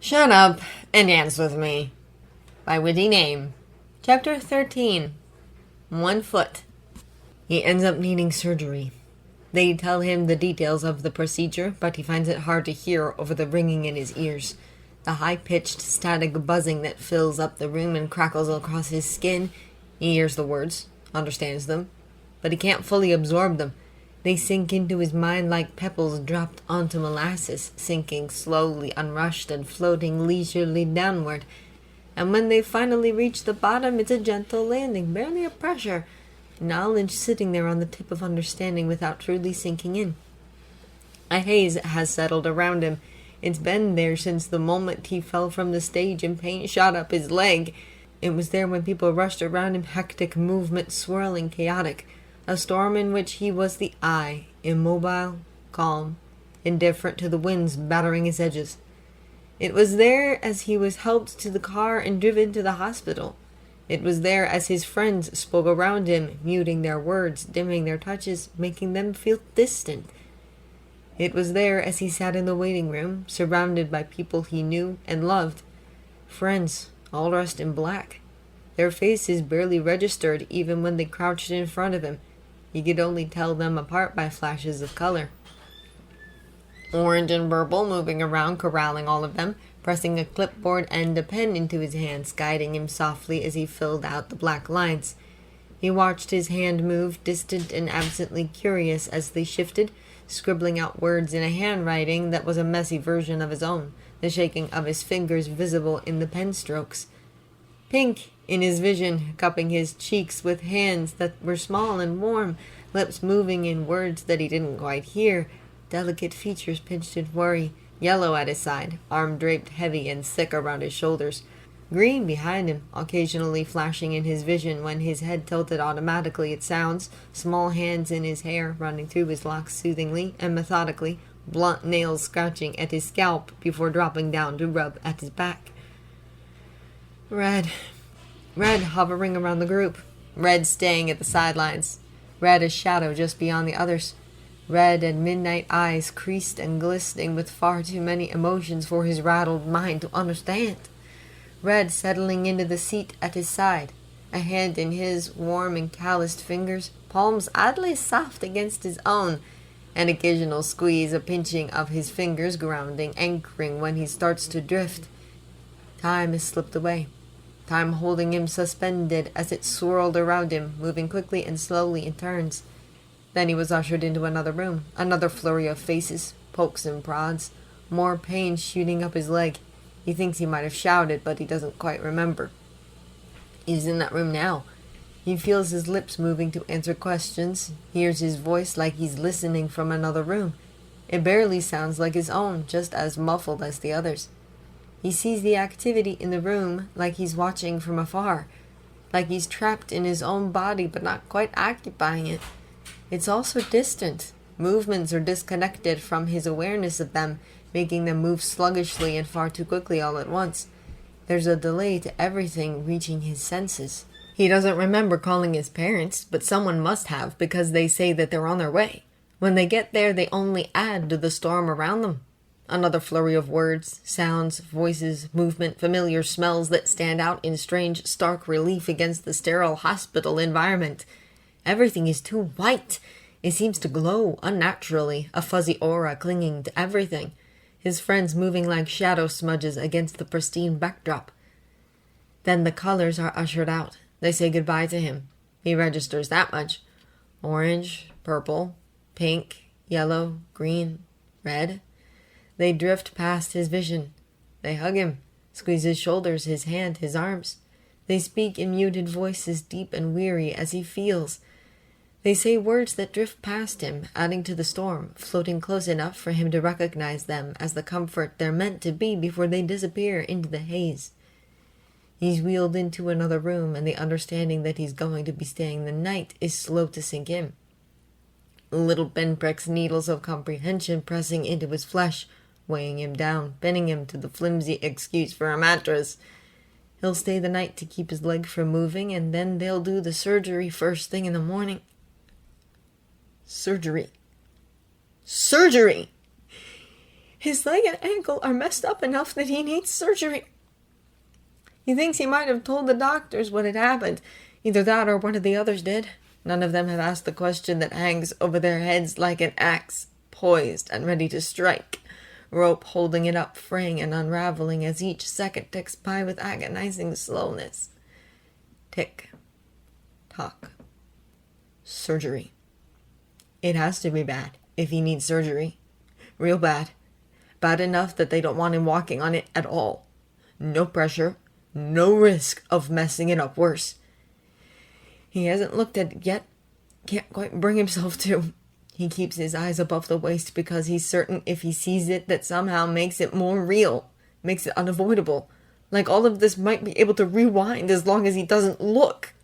Shut up and dance with me. By witty name. Chapter 13. 1 foot. He ends up needing surgery. They tell him the details of the procedure, but he finds it hard to hear over the ringing in his ears. The high-pitched static buzzing that fills up the room and crackles across his skin. He hears the words, understands them, but he can't fully absorb them. They sink into his mind like pebbles dropped onto molasses, sinking slowly, unrushed, and floating leisurely downward. And when they finally reach the bottom, it's a gentle landing, barely a pressure. Knowledge sitting there on the tip of understanding without truly sinking in. A haze has settled around him. It's been there since the moment he fell from the stage and pain shot up his leg. It was there when people rushed around him, hectic movement, swirling, chaotic. A storm in which he was the eye, immobile, calm, indifferent to the winds battering his edges. It was there as he was helped to the car and driven to the hospital. It was there as his friends spoke around him, muting their words, dimming their touches, making them feel distant. It was there as he sat in the waiting room, surrounded by people he knew and loved. Friends, all dressed in black. Their faces barely registered even when they crouched in front of him. He could only tell them apart by flashes of color. Orange and purple moving around, corralling all of them, pressing a clipboard and a pen into his hands, guiding him softly as he filled out the black lines. He watched his hand move, distant and absently curious as they shifted, scribbling out words in a handwriting that was a messy version of his own, the shaking of his fingers visible in the pen strokes. Pink, in his vision, cupping his cheeks with hands that were small and warm, lips moving in words that he didn't quite hear, delicate features pinched in worry, yellow at his side, arm draped heavy and thick around his shoulders. Green behind him, occasionally flashing in his vision when his head tilted automatically at sounds, small hands in his hair running through his locks soothingly and methodically, blunt nails scratching at his scalp before dropping down to rub at his back. Red hovering around the group. Red staying at the sidelines. Red a shadow just beyond the others. Red and midnight eyes creased and glistening with far too many emotions for his rattled mind to understand. Red settling into the seat at his side. A hand in his, warm and calloused fingers, palms oddly soft against his own. An occasional squeeze, a pinching of his fingers, grounding, anchoring when he starts to drift. Time has slipped away. Time holding him suspended as it swirled around him, moving quickly and slowly in turns. Then he was ushered into another room, another flurry of faces, pokes and prods, more pain shooting up his leg. He thinks he might have shouted, but he doesn't quite remember. He's in that room now. He feels his lips moving to answer questions, hears his voice like he's listening from another room. It barely sounds like his own, just as muffled as the others. He sees the activity in the room like he's watching from afar, like he's trapped in his own body but not quite occupying it. It's also distant. Movements are disconnected from his awareness of them, making them move sluggishly and far too quickly all at once. There's a delay to everything reaching his senses. He doesn't remember calling his parents, but someone must have because they say that they're on their way. When they get there, they only add to the storm around them. Another flurry of words, sounds, voices, movement, familiar smells that stand out in strange, stark relief against the sterile hospital environment. Everything is too white. It seems to glow unnaturally, a fuzzy aura clinging to everything. His friends moving like shadow smudges against the pristine backdrop. Then the colors are ushered out. They say goodbye to him. He registers that much. Orange, purple, pink, yellow, green, red. They drift past his vision. They hug him, squeeze his shoulders, his hand, his arms. They speak in muted voices, deep and weary as he feels. They say words that drift past him, adding to the storm, floating close enough for him to recognize them as the comfort they're meant to be before they disappear into the haze. He's wheeled into another room, and the understanding that he's going to be staying the night is slow to sink in. Little pinpricks, needles of comprehension pressing into his flesh, weighing him down, pinning him to the flimsy excuse for a mattress. He'll stay the night to keep his leg from moving, and then they'll do the surgery first thing in the morning. Surgery. His leg and ankle are messed up enough that he needs surgery. He thinks he might have told the doctors what had happened. Either that or one of the others did. None of them have asked the question that hangs over their heads like an axe, poised and ready to strike. Rope holding it up, fraying and unraveling as each second ticks by with agonizing slowness. Tick. Tock. Surgery. It has to be bad if he needs surgery. Real bad. Bad enough that they don't want him walking on it at all. No pressure. No risk of messing it up worse. He hasn't looked at it yet. Can't quite bring himself to. He keeps his eyes above the waist because he's certain if he sees it that somehow makes it more real. Makes it unavoidable. Like all of this might be able to rewind as long as he doesn't look.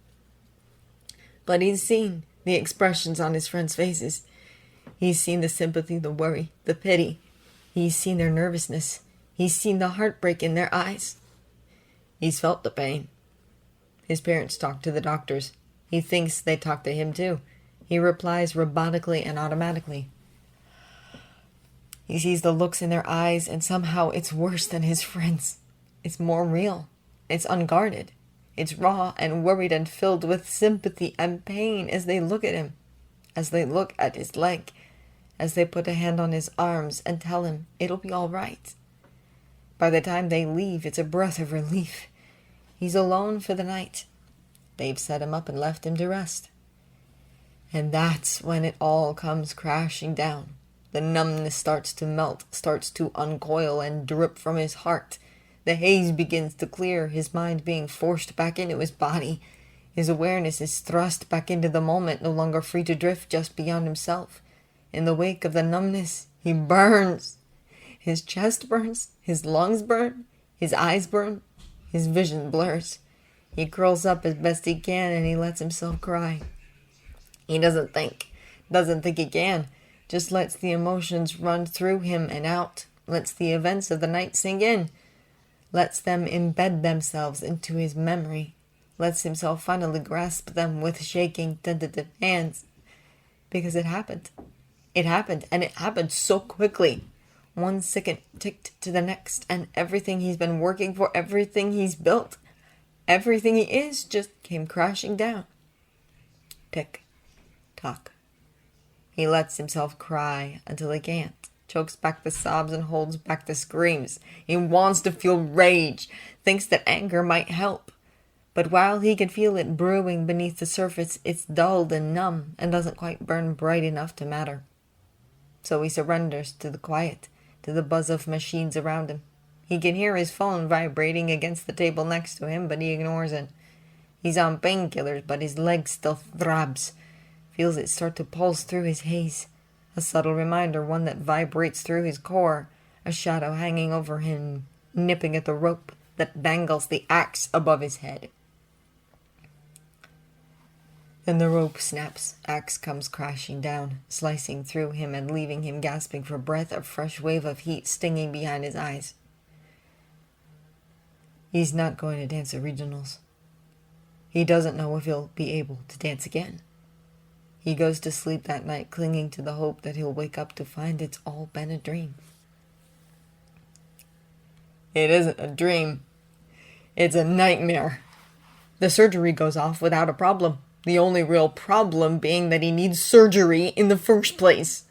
But he's seen the expressions on his friends' faces. He's seen the sympathy, the worry, the pity. He's seen their nervousness. He's seen the heartbreak in their eyes. He's felt the pain. His parents talk to the doctors. He thinks they talk to him too. He replies robotically and automatically. He sees the looks in their eyes, and somehow it's worse than his friends. It's more real. It's unguarded. It's raw and worried and filled with sympathy and pain as they look at him, as they look at his leg, as they put a hand on his arms and tell him it'll be all right. By the time they leave, it's a breath of relief. He's alone for the night. They've set him up and left him to rest. And that's when it all comes crashing down. The numbness starts to melt, starts to uncoil and drip from his heart. The haze begins to clear, his mind being forced back into his body. His awareness is thrust back into the moment, no longer free to drift just beyond himself. In the wake of the numbness, he burns. His chest burns, his lungs burn, his eyes burn, his vision blurs. He curls up as best he can and he lets himself cry. He doesn't think he can, just lets the emotions run through him and out, lets the events of the night sink in, lets them embed themselves into his memory, lets himself finally grasp them with shaking, tentative hands. Because it happened. It happened, and it happened so quickly. One second ticked to the next, and everything he's been working for, everything he's built, everything he is, just came crashing down. Tick, tock. He lets himself cry until he can't, chokes back the sobs and holds back the screams. He wants to feel rage, thinks that anger might help. But while he can feel it brewing beneath the surface, it's dulled and numb and doesn't quite burn bright enough to matter. So he surrenders to the quiet, to the buzz of machines around him. He can hear his phone vibrating against the table next to him, but he ignores it. He's on painkillers, but his leg still throbs. Feels it start to pulse through his haze. A subtle reminder, one that vibrates through his core. A shadow hanging over him, nipping at the rope that dangles the axe above his head. Then the rope snaps. Axe comes crashing down, slicing through him and leaving him gasping for breath, a fresh wave of heat stinging behind his eyes. He's not going to dance at regionals. He doesn't know if he'll be able to dance again. He goes to sleep that night, clinging to the hope that he'll wake up to find it's all been a dream. It isn't a dream. It's a nightmare. The surgery goes off without a problem. The only real problem being that he needs surgery in the first place.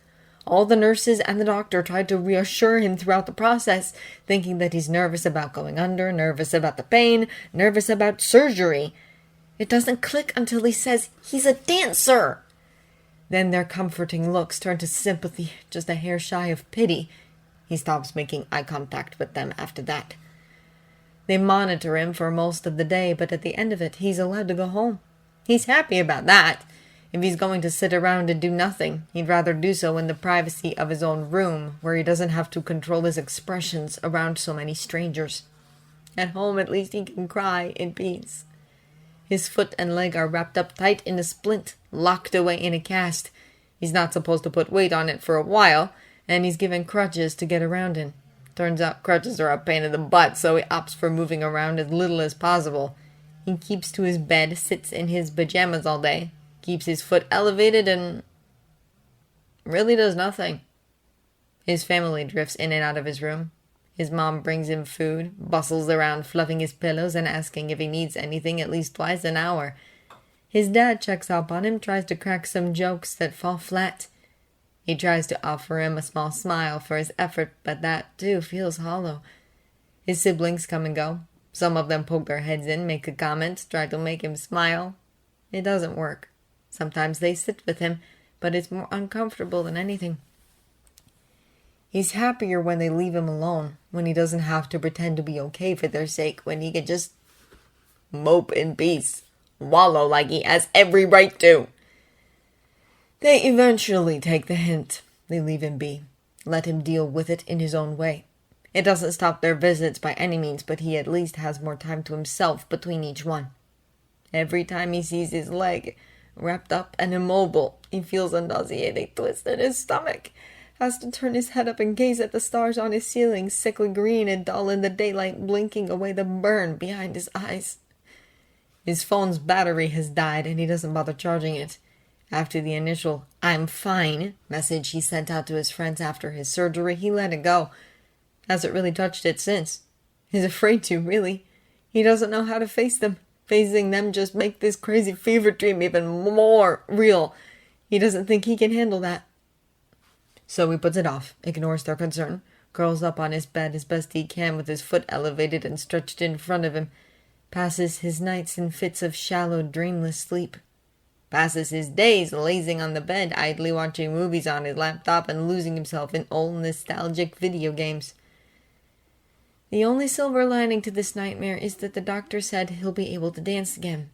All the nurses and the doctor tried to reassure him throughout the process, thinking that he's nervous about going under, nervous about the pain, nervous about surgery. It doesn't click until he says he's a dancer. Then their comforting looks turn to sympathy, just a hair shy of pity. He stops making eye contact with them after that. They monitor him for most of the day, but at the end of it, he's allowed to go home. He's happy about that. If he's going to sit around and do nothing, he'd rather do so in the privacy of his own room, where he doesn't have to control his expressions around so many strangers. At home, at least he can cry in peace. His foot and leg are wrapped up tight in a splint, locked away in a cast. He's not supposed to put weight on it for a while, and he's given crutches to get around in. Turns out crutches are a pain in the butt, so he opts for moving around as little as possible. He keeps to his bed, sits in his pajamas all day, keeps his foot elevated, and really does nothing. His family drifts in and out of his room. His mom brings him food, bustles around fluffing his pillows and asking if he needs anything at least twice an hour. His dad checks up on him, tries to crack some jokes that fall flat. He tries to offer him a small smile for his effort, but that, too, feels hollow. His siblings come and go. Some of them poke their heads in, make a comment, try to make him smile. It doesn't work. Sometimes they sit with him, but it's more uncomfortable than anything. He's happier when they leave him alone, when he doesn't have to pretend to be okay for their sake, when he can just mope in peace, wallow like he has every right to. They eventually take the hint. They leave him be, let him deal with it in his own way. It doesn't stop their visits by any means, but he at least has more time to himself between each one. Every time he sees his leg, wrapped up and immobile, he feels a nauseating twist in his stomach, has to turn his head up and gaze at the stars on his ceiling, sickly green and dull in the daylight, blinking away the burn behind his eyes. His phone's battery has died and he doesn't bother charging it. After the initial "I'm fine" message he sent out to his friends after his surgery, he let it go. Hasn't really touched it since. He's afraid to, really. He doesn't know how to face them. Facing them just make this crazy fever dream even more real. He doesn't think he can handle that. So he puts it off, ignores their concern, curls up on his bed as best he can with his foot elevated and stretched in front of him, passes his nights in fits of shallow, dreamless sleep, passes his days lazing on the bed, idly watching movies on his laptop and losing himself in old nostalgic video games. The only silver lining to this nightmare is that the doctor said he'll be able to dance again.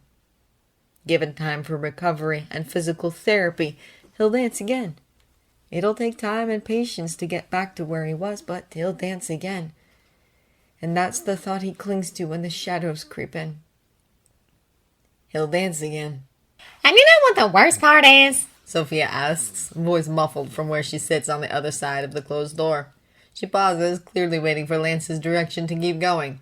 Given time for recovery and physical therapy, he'll dance again. It'll take time and patience to get back to where he was, but he'll dance again. And that's the thought he clings to when the shadows creep in. He'll dance again. And you know what the worst part is? Sophia asks, voice muffled from where she sits on the other side of the closed door. She pauses, clearly waiting for Lance's direction to keep going.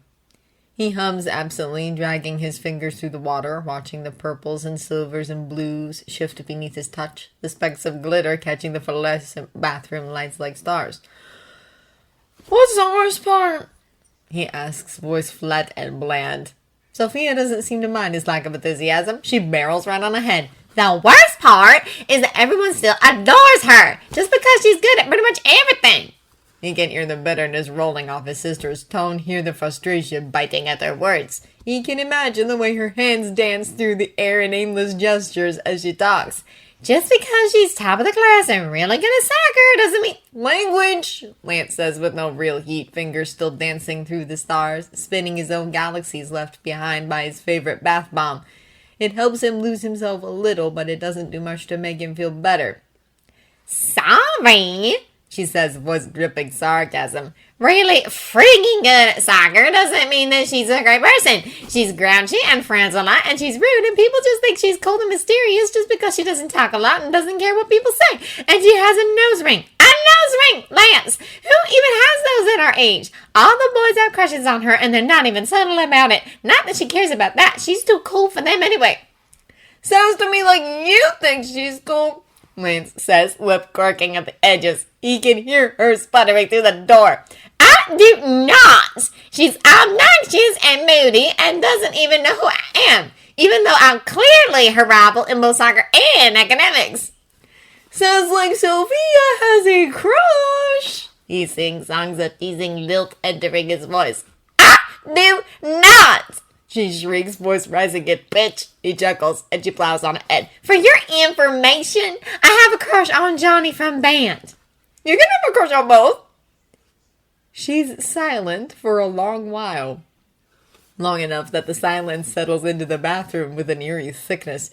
He hums absently, dragging his fingers through the water, watching the purples and silvers and blues shift beneath his touch, the specks of glitter catching the fluorescent bathroom lights like stars. "What's the worst part?" he asks, voice flat and bland. Sophia doesn't seem to mind his lack of enthusiasm. She barrels right on ahead. The worst part is that everyone still adores her, just because she's good at pretty much everything. He can hear the bitterness rolling off his sister's tone, hear the frustration biting at their words. He can imagine the way her hands dance through the air in aimless gestures as she talks. Just because she's top of the class and really good at soccer doesn't mean... "Language," Lance says with no real heat, fingers still dancing through the stars, spinning his own galaxies left behind by his favorite bath bomb. It helps him lose himself a little, but it doesn't do much to make him feel better. "Sorry," she says, voice dripping sarcasm. "Really freaking good at soccer doesn't mean that she's a great person. She's grouchy and frowns a lot, and she's rude, and people just think she's cold and mysterious just because she doesn't talk a lot and doesn't care what people say. And she has a nose ring. A nose ring! Lance! Who even has those at our age? All the boys have crushes on her, and they're not even subtle about it. Not that she cares about that. She's too cool for them anyway." "Sounds to me like you think she's cool," Lance says, lip quirking at the edges. He can hear her sputtering through the door. "I do not! She's obnoxious and moody and doesn't even know who I am, even though I'm clearly her rival in both soccer and academics." "Sounds like Sophia has a crush," he sings, songs of teasing lilt entering his voice. "I do not!" she shrieks, voice rising in pitch. He chuckles, and she plows on ahead. "For your information, I have a crush on Johnny from band." "You can have a crush on both." She's silent for a long while. Long enough that the silence settles into the bathroom with an eerie thickness.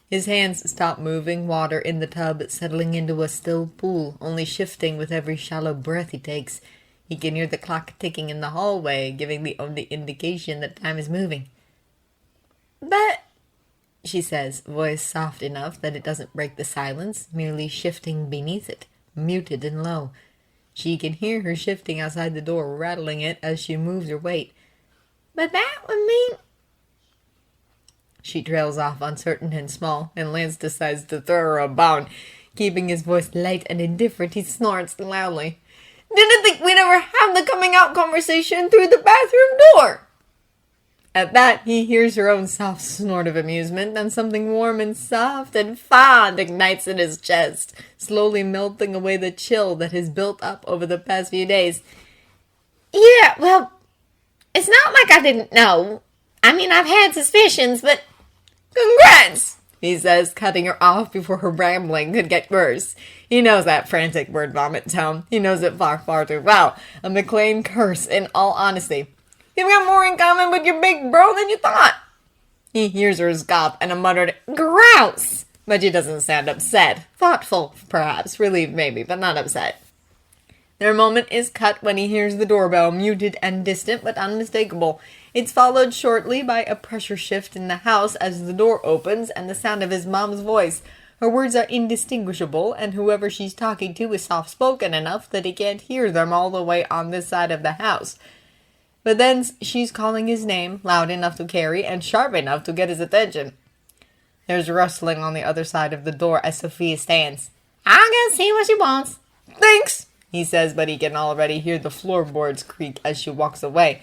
His hands stop moving, water in the tub settling into a still pool, only shifting with every shallow breath he takes. He can hear the clock ticking in the hallway, giving the only indication that time is moving. "But," she says, voice soft enough that it doesn't break the silence, merely shifting beneath it, muted and low. She can hear her shifting outside the door, rattling it as she moves her weight. "But that would mean..." She trails off, uncertain and small, and Lance decides to throw her a bone. Keeping his voice light and indifferent, he snorts loudly. Didn't think we'd ever have the coming out conversation through the bathroom door. At that, he hears her own soft snort of amusement, and something warm and soft and fond ignites in his chest, slowly melting away the chill that has built up over the past few days. Yeah, well, it's not like I didn't know. I mean, I've had suspicions, but Congrats, he says, cutting her off before her rambling could get worse. He knows that frantic word vomit tone. He knows it far, far too well. A McLean curse, in all honesty. You've got more in common with your big bro than you thought. He hears her scoff and a muttered, grouse. But she doesn't sound upset. Thoughtful, perhaps. Relieved, maybe, but not upset. Their moment is cut when he hears the doorbell, muted and distant, but unmistakable. It's followed shortly by a pressure shift in the house as the door opens and the sound of his mom's voice. Her words are indistinguishable, and whoever she's talking to is soft-spoken enough that he can't hear them all the way on this side of the house. But then she's calling his name, loud enough to carry and sharp enough to get his attention. There's rustling on the other side of the door as Sophia stands. I'll go see what she wants. Thanks, he says, but he can already hear the floorboards creak as she walks away.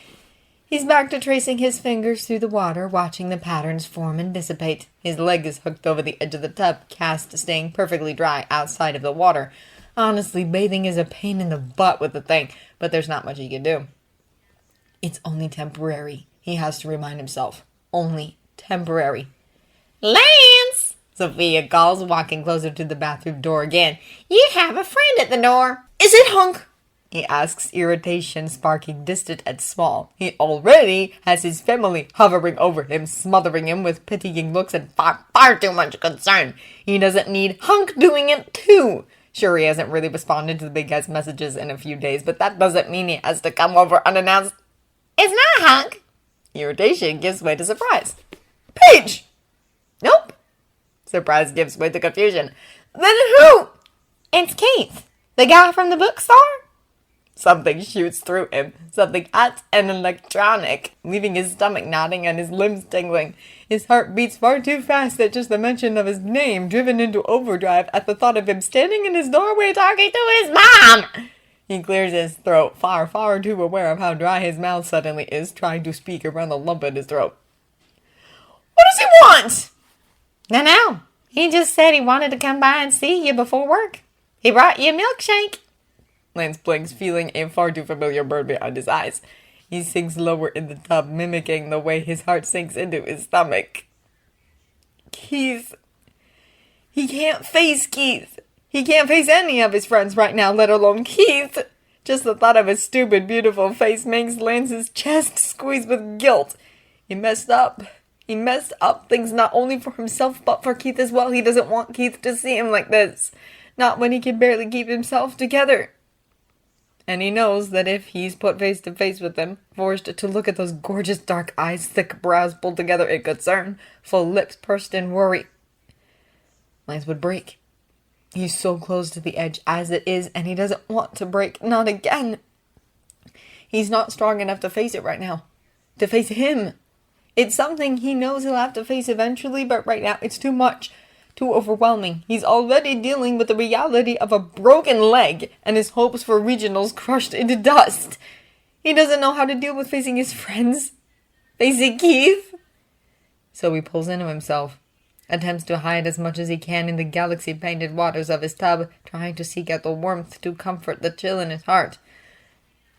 He's back to tracing his fingers through the water, watching the patterns form and dissipate. His leg is hooked over the edge of the tub, cast staying perfectly dry outside of the water. Honestly, bathing is a pain in the butt with the thing, but there's not much he can do. It's only temporary, he has to remind himself. Only temporary. Lance! Sophia calls, walking closer to the bathroom door again. You have a friend at the door. Is it Hunk? He asks, irritation sparking distant and small. He already has his family hovering over him, smothering him with pitying looks and far, far too much concern. He doesn't need Hunk doing it too. Sure, he hasn't really responded to the big guy's messages in a few days, but that doesn't mean he has to come over unannounced. It's not Hunk. Irritation gives way to surprise. Paige! Nope. Surprise gives way to confusion. Then who? It's Keith, the guy from the bookstore. Something shoots through him, something hot and electronic, leaving his stomach knotting and his limbs tingling. His heart beats far too fast at just the mention of his name, driven into overdrive at the thought of him standing in his doorway talking to his mom. He clears his throat, far, far too aware of how dry his mouth suddenly is, trying to speak around the lump in his throat. What does he want? No. He just said he wanted to come by and see you before work. He brought you a milkshake. Lance blinks, feeling a far too familiar burn behind his eyes. He sinks lower in the tub, mimicking the way his heart sinks into his stomach. Keith. He can't face Keith. He can't face any of his friends right now, let alone Keith. Just the thought of his stupid, beautiful face makes Lance's chest squeeze with guilt. He messed up. He messed up things not only for himself, but for Keith as well. He doesn't want Keith to see him like this. Not when he can barely keep himself together. And he knows that if he's put face to face with him, forced to look at those gorgeous dark eyes, thick brows pulled together in concern, full lips pursed in worry, Lance would break. He's so close to the edge as it is, and he doesn't want to break. Not again. He's not strong enough to face it right now. To face him. It's something he knows he'll have to face eventually, but right now it's too much. Too overwhelming. He's already dealing with the reality of a broken leg and his hopes for regionals crushed into dust. He doesn't know how to deal with facing his friends. Facing Keith. So he pulls into himself. Attempts to hide as much as he can in the galaxy-painted waters of his tub, trying to seek out the warmth to comfort the chill in his heart.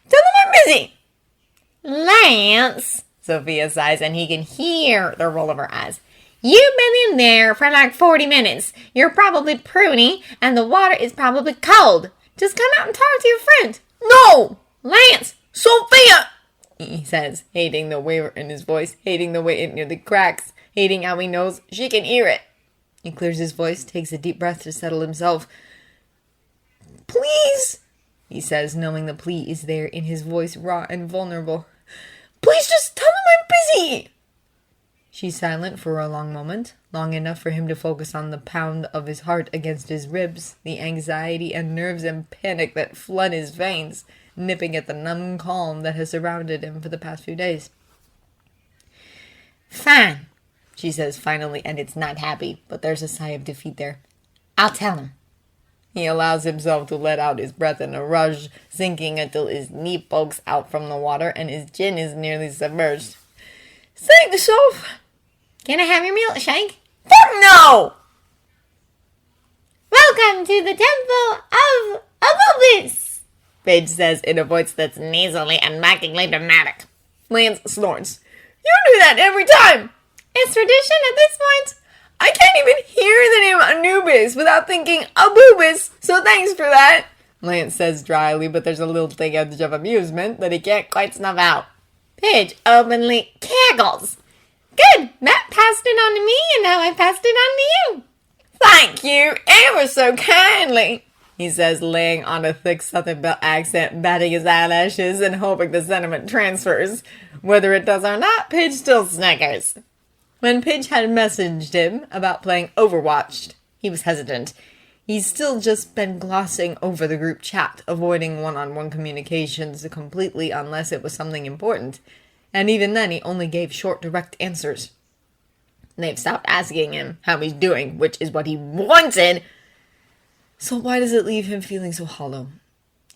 Tell him I'm busy! Lance! Sophia sighs, and he can hear the roll of her eyes. You've been in there for like 40 minutes. You're probably pruny, and the water is probably cold. Just come out and talk to your friend. No! Lance! Sophia! He says, hating the waver in his voice, hating the way it nearly cracks, hating how he knows she can hear it. He clears his voice, takes a deep breath to settle himself. Please, he says, knowing the plea is there in his voice, raw and vulnerable. Please just tell him I'm busy. She's silent for a long moment, long enough for him to focus on the pound of his heart against his ribs, the anxiety and nerves and panic that flood his veins, nipping at the numb calm that has surrounded him for the past few days. Fine, she says finally, and it's not happy, but there's a sigh of defeat there. I'll tell him. He allows himself to let out his breath in a rush, sinking until his knee pokes out from the water and his chin is nearly submerged. Thanks, Soph. Can I have your milkshake? Fuck no! Welcome to the Temple of Anubis, Paige says in a voice that's nasally and mockingly dramatic. Lance snorts. You do that every time! It's tradition at this point. I can't even hear the name Anubis without thinking Abubis, so thanks for that, Lance says dryly, but there's a little edge of amusement that he can't quite snuff out. Paige openly cackles. Good, Matt passed it on to me, and now I passed it on to you. Thank you ever so kindly, he says, laying on a thick Southern Belle accent, batting his eyelashes and hoping the sentiment transfers. Whether it does or not, Paige still snickers. When Paige had messaged him about playing Overwatched, he was hesitant. He's still just been glossing over the group chat, avoiding one-on-one communications completely unless it was something important. And even then, he only gave short, direct answers. They've stopped asking him how he's doing, which is what he wanted. So why does it leave him feeling so hollow?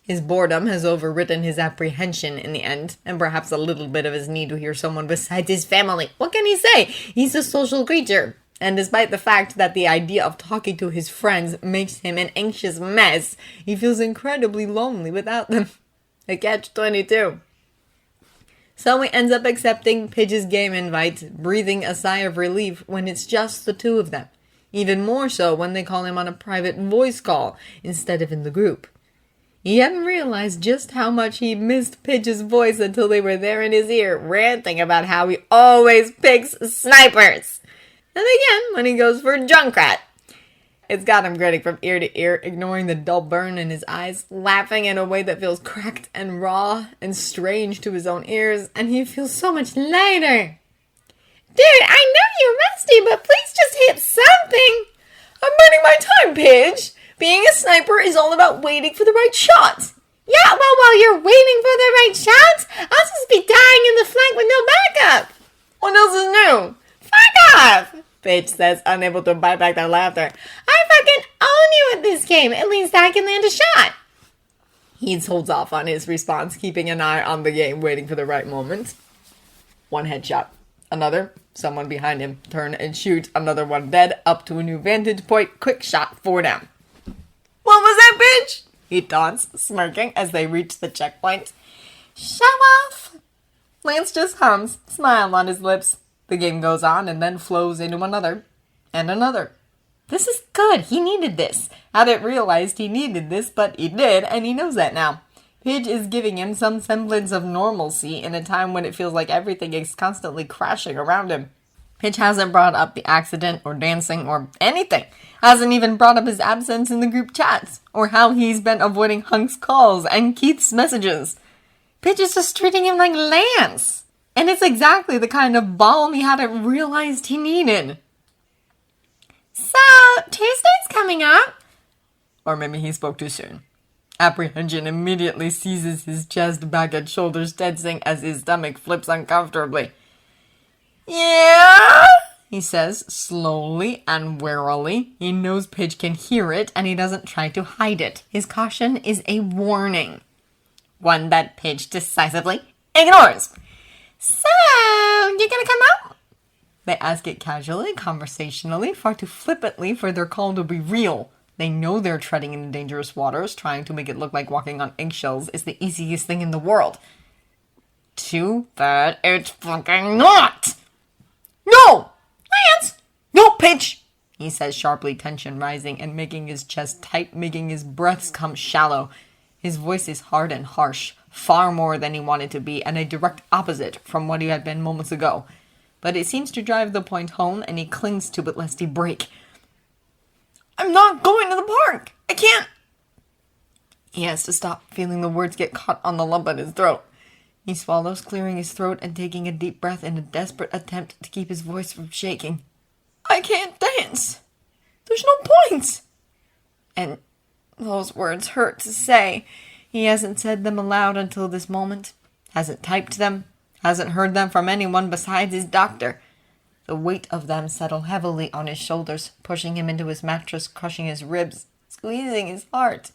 His boredom has overridden his apprehension in the end, and perhaps a little bit of his need to hear someone besides his family. What can he say? He's a social creature. And despite the fact that the idea of talking to his friends makes him an anxious mess, he feels incredibly lonely without them. A catch-22. So he ends up accepting Pidge's game invite, breathing a sigh of relief when it's just the two of them. Even more so when they call him on a private voice call instead of in the group. He hadn't realized just how much he missed Pidge's voice until they were there in his ear, ranting about how he always picks snipers. And again, when he goes for Junkrat. It's got him grinning from ear to ear, ignoring the dull burn in his eyes, laughing in a way that feels cracked and raw and strange to his own ears, and he feels so much lighter. Dude, I know you're rusty, but please just hit something. I'm burning my time, Pidge. Being a sniper is all about waiting for the right shot. Yeah, well, while you're waiting for the right shot, I'll just be dying in the flank with no backup. What else is new? Fuck off, Paige says, unable to bite back their laughter. I fucking own you at this game. At least I can land a shot. He holds off on his response, keeping an eye on the game, waiting for the right moment. One headshot. Another. Someone behind him. Turn and shoot. Another one dead. Up to a new vantage point. Quick shot. 4 down. What was that, bitch? He taunts, smirking as they reach the checkpoint. Show off. Lance just hums, smile on his lips. The game goes on and then flows into another. And another. This is good. He needed this. Hadn't realized he needed this, but he did, and he knows that now. Pidge is giving him some semblance of normalcy in a time when it feels like everything is constantly crashing around him. Pidge hasn't brought up the accident or dancing or anything. Hasn't even brought up his absence in the group chats or how he's been avoiding Hunk's calls and Keith's messages. Pidge is just treating him like Lance. And it's exactly the kind of balm he hadn't realized he needed. So, Tuesday's coming up. Or maybe he spoke too soon. Apprehension immediately seizes his chest, back and shoulders tensing as his stomach flips uncomfortably. Yeah, he says, slowly and warily. He knows Pidge can hear it, and he doesn't try to hide it. His caution is a warning. One that Pidge decisively ignores. So, you're gonna come out? They ask it casually, conversationally, far too flippantly for their call to be real. They know they're treading in dangerous waters, trying to make it look like walking on eggshells is the easiest thing in the world. Too bad it's fucking not! No! Lance! No, Pidge! He says sharply, tension rising and making his chest tight, making his breaths come shallow. His voice is hard and harsh, far more than he wanted to be, and a direct opposite from what he had been moments ago. But it seems to drive the point home, and he clings to it lest he break. I'm not going to the park! I can't! He has to stop, feeling the words get caught on the lump in his throat. He swallows, clearing his throat and taking a deep breath in a desperate attempt to keep his voice from shaking. I can't dance! There's no point! And those words hurt to say. He hasn't said them aloud until this moment. Hasn't typed them. Hasn't heard them from anyone besides his doctor. The weight of them settle heavily on his shoulders, pushing him into his mattress, crushing his ribs. squeezing his heart.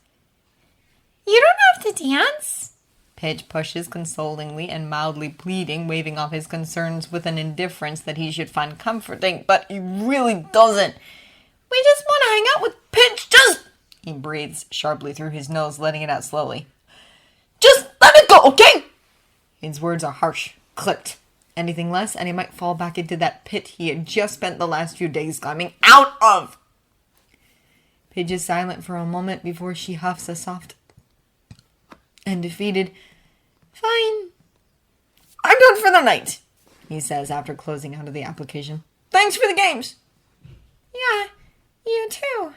You don't have to dance. Pidge pushes consolingly and mildly pleading, waving off his concerns with an indifference that he should find comforting, but he really doesn't. We just want to hang out with Pidge, he breathes sharply through his nose, letting it out slowly. Just let it go, okay? His words are harsh, clipped. Anything less, and he might fall back into that pit he had just spent the last few days climbing out of. Pidge is silent for a moment before she huffs a soft and defeated, "Fine. I'm done for the night," he says after closing out of the application. "Thanks for the games." Yeah, you too,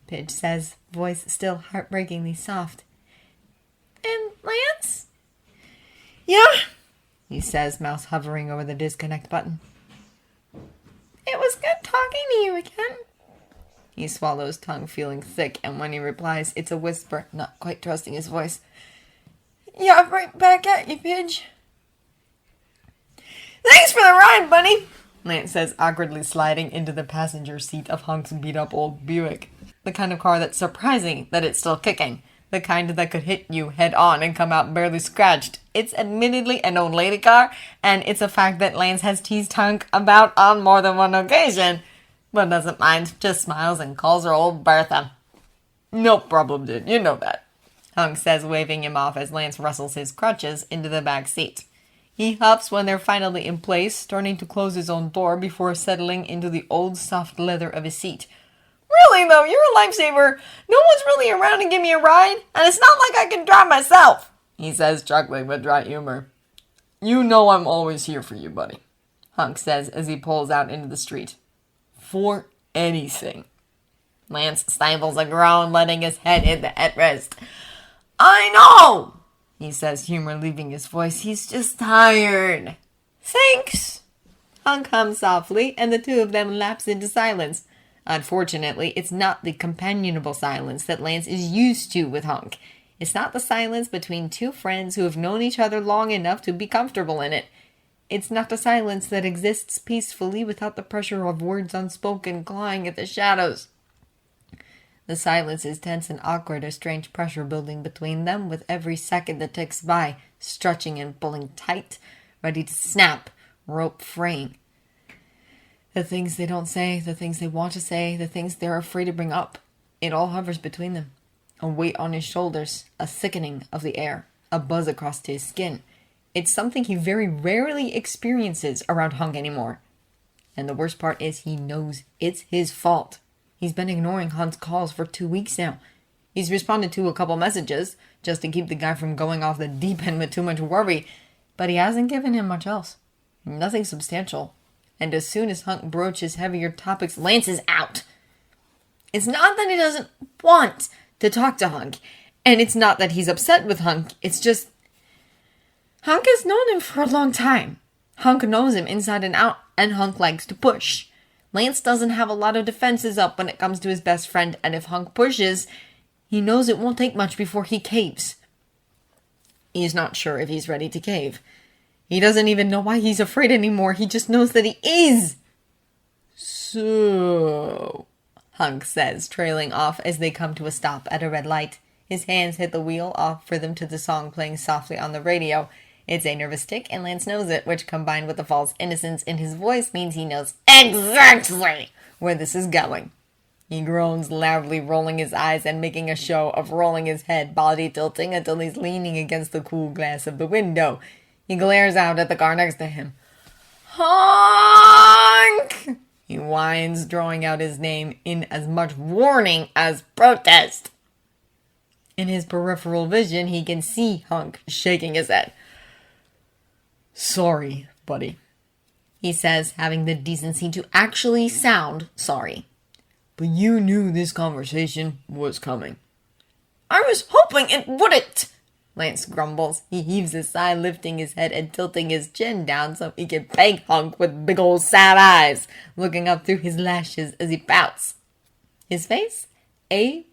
Pidge says, voice still heartbreakingly soft. "And Lance?" "Yeah," he says, mouse hovering over the disconnect button. "It was good talking to you again." He swallows, tongue feeling thick, and when he replies, it's a whisper, not quite trusting his voice. "Yeah, right back at you, Pidge." "Thanks for the ride, buddy," Lance says, awkwardly sliding into the passenger seat of Hunk's beat-up old Buick. The kind of car that's surprising that it's still kicking. The kind that could hit you head-on and come out barely scratched. It's admittedly an old lady car, and it's a fact that Lance has teased Hunk about on more than one occasion, but doesn't mind, just smiles and calls her old Bertha. "No problem, dude, you know that," Hunk says, waving him off as Lance rustles his crutches into the back seat. He huffs when they're finally in place, starting to close his own door before settling into the old soft leather of his seat. "Really, though, you're a lifesaver. No one's really around to give me a ride, and it's not like I can drive myself," he says, chuckling with dry humor. "You know I'm always here for you, buddy," Hunk says as he pulls out into the street. "For anything." Lance stifles a groan, letting his head hit the headrest. "I know," he says, humor leaving his voice. "He's just tired." "Thanks," Hunk hums softly, and the two of them lapse into silence. Unfortunately, it's not the companionable silence that Lance is used to with Hunk. It's not the silence between two friends who have known each other long enough to be comfortable in it. It's not the silence that exists peacefully without the pressure of words unspoken clawing at the shadows. The silence is tense and awkward, a strange pressure building between them with every second that ticks by, stretching and pulling tight, ready to snap, rope fraying. The things they don't say, the things they want to say, the things they're afraid to bring up. It all hovers between them. A weight on his shoulders, a thickening of the air, a buzz across his skin. It's something he very rarely experiences around Hunk anymore. And the worst part is he knows it's his fault. He's been ignoring Hunk's calls for 2 weeks now. He's responded to a couple messages, just to keep the guy from going off the deep end with too much worry, but he hasn't given him much else. Nothing substantial. And as soon as Hunk broaches heavier topics, Lance is out. It's not that he doesn't want to talk to Hunk, and it's not that he's upset with Hunk, it's just Hunk has known him for a long time. Hunk knows him inside and out, and Hunk likes to push. Lance doesn't have a lot of defenses up when it comes to his best friend, and if Hunk pushes, he knows it won't take much before he caves. He's not sure if he's ready to cave. He doesn't even know why he's afraid anymore. He just knows that he is. "So," Hunk says, trailing off as they come to a stop at a red light. His hands hit the wheel off rhythm to the song playing softly on the radio. It's a nervous tick, and Lance knows it, which combined with the false innocence in his voice means he knows exactly where this is going. He groans loudly, rolling his eyes and making a show of rolling his head, body tilting until he's leaning against the cool glass of the window. He glares out at the car next to him. "Hunk!" he whines, drawing out his name in as much warning as protest. In his peripheral vision, he can see Hunk shaking his head. "Sorry, buddy," he says, having the decency to actually sound sorry. "But you knew this conversation was coming." "I was hoping it wouldn't," Lance grumbles. He heaves a sigh, lifting his head and tilting his chin down so he can peg Hunk with big old sad eyes, looking up through his lashes as he pouts. His face? A+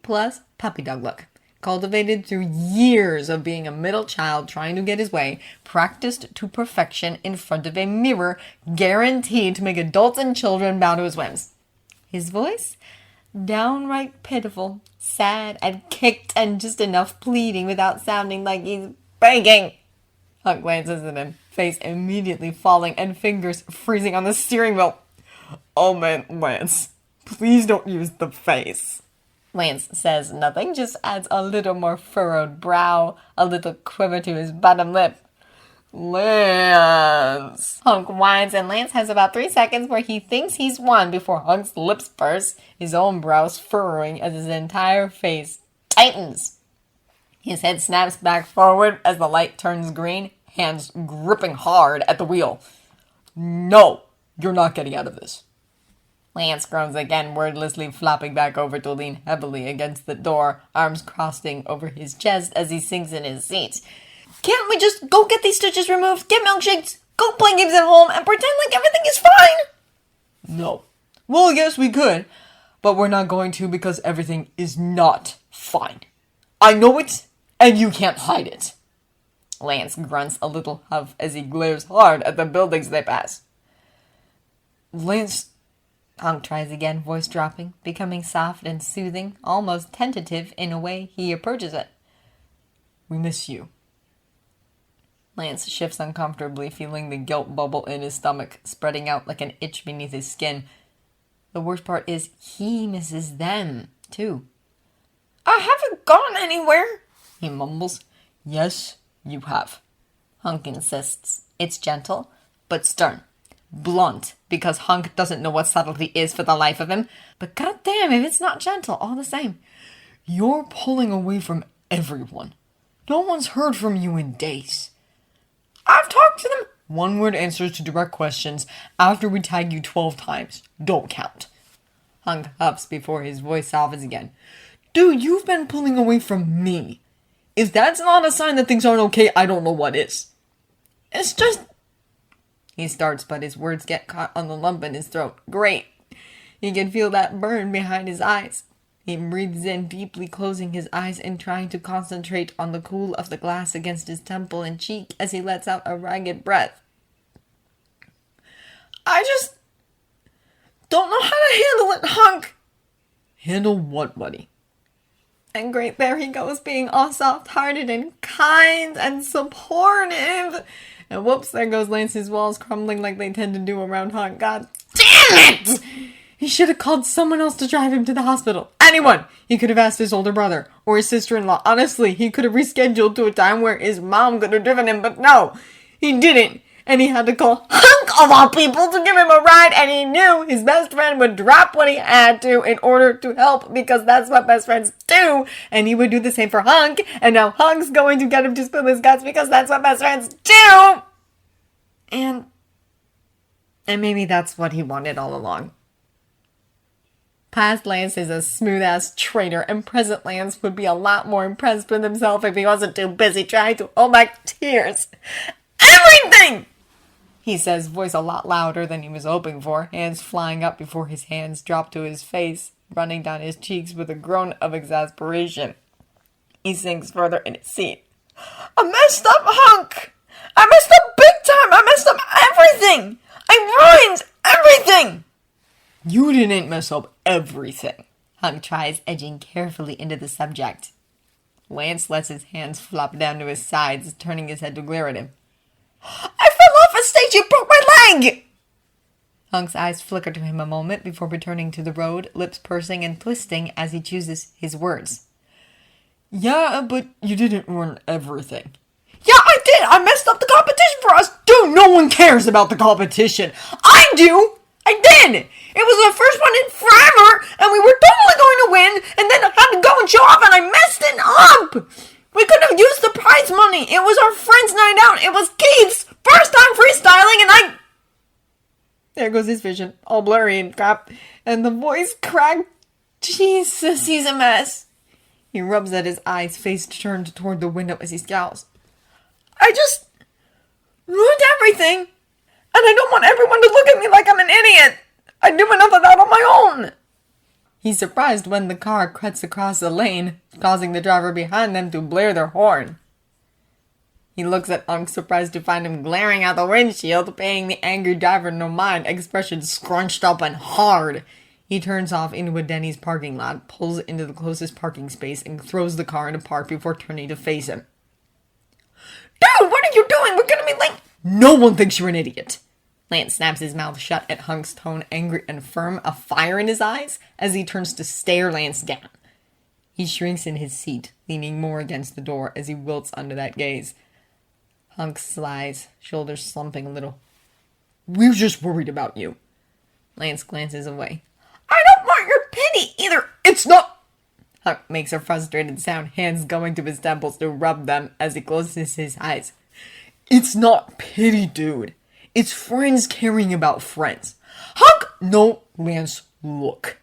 puppy dog look. Cultivated through years of being a middle child trying to get his way, practiced to perfection in front of a mirror, guaranteed to make adults and children bow to his whims. His voice? Downright pitiful, sad, and kicked, and just enough pleading without sounding like he's begging. Hunk glances at him, face immediately falling and fingers freezing on the steering wheel. Oh man, Lance, please don't use the face. Lance says nothing, just adds a little more furrowed brow, a little quiver to his bottom lip. Lance! Hunk whines, and Lance has about 3 seconds where he thinks he's won before Hunk's lips burst, his own brows furrowing as his entire face tightens. His head snaps back forward as the light turns green, hands gripping hard at the wheel. No, you're not getting out of this. Lance groans again, wordlessly flopping back over to lean heavily against the door, arms crossing over his chest as he sinks in his seat. Can't we just go get these stitches removed, get milkshakes, go play games at home, and pretend like everything is fine? No. Well, yes, we could, but we're not going to because everything is not fine. I know it, and you can't hide it. Lance grunts a little huff as he glares hard at the buildings they pass. Lance... Hunk tries again, voice dropping, becoming soft and soothing, almost tentative in a way he approaches it. We miss you. Lance shifts uncomfortably, feeling the guilt bubble in his stomach, spreading out like an itch beneath his skin. The worst part is he misses them, too. I haven't gone anywhere, he mumbles. Yes, you have. Hunk insists. It's gentle, but stern. Blunt, because Hunk doesn't know what subtlety is for the life of him. But goddamn if it's not gentle, all the same. You're pulling away from everyone. No one's heard from you in days. I've talked to them. One-word answers to direct questions after we tag you 12 times. Don't count. Hunk huffs before his voice softens again. Dude, you've been pulling away from me. If that's not a sign that things aren't okay, I don't know what is. It's just... He starts, but his words get caught on the lump in his throat. Great. He can feel that burn behind his eyes. He breathes in deeply, closing his eyes and trying to concentrate on the cool of the glass against his temple and cheek as he lets out a ragged breath. I just don't know how to handle it, Hunk. Handle what, buddy? And great, there he goes, being all soft-hearted and kind and supportive. And whoops, there goes Lance's walls crumbling like they tend to do around Hunk. God damn it! He should have called someone else to drive him to the hospital. Anyone! He could have asked his older brother or his sister-in-law. Honestly, he could have rescheduled to a time where his mom could have driven him, but no, he didn't. And he had to call Hunk of all people to give him a ride, and he knew his best friend would drop what he had to in order to help, because that's what best friends do, and he would do the same for Hunk, and now Hunk's going to get him to spill his guts because that's what best friends do! And maybe that's what he wanted all along. Past Lance is a smooth-ass traitor, and present Lance would be a lot more impressed with himself if he wasn't too busy trying to hold back tears. Everything! He says, voice a lot louder than he was hoping for, hands flying up before his hands drop to his face, running down his cheeks with a groan of exasperation. He sinks further in his seat. I messed up, Hunk! I messed up big time! I messed up everything! I ruined everything! You didn't mess up everything. Hunk tries, edging carefully into the subject. Lance lets his hands flop down to his sides, turning his head to glare at him. I fell off a stage and broke my leg! Hunk's eyes flicker to him a moment before returning to the road, lips pursing and twisting as he chooses his words. Yeah, but you didn't ruin everything. Yeah, I did! I messed up the competition for us! Dude, no one cares about the competition! I do! I did! It was the first one in forever, and we were totally going to win, and then I had to go and show off, and I messed it up! We could have used the prize money! It was our friend's night out! It was Keith's first time freestyling, and I... There goes his vision, all blurry and crap, and the voice cracked. Jesus, he's a mess. He rubs at his eyes, face turned toward the window as he scowls. I just ruined everything, and I don't want everyone to look at me like I'm an idiot. I do enough of that on my own. He's surprised when the car cuts across the lane, causing the driver behind them to blare their horn. He looks at Hunk, surprised to find him glaring out the windshield, paying the angry driver no mind, expression scrunched up and hard. He turns off into a Denny's parking lot, pulls into the closest parking space, and throws the car into park before turning to face him. Dude, what are you doing? We're gonna be late! No one thinks you're an idiot! Lance snaps his mouth shut at Hunk's tone, angry and firm, a fire in his eyes, as he turns to stare Lance down. He shrinks in his seat, leaning more against the door as he wilts under that gaze. Hunk slides, shoulders slumping a little. We're just worried about you. Lance glances away. I don't want your pity either. It's not... Hunk makes a frustrated sound, hands going to his temples to rub them as he closes his eyes. It's not pity, dude. It's friends caring about friends. Hunk! No, Lance, look.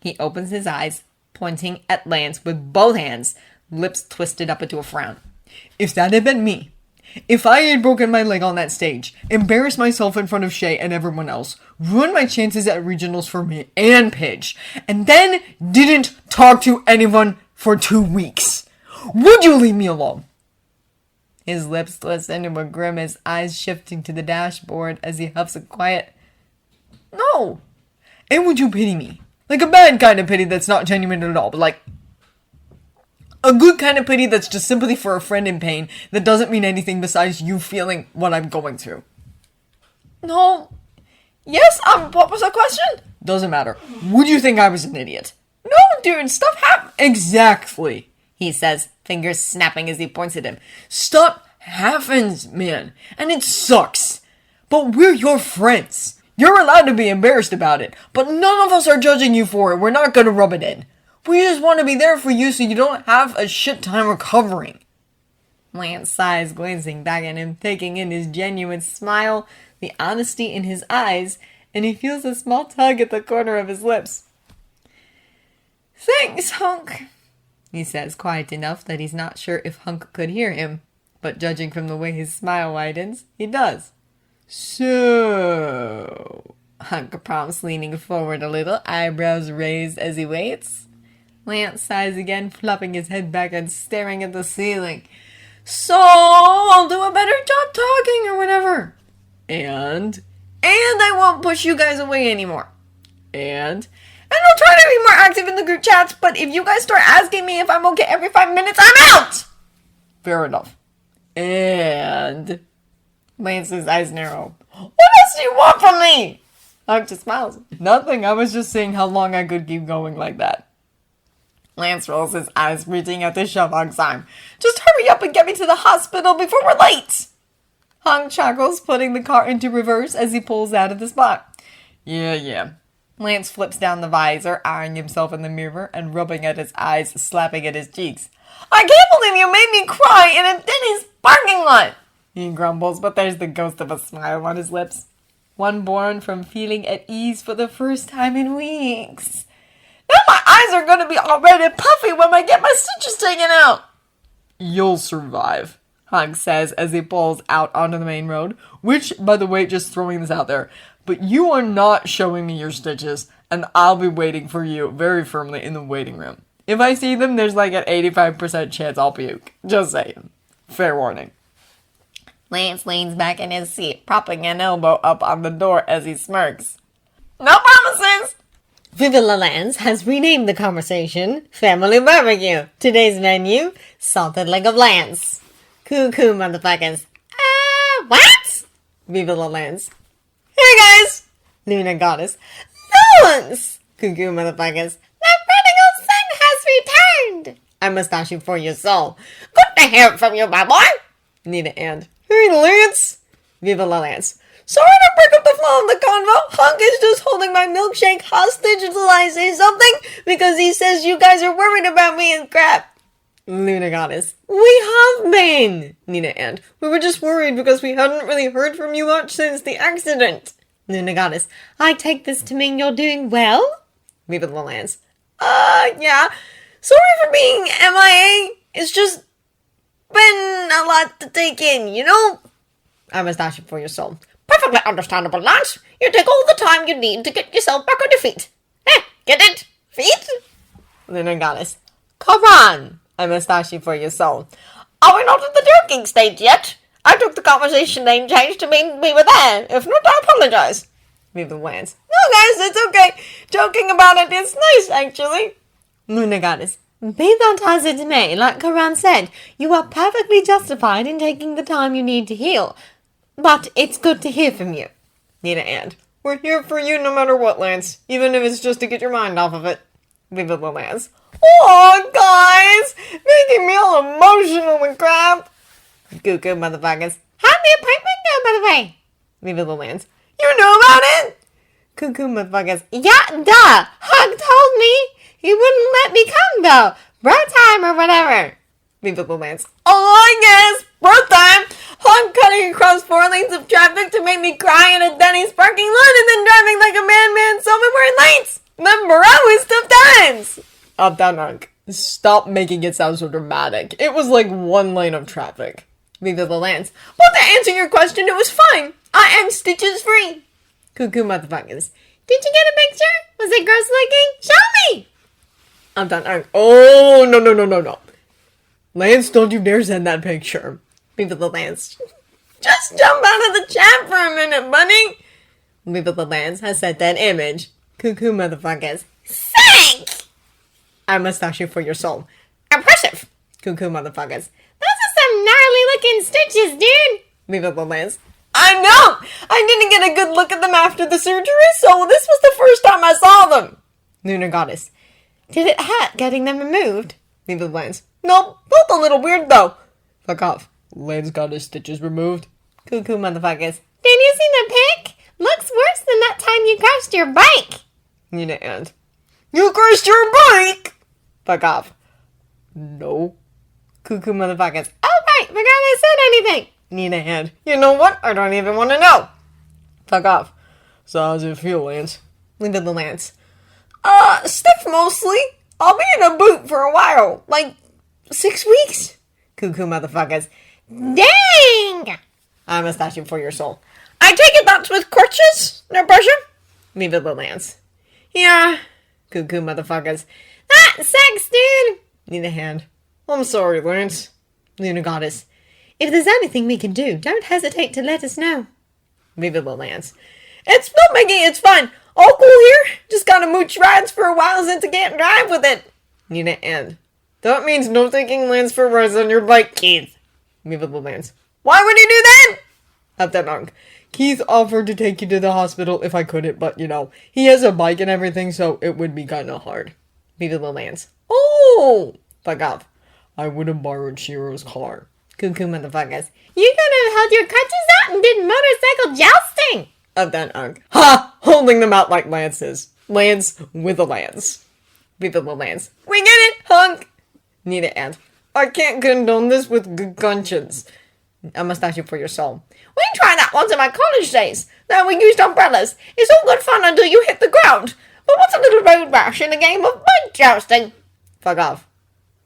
He opens his eyes, pointing at Lance with both hands, lips twisted up into a frown. If that had been me, if I had broken my leg on that stage, embarrassed myself in front of Shay and everyone else, ruined my chances at regionals for me and Pidge, and then didn't talk to anyone for 2 weeks, would you leave me alone? His lips twist into a grimace, eyes shifting to the dashboard as he huffs a quiet, no. And would you pity me? Like a bad kind of pity that's not genuine at all, but like a good kind of pity that's just sympathy for a friend in pain that doesn't mean anything besides you feeling what I'm going through. No. Yes, what was the question? Doesn't matter. Would you think I was an idiot? No, dude, stuff happens. Exactly, he says, fingers snapping as he points at him. Stuff happens, man, and it sucks. But we're your friends. You're allowed to be embarrassed about it, but none of us are judging you for it. We're not gonna rub it in. We just want to be there for you so you don't have a shit time recovering. Lance sighs, glancing back at him, taking in his genuine smile, the honesty in his eyes, and he feels a small tug at the corner of his lips. Thanks, Hunk, he says, quiet enough that he's not sure if Hunk could hear him, but judging from the way his smile widens, he does. So, Hunk prompts, leaning forward a little, eyebrows raised as he waits. Lance sighs again, flopping his head back and staring at the ceiling. So, I'll do a better job talking or whatever. And I won't push you guys away anymore. And I'll try to be more active in the group chats, but if you guys start asking me if I'm okay every 5 minutes, I'm out! Fair enough. And Lance's eyes narrow. What else do you want from me? Hunk just smiles. Nothing, I was just seeing how long I could keep going like that. Lance rolls his eyes, reaching out to shove Hunk's arm. Just hurry up and get me to the hospital before we're late! Hunk chuckles, putting the car into reverse as he pulls out of the spot. Yeah. Lance flips down the visor, eyeing himself in the mirror and rubbing at his eyes, slapping at his cheeks. I can't believe you made me cry in a Denny's parking lot! He grumbles, but there's the ghost of a smile on his lips. One born from feeling at ease for the first time in weeks. Now my eyes are going to be all red and puffy when I get my stitches taken out. You'll survive, Hunk says as he pulls out onto the main road, which, by the way, just throwing this out there, but you are not showing me your stitches, and I'll be waiting for you very firmly in the waiting room. If I see them, there's like an 85% chance I'll puke. Just saying. Fair warning. Lance leans back in his seat, propping an elbow up on the door as he smirks. No promises! Viva La Lance has renamed the conversation Family Barbecue. Today's menu, salted leg of Lance. Cuckoo, motherfuckers. What? Viva La Lance. Hey guys! Luna Goddess. Lance! Cuckoo, motherfuckers. The prodigal son has returned. I mustache you for your soul. Good to hear it from you, my boy. Nita and. Hey, Lance! Viva La Lance. Sorry to break up the flow of the convo. Hunk is just holding my milkshake hostage until I say something because he says you guys are worried about me and crap. Luna Goddess. We have been. Nina and. We were just worried because we hadn't really heard from you much since the accident. Luna Goddess. I take this to mean you're doing well? Viva La Lance. Yeah. Sorry for being MIA. It's just been a lot to take in, you know? I must ask you for your soul. Perfectly understandable, Lance. You take all the time you need to get yourself back on your feet. Get it? Feet? Lunar Goddess. Come on. I must ask you for your soul. Are we not at the joking stage yet? I took the conversation name change to mean we were there. If not, I apologize. Viva Lance. No, guys, it's okay. Joking about it is nice, actually. Luna Goddess. Be that as it may, like Karan said, you are perfectly justified in taking the time you need to heal. But it's good to hear from you. Nina and. We're here for you no matter what, Lance. Even if it's just to get your mind off of it. Viva Lance. Oh, guys! Making me all emotional and crap. Cuckoo motherfuckers. How'd the appointment go, by the way? Viva the Lance. You know about it? Cuckoo motherfuckers. Yeah, duh! Hunk told me! He wouldn't let me come, though. Bro time or whatever. Viva the Lance. Oh, yes! Bro time! Hunk cutting across 4 lanes of traffic to make me cry in a Denny's parking lot and then driving like a madman so we wearing lights! The broest of times! Up down Hunk. Stop making it sound so dramatic. It was like 1 lane of traffic. Viva the Lance. But to answer your question, it was fine. I am stitches free. Cuckoo motherfuckers. Did you get a picture? Was it gross looking? Show me! I'm done. Oh, no. Lance, don't you dare send that picture. Viva the Lance. Just jump out of the chat for a minute, buddy. Viva the Lance has sent that image. Cuckoo motherfuckers. Sick! I mustache you for your soul. Impressive! Cuckoo motherfuckers. Those are some gnarly looking stitches, dude! Viva the Lance. I know! I didn't get a good look at them after the surgery, so this was the first time I saw them. Lunar Goddess. Did it hurt getting them removed? Viva the Lance. Nope, both a little weird though. Fuck off. Lance got his stitches removed. Cuckoo motherfuckers. Did you see the pic? Looks worse than that time you crashed your bike. Nina and. You crashed your bike! Fuck off. No. Cuckoo motherfuckers. Oh right, forgot I said anything. Nina and. You know what? I don't even want to know. Fuck off. So how's it feel, Lance? Viva the Lance. Stiff mostly. I'll be in a boot for a while. Like, 6 weeks. Cuckoo motherfuckers. Dang! I mustache you for your soul. I take it that's with crutches? No pressure? Viva the Lance. Yeah. Cuckoo motherfuckers. That sucks, dude! Need a hand. I'm sorry, Lance. Luna Goddess. If there's anything we can do, don't hesitate to let us know. Viva the Lance. It's filmmaking, it's fine. All cool here. Just gotta mooch rides for a while since I can't drive with it. Nina and. That means no taking Lance for rides on your bike, Keith. Viva the Lance. Why would he do that? Up that Hunk. Keith offered to take you to the hospital if I couldn't, but you know, he has a bike and everything, so it would be kinda hard. Viva the Lance. Oh! Fuck off. I would have borrowed Shiro's car. Cuckoo motherfuckers. You could have held your crutches out and did motorcycle jousting! Up that Hunk. Ha! Holding them out like lances. Lance with a lance. Viva the Lance. We get it, Hunk! Nina and. I can't condone this with good conscience. A mustache for your soul. We tried that once in my college days. Then we used umbrellas. It's all good fun until you hit the ground. But what's a little road rash in a game of bike jousting? Fuck off.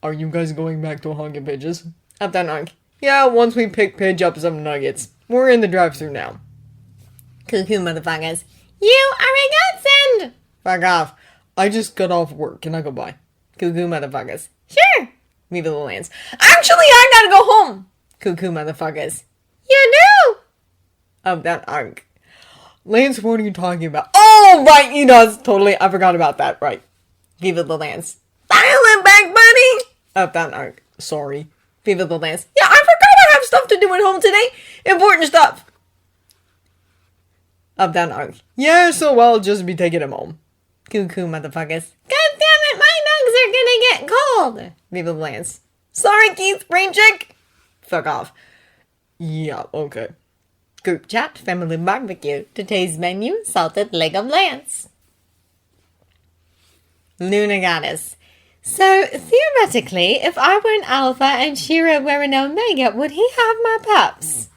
Are you guys going back to Hunk and Pidge's? Up that Hunk. Yeah, once we pick Pidge up some nuggets. We're in the drive-thru now. Cuckoo motherfuckers. You are a godsend! Fuck off. I just got off work. Can I go by? Cuckoo motherfuckers. Sure! Viva the Lance. Actually, I gotta go home! Cuckoo motherfuckers. You do! Up that Hunk. Lance, what are you talking about? Oh, right, you know, totally, I forgot about that, right. Viva the Lance. Dial it back, buddy! Up that Hunk. Sorry. Viva the Lance. Yeah, I forgot I have stuff to do at home today. Important stuff. Up that Hunk. Yeah, so I'll just be taking him home. Cuckoo motherfuckers. God damn it, my nugs are gonna get cold! Viva the Lance. Sorry, Keith, brain check. Fuck off. Yeah, okay. Group chat, family barbecue. Today's menu, salted leg of Lance. Luna Goddess. So, theoretically, if I were an alpha and Shiro were an omega, would he have my pups?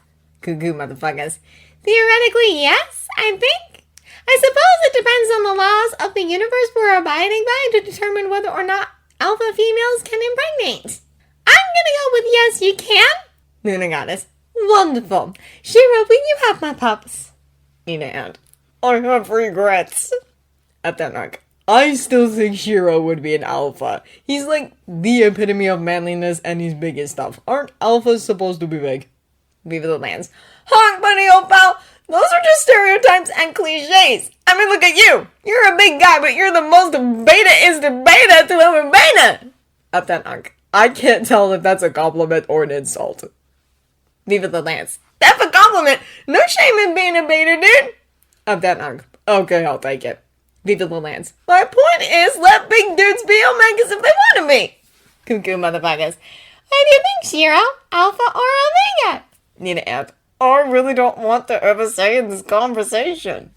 Cuckoo motherfuckers. Theoretically, yes, I think. I suppose it depends on the laws of the universe we're abiding by to determine whether or not alpha females can impregnate. I'm gonna go with yes, you can. Luna Goddess. Wonderful. Shiro, will you have my pups? Nina and. I have regrets. At that Hunk. I still think Shiro would be an alpha. He's like the epitome of manliness and he's big and stuff. Aren't alphas supposed to be big? Viva the Lance. Hunk, buddy, old pal. Those are just stereotypes and cliches. I mean, look at you. You're a big guy, but you're the most beta-ist beta to have a beta. Up that Hunk. I can't tell if that's a compliment or an insult. Viva the Lance. That's a compliment. No shame in being a beta, dude. Up that Hunk. Okay, I'll take it. Viva the Lance. My point is, let big dudes be Omegas if they want to be. Cuckoo motherfuckers. What do you think, Shiro? Alpha or Omega? Need to add. I really don't want to ever say in this conversation.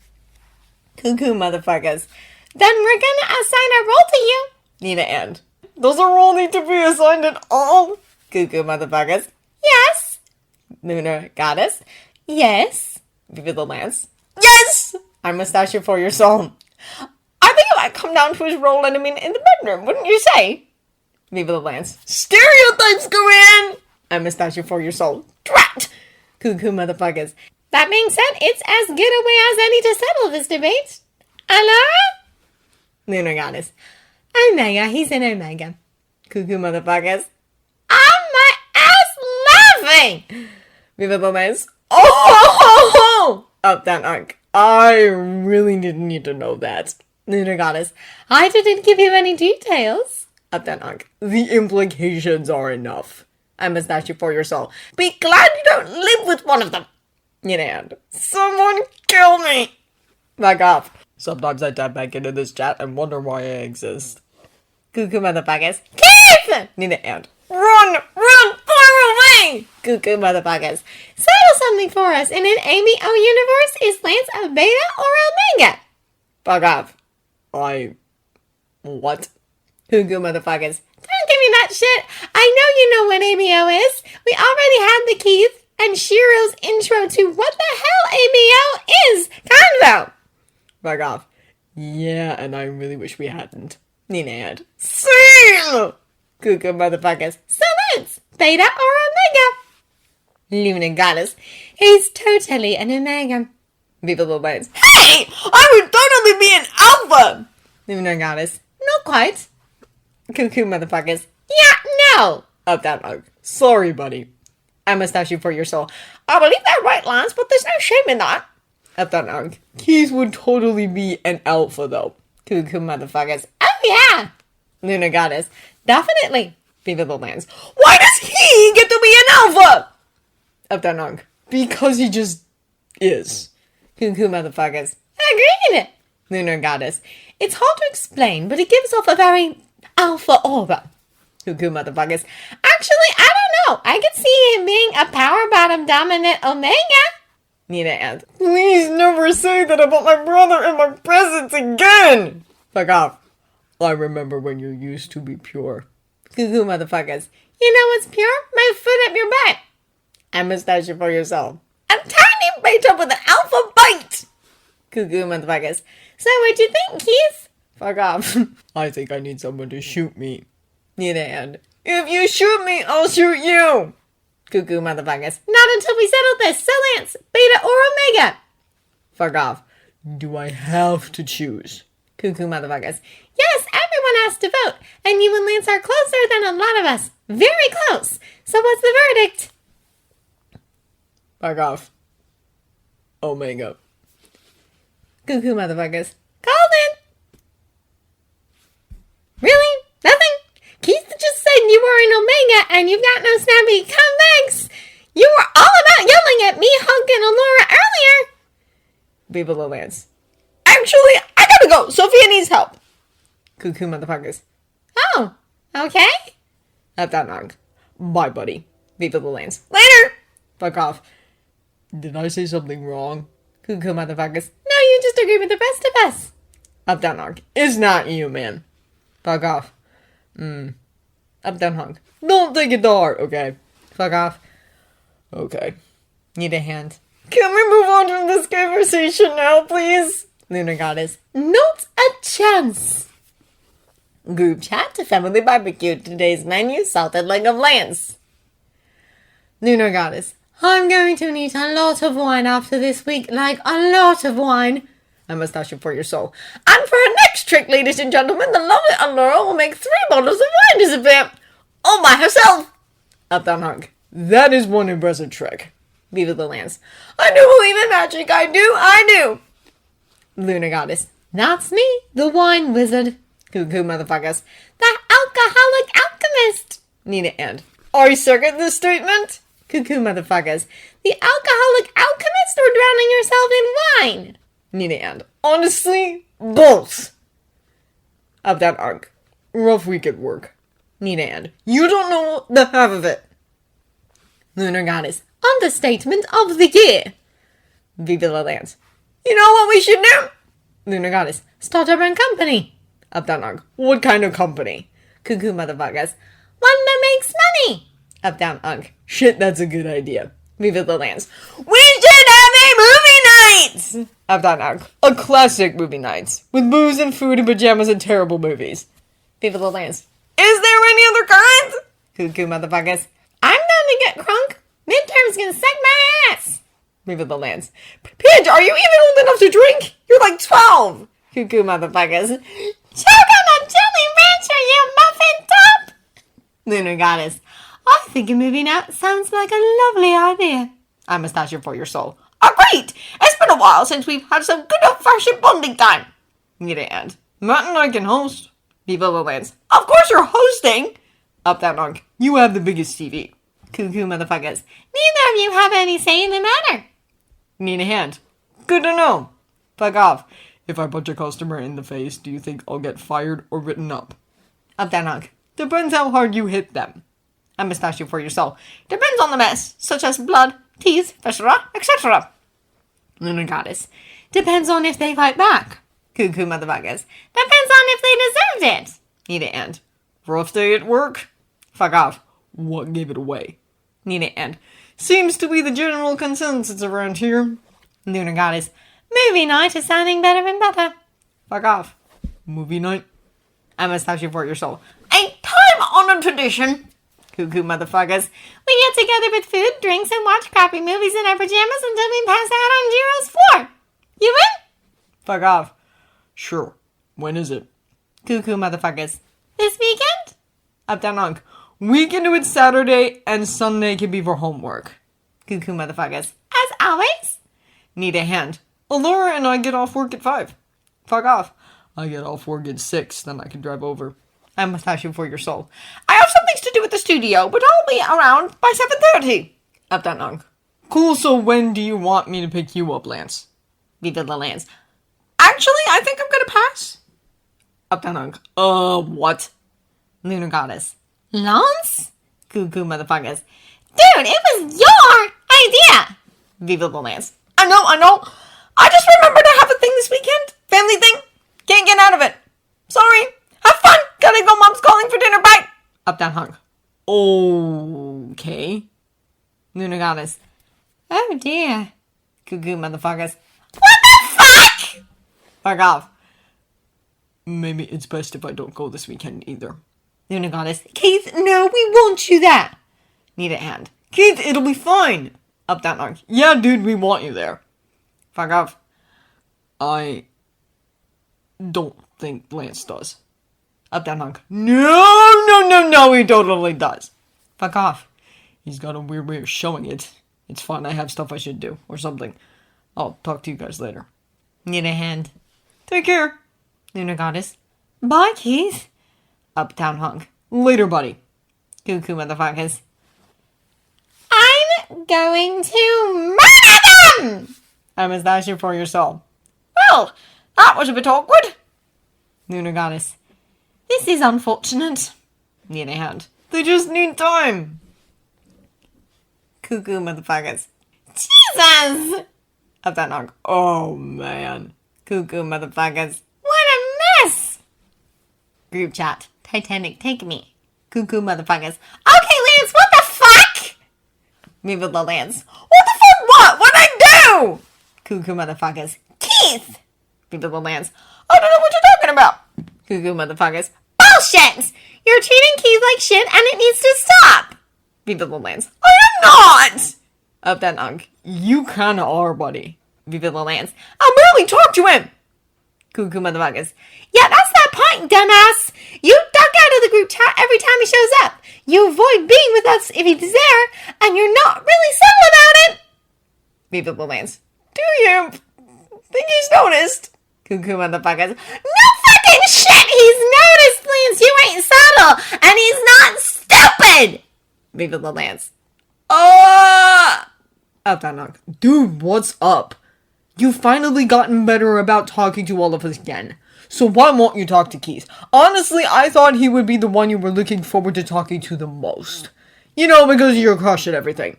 Cuckoo motherfuckers. Then we're gonna assign a role to you. Need to end. Does a role need to be assigned at all? Cuckoo motherfuckers. Yes. Lunar goddess. Yes. Viva the Lance. Yes! I mustache you for your soul. I think it might come down to his role in the bedroom, wouldn't you say? Viva the Lance. Stereotypes go in! I mustache you for your soul. Drat! Cuckoo motherfuckers. That being said, it's as good a way as any to settle this debate. Alara? Lunar goddess. Omega, he's an Omega. Cuckoo motherfuckers. On my ass laughing! Viva the Lance. Oh! Up that Hunk. I really didn't need to know that. Lunar goddess. I didn't give you any details. Up that Hunk. The implications are enough. I mustache you for your soul. Be glad you don't live with one of them. And someone kill me. Back off. Sometimes I tap back into this chat and wonder why I exist. Cuckoo motherfuckers. Keith! And run, far away. Cuckoo motherfuckers. Settle something for us. In an ABO universe, is Lance a beta or Omega? Fuck off. What? Cuckoo motherfuckers. Don't give me that shit. I know you know what ABO is. We already had the Keith and Shiro's intro to what the hell ABO is. Convo. Fuck off. Yeah, and I really wish we hadn't. And seal! Cuckoo motherfuckers. So Lance, beta or Omega? Lunar goddess. He's totally an Omega. Viva the Lance. Hey! I would totally be an alpha! Lunar goddess. Not quite. Cuckoo motherfuckers. Yeah, no. Up that Hunk. Sorry, buddy. I mustache you for your soul. I believe that right, Lance, but there's no shame in that. Up that Hunk. Keith would totally be an alpha, though. Cuckoo motherfuckers. Oh, yeah. Lunar goddess. Definitely. Viva the Lance. Why does he get to be an alpha? Up that Hunk. Because he just is. Cuckoo motherfuckers. Agreed. Lunar goddess. It's hard to explain, but he gives off a very alpha aura. Cuckoo motherfuckers. Actually, I don't know. I could see him being a power bottom dominant Omega. Need to add. Please never say that about my brother in my presence again. Fuck off. I remember when you used to be pure. Cuckoo motherfuckers. You know what's pure? My foot up your butt. I mustache you for yourself. A tiny beta with an alpha bite. Cuckoo motherfuckers. So what'd you think, Keith? Fuck off. I think I need someone to shoot me. Need to add. If you shoot me, I'll shoot you. Cuckoo motherfuckers. Not until we settle this. So Lance, beta or Omega? Fuck off. Do I have to choose? Cuckoo motherfuckers. Yes, everyone has to vote. And you and Lance are closer than a lot of us. Very close. So what's the verdict? Fuck off. Omega. Cuckoo motherfuckers. Golden. Really? Nothing? Keith just said you were an Omega and you've got no snappy comebacks. You were all about yelling at me, Hunk, and Allura earlier. Viva the Lance. Actually, I gotta go. Sophia needs help. Cuckoo motherfuckers. Oh, okay. At that Hunk. Bye, buddy. Viva the Lance. Later! Fuck off. Did I say something wrong? Cuckoo motherfuckers. No, you just agree with the rest of us. Up down Hunk. It's not you, man. Fuck off. Up down Hunk. Don't take it to heart, okay? Fuck off. Okay. Need a hand. Can we move on from this conversation now, please? Lunar goddess. Not a chance. Group chat to family barbecue. Today's menu, salted leg of Lance. Lunar goddess. I'm going to need a lot of wine after this week, like a lot of wine. I must ask you for your soul. And for our next trick, ladies and gentlemen, the lovely Allura will make 3 bottles of wine disappear. All by herself. Up down Hunk. That is one impressive trick. Viva the Lance. I do believe in magic. I do. Lunar Goddess. That's me, the wine wizard. Cuckoo motherfuckers. The alcoholic alchemist. Nina and. I second this statement. Cuckoo motherfuckers. The alcoholic alchemist or drowning yourself in wine? Nina and. Honestly, both. Up that arc. Rough week at work. Nina and. You don't know the half of it. Lunar Goddess. Understatement of the year. Viva the Lance. You know what we should do? Lunar Goddess. Start our own company. Up that arc. What kind of company? Cuckoo motherfuckers. One that makes money. Up down Unk. Shit, that's a good idea. Viva the Lance. We should have a movie night! Up down Unk. A classic movie nights. With booze and food and pajamas and terrible movies. Viva the Lance. Is there any other kind? Cuckoo motherfuckers. I'm down to get crunk. Midterm's gonna suck my ass. Viva the Lance. Pidge, are you even old enough to drink? You're like 12. Cuckoo motherfuckers. Choke on a jelly rancher, you muffin top! Lunar Goddess. I think a movie night sounds like a lovely idea. I'm Mustache for your soul. Great! It's been a while since we've had some good old-fashioned bonding time. Nita and. Matt and I can host. Viva the Lance. Of course you're hosting! Up that Unk. You have the biggest TV. Cuckoo motherfuckers. Neither of you have any say in the matter. Nina Hand. Good to know. Fuck off. If I punch a customer in the face, do you think I'll get fired or written up? Up that Unk. Depends how hard you hit them. I'm Mustache for your soul. Depends on the mess, such as blood, teeth, viscera, etc. Lunar Goddess. Depends on if they fight back. Cuckoo motherfuckers. Depends on if they deserved it. Nina and. Rough day at work? Fuck off. What gave it away? Nina and. Seems to be the general consensus around here. Lunar Goddess. Movie night is sounding better and better. Fuck off. Movie night? I must have you for your soul. A time-honored tradition. Cuckoo motherfuckers. We get together with food, drinks, and watch crappy movies in our pajamas until we pass out on Jiro's floor. You in? Fuck off. Sure. When is it? Cuckoo motherfuckers. This weekend? Up down Unk. We can do it Saturday, and Sunday can be for homework. Cuckoo motherfuckers. As always. Need a hand. Allura and I get off work at 5. Fuck off. I get off work at 6, then I can drive over. I'm Mustache for your soul. I have some things to do at the studio, but I'll be around by 7:30. Up that Unk. Cool, so when do you want me to pick you up, Lance? Viva the Lance. Actually, I think I'm gonna pass. Up that Unk. What? Lunar Goddess. Lance? Cuckoo motherfuckers. Dude, it was your idea. Viva the Lance. I know. I just remembered I have a thing this weekend. Family thing. Can't get out of it. Sorry. Have fun. Gotta go. Mom's calling for dinner. Bye. Up down Hunk. Okay. Lunar Goddess. Oh dear. Cuckoo motherfuckers. What the fuck? Fuck off. Maybe it's best if I don't go this weekend either. Lunar Goddess. Keith, no, we won't you that. Need a hand. Keith, it'll be fine. Up down Hunk. Yeah, dude, we want you there. Fuck off. I don't think Lance does. Up down Hunk. No, he totally does. Fuck off. He's got a weird way of showing it. It's fine, I have stuff I should do, or something. I'll talk to you guys later. Need a hand. Take care. Lunar Goddess. Bye, Keith. Uptown Hunk. Later, buddy. Cuckoo motherfuckers. I'm going to murder them! I'm Mustache for your soul. Well, that was a bit awkward. Lunar Goddess. This is unfortunate. Need a hand. They just need time. Cuckoo motherfuckers. Jesus! Uptown Hunk. Oh, man. Cuckoo motherfuckers. What a mess! Group chat. Titanic, take me. Cuckoo motherfuckers. Okay, Lance, what the fuck? Viva the Lance. What the fuck? What? What'd I do? Cuckoo motherfuckers. Keith! Viva the Lance. I don't know what you're talking about. Cuckoo motherfuckers. Bullshit! You're treating Keith like shit and it needs to stop! Viva the Lance. I am not! Up that Hunk. You kinda are, buddy. Viva the Lance. I'll barely talk to him! Cuckoo motherfuckers. Yeah, that's that point, dumbass! You duck out of the group chat every time he shows up. You avoid being with us if he's there, and you're not really subtle about it. Viva the Lance. Do you think he's noticed? Cuckoo motherfuckers. No fucking shit! He's noticed, Lance! You ain't subtle! And he's not stupid! Viva the Lance. Uptown Hunk. Dude, what's up? You've finally gotten better about talking to all of us again. So why won't you talk to Keith? Honestly, I thought he would be the one you were looking forward to talking to the most. You know, because of your crush and everything.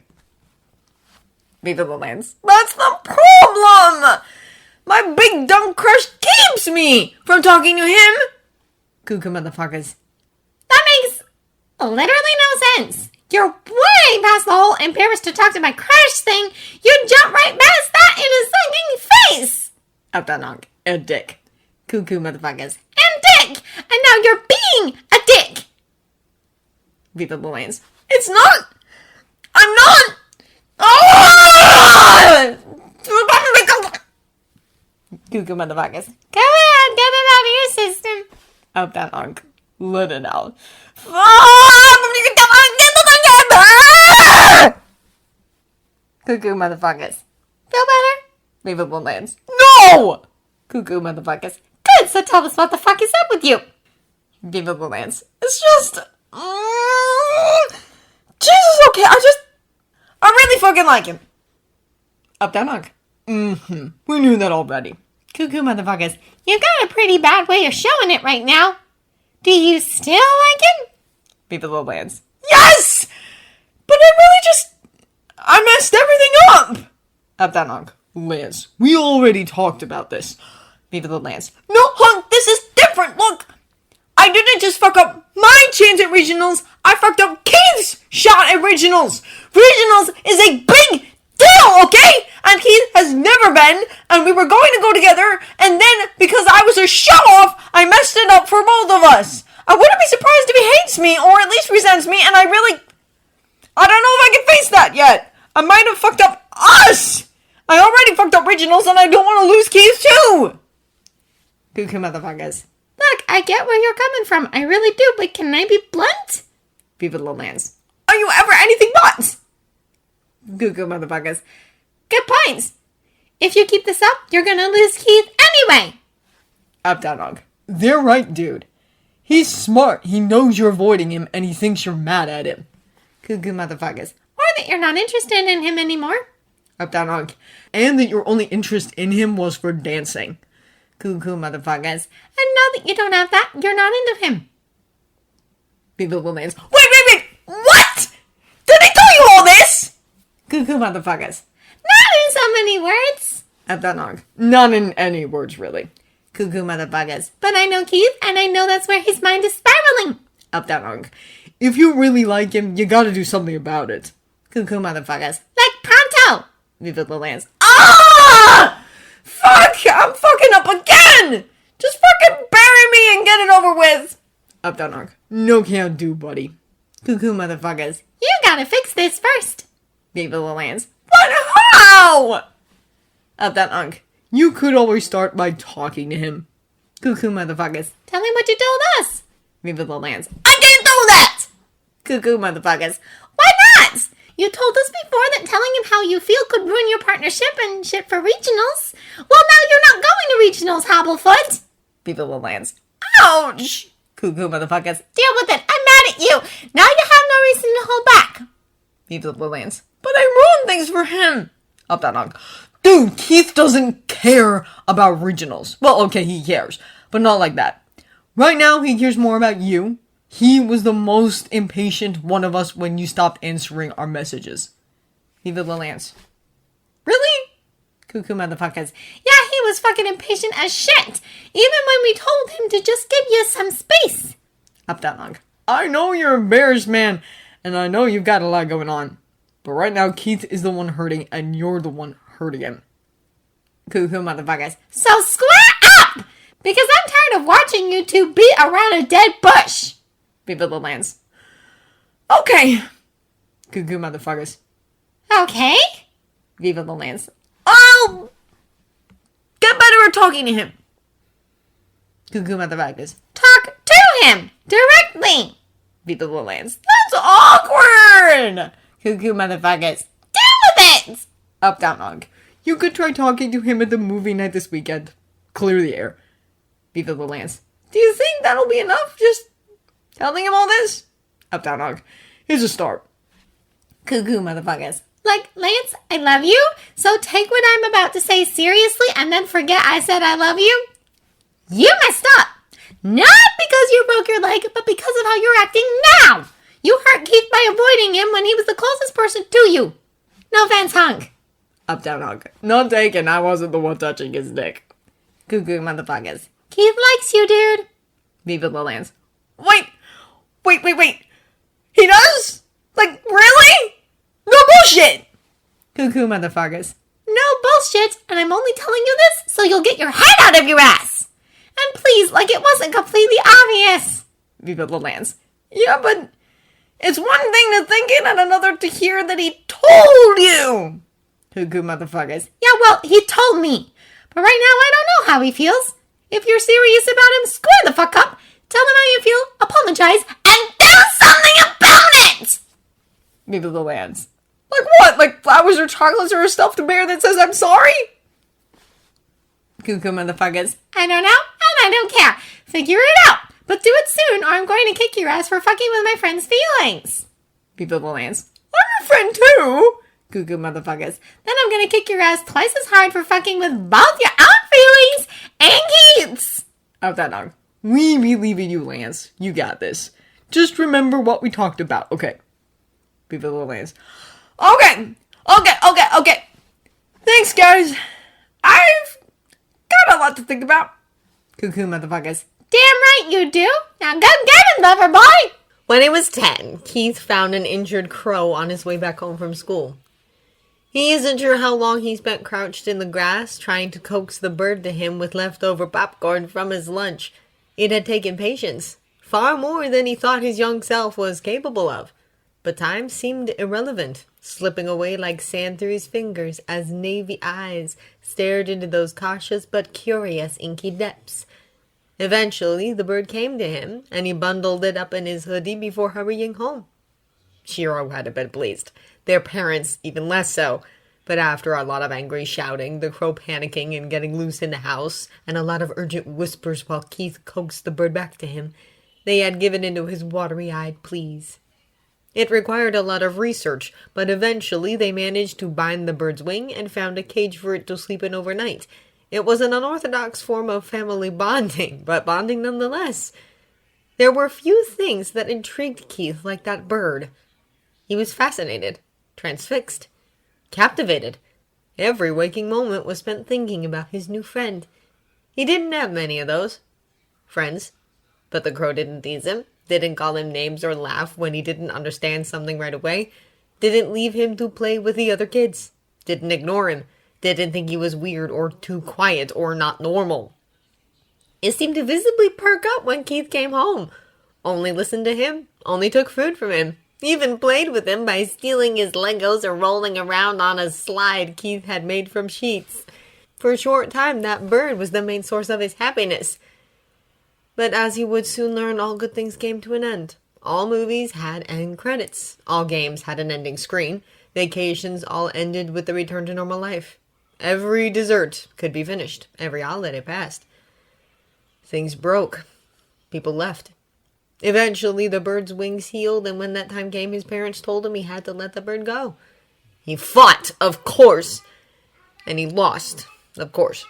Viva the Lance. That's the problem! My big dumb crush keeps me from talking to him! Cuckoo motherfuckers. That makes literally no sense. You're way past the whole embarrassed to talk to my crush thing. You jump right past that in his fucking face. Uptown Hunk. A dick. Cuckoo motherfuckers. And dick. And now you're being a dick. Viva the Lance. It's not! I'm not! Oh! Cuckoo motherfuckers. Go ahead, get it out of your system. Uptown Hunk. Let it out. Cuckoo motherfuckers. Feel better? Viva the Lance. No! Cuckoo motherfuckers. Good, so tell us what the fuck is up with you. Viva the Lance. It's just... Jesus, okay, I really fucking like him. Uptown Hunk. We knew that already. Cuckoo motherfuckers. You got a pretty bad way of showing it right now. Do you still like him? Viva the Lance. Yes! But I messed everything up! Uptown Hunk. Lance, we already talked about this. Viva the Lance. No, Hunk, this is different, look! I didn't just fuck up my chance at regionals, I fucked up Keith's shot at regionals! Regionals is a big deal, okay? And Keith has never been, and we were going to go together, and then, because I was a show-off, I messed it up for both of us. I wouldn't be surprised if he hates me, or at least resents me, and I don't know if I can face that yet. I might have fucked up us! I already fucked up regionals, and I don't want to lose Keith too! Cuckoo motherfuckers. Look, I get where you're coming from. I really do, but can I be blunt? Viva the Lance. Are you ever anything but? Cuckoo motherfuckers. Good points. If you keep this up, you're gonna lose Keith anyway. Uptown Hunk. They're right, dude. He's smart. He knows you're avoiding him, and he thinks you're mad at him. Cuckoo motherfuckers. Or that you're not interested in him anymore. Uptown Hunk. And that your only interest in him was for dancing. Cuckoo motherfuckers. And now that you don't have that, you're not into him. Viva the Lance. Wait! What? Did I tell you all this? Cuckoo motherfuckers. Not in so many words. Uptown Hunk. Not in any words, really. Cuckoo motherfuckers. But I know Keith, and I know that's where his mind is spiraling. Uptown Hunk. If you really like him, you gotta do something about it. Cuckoo motherfuckers. Like pronto. Viva the Lance. Ah! Fuck! I'm fucking up again! Just fucking bury me and get it over with! Uptown Hunk. No can do, buddy. Cuckoo motherfuckers. You gotta fix this first. Viva the Lance. But how? Uptown Hunk. You could always start by talking to him. Cuckoo motherfuckers. Tell him what you told us. Viva the Lance. I can't do that! Cuckoo motherfuckers. Why not? You told us before that telling him how you feel could ruin your partnership and shit for regionals. Well, now you're not going to regionals, Hobblefoot. Viva the Lance. Ouch! Cuckoo motherfuckers. Deal with it. I'm mad at you. Now you have no reason to hold back. Viva the Lance. But I ruined things for him. Uptown Hunk. Dude, Keith doesn't care about regionals. Well, okay, he cares, but not like that. Right now, he cares more about you. He was the most impatient one of us when you stopped answering our messages. Viva the Lance. Really? Cuckoo motherfuckers. Yeah, he was fucking impatient as shit. Even when we told him to just give you some space. Uptown Hunk. I know you're embarrassed, man, and I know you've got a lot going on. But right now, Keith is the one hurting, and you're the one hurting him. Cuckoo motherfuckers. So square up! Because I'm tired of watching you two beat around a dead bush. Viva the Lance. Okay. Cuckoo motherfuckers. Okay. Viva the Lance. I'll get better at talking to him. Cuckoo motherfuckers. Talk to him directly. Viva the Lance. That's awkward. Cuckoo motherfuckers. Deal with it. Up, down, Hunk. You could try talking to him at the movie night this weekend. Clear the air. Viva the Lance. Do you think that'll be enough? Just telling him all this? Up, down, Hunk. Here's a start. Cuckoo motherfuckers. Like, Lance, I love you, so take what I'm about to say seriously and then forget I said I love you? You messed up. Not because you broke your leg, but because of how you're acting now. You hurt Keith by avoiding him when he was the closest person to you. No offense, Hunk. Up, down, Hunk. Not taken. I wasn't the one touching his dick. Cuckoo motherfuckers. Keith likes you, dude. Viva the Lance. Wait! He does? Like, really? No bullshit! Cuckoo motherfuckers. No bullshit, and I'm only telling you this so you'll get your head out of your ass. And please, like it wasn't completely obvious. Viva the Lance. Yeah, but it's one thing to think it and another to hear that he told you! Cuckoo motherfuckers. Yeah, well, he told me. But right now, I don't know how he feels. If you're serious about him, square the fuck up. Tell him how you feel, apologize, and do something about it! Viva the Lance. Like what? Like flowers or chocolates or a stuffed bear that says I'm sorry? Cuckoo motherfuckers. I don't know, and I don't care. Figure it out. But do it soon, or I'm going to kick your ass for fucking with my friend's feelings. Viva the Lance. I'm your friend too! Cuckoo motherfuckers. Then I'm gonna kick your ass twice as hard for fucking with both your own feelings and Keith's. Out that dog. We believe in you, Lance. You got this. Just remember what we talked about, okay? Viva the Lance. Okay. Thanks, guys. I've got a lot to think about. Cuckoo motherfuckers. Damn right you do. Now go get him, lover boy. When he was 10, Keith found an injured crow on his way back home from school. He isn't sure how long he spent crouched in the grass trying to coax the bird to him with leftover popcorn from his lunch. It had taken patience, far more than he thought his young self was capable of. But time seemed irrelevant, slipping away like sand through his fingers as navy eyes stared into those cautious but curious inky depths. Eventually, the bird came to him, and he bundled it up in his hoodie before hurrying home. Shiro had been pleased, their parents even less so, but after a lot of angry shouting, the crow panicking and getting loose in the house, and a lot of urgent whispers while Keith coaxed the bird back to him, they had given into his watery-eyed pleas. It required a lot of research, but eventually they managed to bind the bird's wing and found a cage for it to sleep in overnight. It was an unorthodox form of family bonding, but bonding nonetheless. There were few things that intrigued Keith like that bird. He was fascinated, transfixed, captivated. Every waking moment was spent thinking about his new friend. He didn't have many of those friends, but the crow didn't tease him, didn't call him names or laugh when he didn't understand something right away, didn't leave him to play with the other kids, didn't ignore him, didn't think he was weird or too quiet or not normal. It seemed to visibly perk up when Keith came home. Only listened to him, only took food from him, even played with him by stealing his Legos or rolling around on a slide Keith had made from sheets. For a short time, that bird was the main source of his happiness. But as he would soon learn, all good things came to an end. All movies had end credits. All games had an ending screen. Vacations all ended with the return to normal life. Every dessert could be finished. Every holiday passed. Things broke. People left. Eventually, the bird's wings healed, and when that time came, his parents told him he had to let the bird go. He fought, of course. And he lost, of course.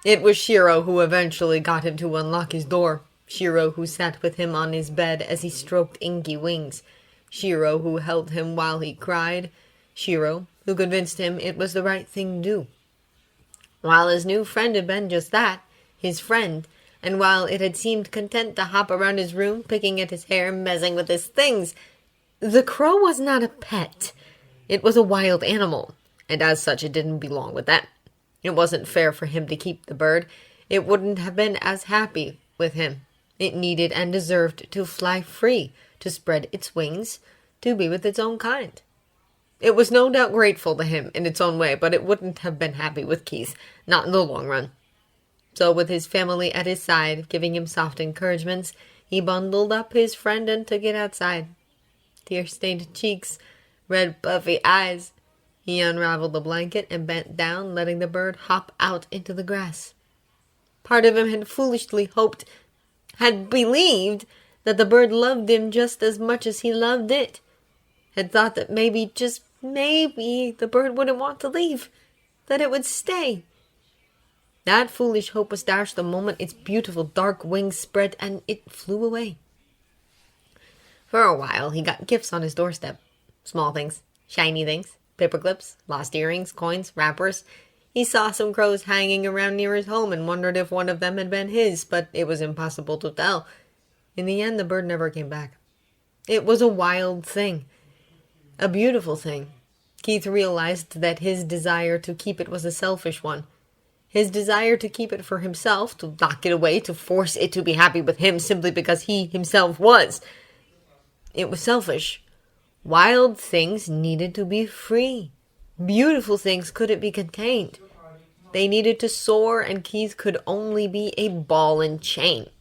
It was Shiro who eventually got him to unlock his door. Shiro who sat with him on his bed as he stroked inky wings. Shiro who held him while he cried. Shiro who convinced him it was the right thing to do. While his new friend had been just that, his friend, and while it had seemed content to hop around his room, picking at his hair, messing with his things, the crow was not a pet. It was a wild animal, and as such it didn't belong with them. It wasn't fair for him to keep the bird. It wouldn't have been as happy with him. It needed and deserved to fly free, to spread its wings, to be with its own kind. It was no doubt grateful to him in its own way, but it wouldn't have been happy with Keith, not in the long run. So with his family at his side, giving him soft encouragements, he bundled up his friend and took it outside. Tear-stained cheeks, red puffy eyes. He unraveled the blanket and bent down, letting the bird hop out into the grass. Part of him had foolishly hoped, had believed, that the bird loved him just as much as he loved it. Had thought that maybe, just maybe, the bird wouldn't want to leave, that it would stay. That foolish hope was dashed the moment its beautiful dark wings spread and it flew away. For a while, he got gifts on his doorstep. Small things, shiny things, paper clips, lost earrings, coins, wrappers. He saw some crows hanging around near his home and wondered if one of them had been his, but it was impossible to tell. In the end, the bird never came back. It was a wild thing. A beautiful thing. Keith realized that his desire to keep it was a selfish one. His desire to keep it for himself, to lock it away, to force it to be happy with him simply because he himself was. It was selfish. Wild things needed to be free. Beautiful things couldn't be contained. They needed to soar, and Keith could only be a ball and chain.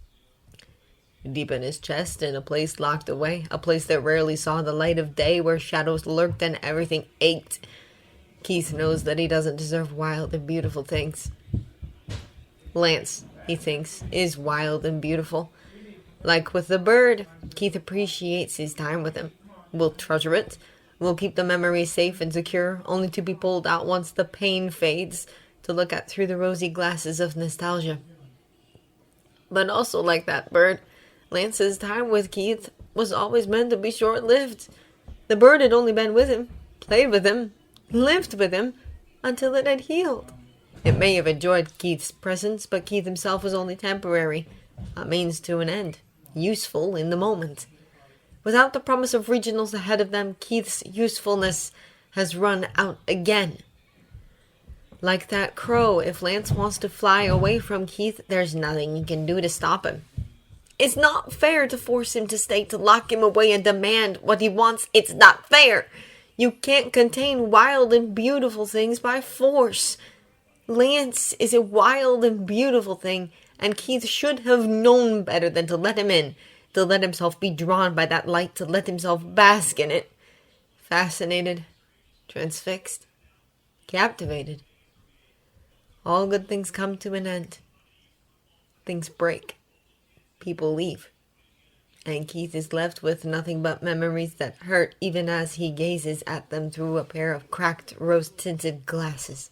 Deep in his chest, in a place locked away, a place that rarely saw the light of day, where shadows lurked and everything ached, Keith knows that he doesn't deserve wild and beautiful things. Lance, he thinks, is wild and beautiful. Like with the bird, Keith appreciates his time with him. Will treasure it. Will keep the memories safe and secure, only to be pulled out once the pain fades, to look at through the rosy glasses of nostalgia. But also like that bird, Lance's time with Keith was always meant to be short-lived. The bird had only been with him, played with him, lived with him, until it had healed. It may have enjoyed Keith's presence, but Keith himself was only temporary, a means to an end, useful in the moment. Without the promise of regionals ahead of them, Keith's usefulness has run out again. Like that crow, if Lance wants to fly away from Keith, there's nothing he can do to stop him. It's not fair to force him to stay, to lock him away and demand what he wants. It's not fair. You can't contain wild and beautiful things by force. Lance is a wild and beautiful thing, and Keith should have known better than to let him in, to let himself be drawn by that light, to let himself bask in it. Fascinated, transfixed, captivated. All good things come to an end. Things break. People leave. And Keith is left with nothing but memories that hurt even as he gazes at them through a pair of cracked, rose-tinted glasses.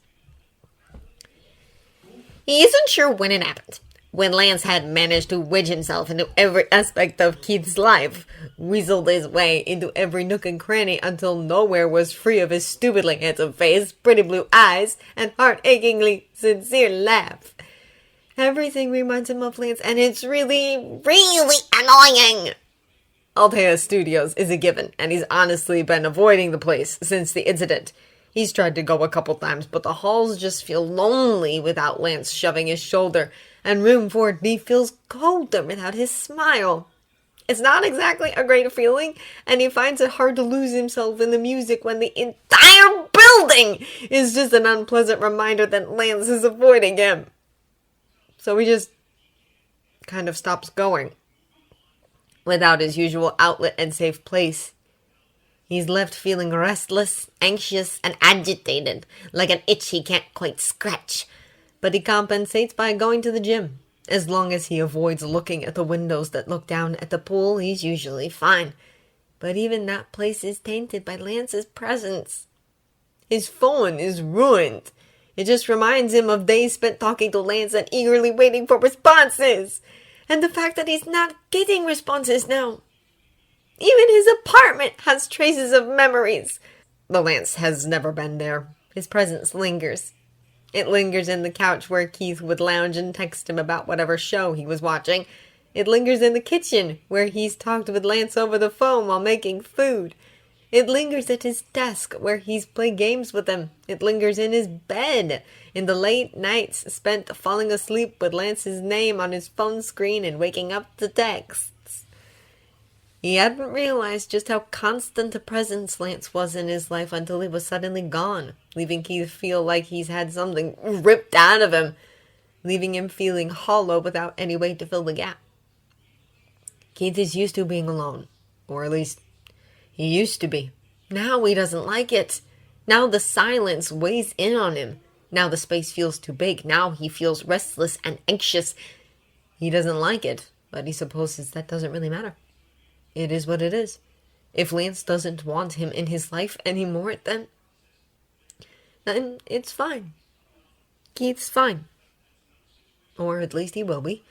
He isn't sure when it happened. When Lance had managed to wedge himself into every aspect of Keith's life, weaseled his way into every nook and cranny until nowhere was free of his stupidly handsome face, pretty blue eyes, and heart-achingly sincere laugh. Everything reminds him of Lance, and it's really, really annoying. Altea Studios is a given, and he's honestly been avoiding the place since the incident. He's tried to go a couple times, but the halls just feel lonely without Lance shoving his shoulder, and room 4D feels colder without his smile. It's not exactly a great feeling, and he finds it hard to lose himself in the music when the entire building is just an unpleasant reminder that Lance is avoiding him. So he just kind of stops going. Without his usual outlet and safe place, he's left feeling restless, anxious, and agitated, like an itch he can't quite scratch. But he compensates by going to the gym. As long as he avoids looking at the windows that look down at the pool, he's usually fine. But even that place is tainted by Lance's presence. His phone is ruined. It just reminds him of days spent talking to Lance and eagerly waiting for responses. And the fact that he's not getting responses now. Even his apartment has traces of memories. The Lance has never been there. His presence lingers. It lingers in the couch where Keith would lounge and text him about whatever show he was watching. It lingers in the kitchen where he's talked with Lance over the phone while making food. It lingers at his desk where he's played games with him. It lingers in his bed, in the late nights spent falling asleep with Lance's name on his phone screen and waking up to texts. He hadn't realized just how constant a presence Lance was in his life until he was suddenly gone, leaving Keith feel like he's had something ripped out of him, leaving him feeling hollow without any way to fill the gap. Keith is used to being alone, or at least he used to be. Now he doesn't like it. Now the silence weighs in on him. Now the space feels too big. Now he feels restless and anxious. He doesn't like it, but he supposes that doesn't really matter. It is what it is. If Lance doesn't want him in his life anymore, then it's fine. Keith's fine. Or at least he will be.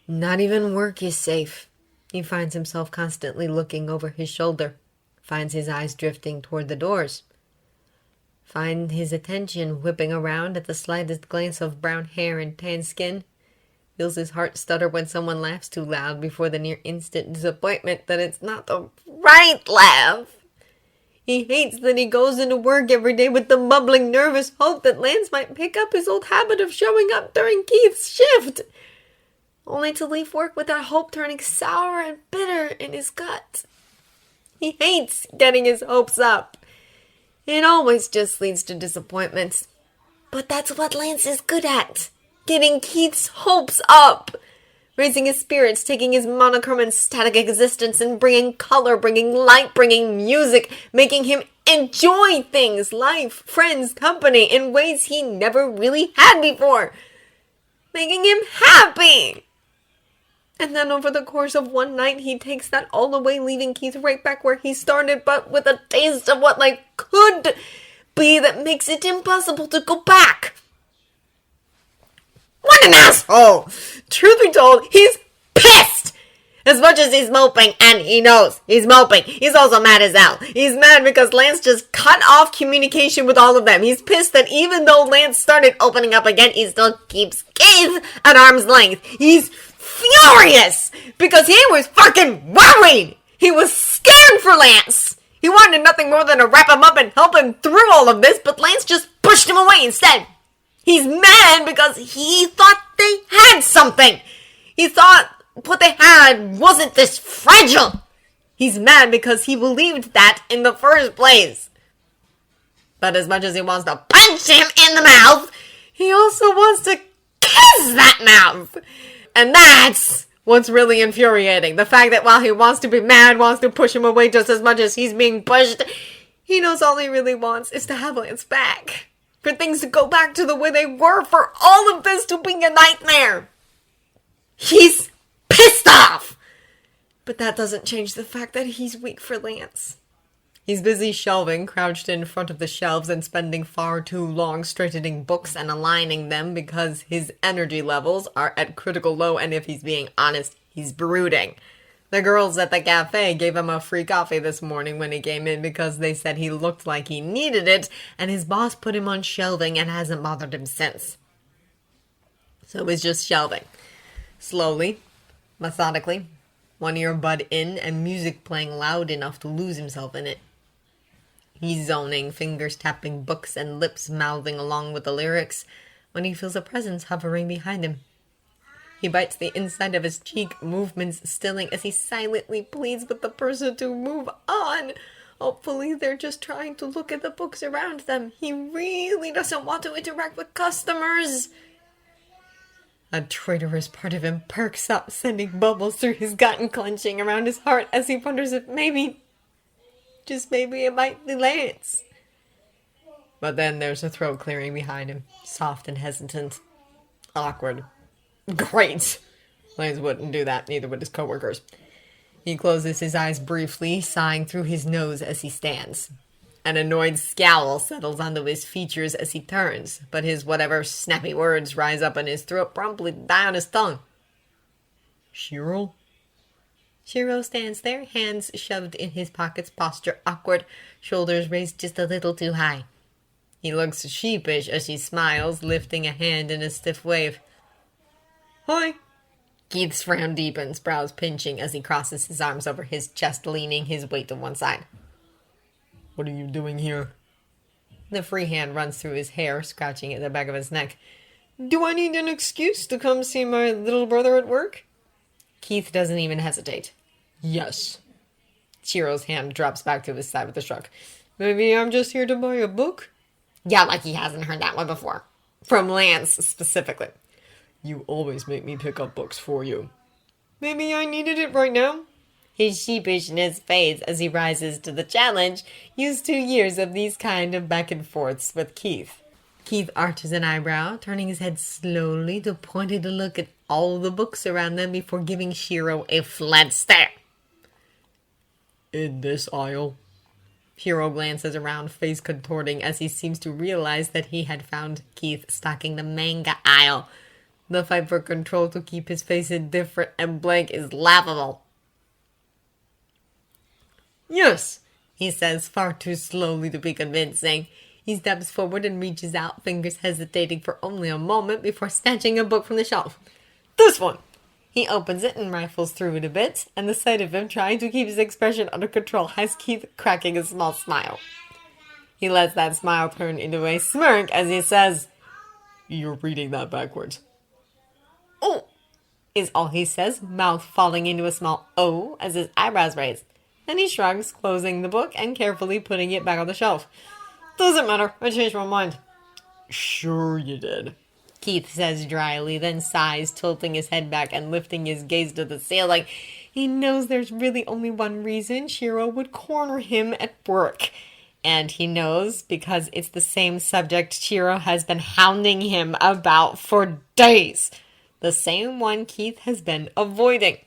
Not even work is safe. He finds himself constantly looking over his shoulder. Finds his eyes drifting toward the doors. Find his attention whipping around at the slightest glance of brown hair and tan skin. Feels his heart stutter when someone laughs too loud before the near instant disappointment that it's not the right laugh. He hates that he goes into work every day with the bubbling, nervous hope that Lance might pick up his old habit of showing up during Keith's shift, only to leave work with that hope turning sour and bitter in his gut. He hates getting his hopes up. It always just leads to disappointments. But that's what Lance is good at. Getting Keith's hopes up. Raising his spirits, taking his monochrome and static existence and bringing color, bringing light, bringing music, making him enjoy things, life, friends, company in ways he never really had before. Making him happy. And then over the course of one night, he takes that all away, leaving Keith right back where he started, but with a taste of what life could be that makes it impossible to go back. What an asshole! Truth be told, he's pissed! As much as he's moping, and he knows he's moping, he's also mad as hell. He's mad because Lance just cut off communication with all of them. He's pissed that even though Lance started opening up again, he still keeps Keith at arm's length. He's furious because he was fucking worried. He was scared for Lance. He wanted nothing more than to wrap him up and help him through all of this, but Lance just pushed him away instead. He's mad because he thought they had something. He thought what they had wasn't this fragile. He's mad because he believed that in the first place. But as much as he wants to punch him in the mouth, he also wants to kiss that mouth. And that's what's really infuriating. The fact that while he wants to be mad, wants to push him away just as much as he's being pushed, he knows all he really wants is to have Lance back. For things to go back to the way they were, for all of this to be a nightmare. He's pissed off. But that doesn't change the fact that he's weak for Lance. He's busy shelving, crouched in front of the shelves and spending far too long straightening books and aligning them because his energy levels are at critical low, and if he's being honest, he's brooding. The girls at the cafe gave him a free coffee this morning when he came in because they said he looked like he needed it, and his boss put him on shelving and hasn't bothered him since. So he's just shelving. Slowly, methodically, one earbud in and music playing loud enough to lose himself in it. He's zoning, fingers tapping books and lips mouthing along with the lyrics, when he feels a presence hovering behind him. He bites the inside of his cheek, movements stilling as he silently pleads with the person to move on. Hopefully they're just trying to look at the books around them. He really doesn't want to interact with customers. A traitorous part of him perks up, sending bubbles through his gut and clenching around his heart as he wonders if maybe, just maybe it might be Lance. But then there's a throat clearing behind him, soft and hesitant. Awkward. Great. Lance wouldn't do that, neither would his coworkers. He closes his eyes briefly, sighing through his nose as he stands. An annoyed scowl settles onto his features as he turns, but his whatever snappy words rise up in his throat, promptly die on his tongue. Shiro? Shiro stands there, hands shoved in his pockets, posture awkward, shoulders raised just a little too high. He looks sheepish as he smiles, lifting a hand in a stiff wave. Hi. Keith's frown deepens, brows pinching as he crosses his arms over his chest, leaning his weight to one side. What are you doing here? The free hand runs through his hair, scratching at the back of his neck. Do I need an excuse to come see my little brother at work? Keith doesn't even hesitate. Yes. Shiro's hand drops back to his side with a shrug. Maybe I'm just here to buy a book? Yeah, like he hasn't heard that one before. From Lance, specifically. You always make me pick up books for you. Maybe I needed it right now? His sheepishness fades as he rises to the challenge, used to years of these kind of back and forths with Keith. Keith arches an eyebrow, turning his head slowly to pointing to look at all the books around them before giving Shiro a flat stare. In this aisle? Shiro glances around, face contorting as he seems to realize that he had found Keith stocking the manga aisle. The fight for control to keep his face indifferent and blank is laughable. Yes, He says far too slowly to be convincing. He steps forward and reaches out, fingers hesitating for only a moment before snatching a book from the shelf. this one. He opens it and rifles through it a bit, and the sight of him trying to keep his expression under control has Keith cracking a small smile. He lets that smile turn into a smirk as he says, You're reading that backwards. "Oh," is all he says, mouth falling into a small O as his eyebrows raise. Then he shrugs, closing the book and carefully putting it back on the shelf. Doesn't matter, I changed my mind. Sure you did. Keith says dryly, then sighs, tilting his head back and lifting his gaze to the ceiling. He knows there's really only one reason Shiro would corner him at work. And he knows because it's the same subject Shiro has been hounding him about for days. The same one Keith has been avoiding.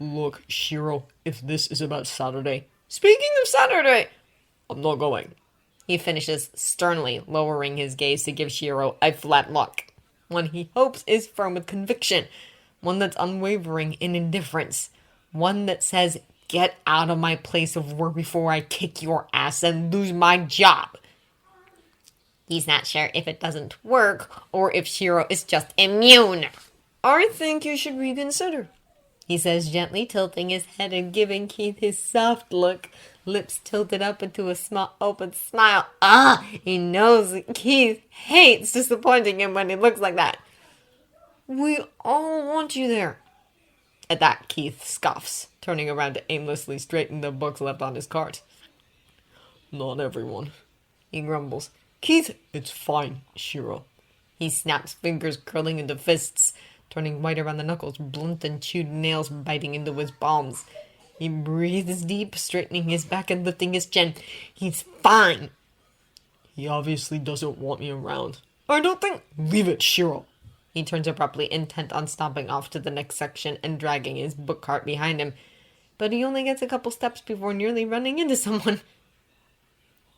Look, Shiro, if this is about Saturday... Speaking of Saturday, I'm not going. He finishes sternly, lowering his gaze to give Shiro a flat look. One he hopes is firm with conviction. One that's unwavering in indifference. One that says, get out of my place of work before I kick your ass and lose my job. He's not sure if it doesn't work or if Shiro is just immune. I think you should reconsider. He says gently, tilting his head and giving Keith his soft look, lips tilted up into a small open smile. He knows Keith hates disappointing him when he looks like that. We all want you there. At that, Keith scoffs, turning around to aimlessly straighten the books left on his cart. Not everyone. He grumbles. Keith, it's fine, Shiro. He snaps, fingers curling into fists, turning white around the knuckles, blunt and chewed nails biting into his palms. He breathes deep, straightening his back and lifting his chin. He's fine. He obviously doesn't want me around. I don't think... Leave it, Shiro. He turns abruptly, intent on stomping off to the next section and dragging his book cart behind him. But he only gets a couple steps before nearly running into someone.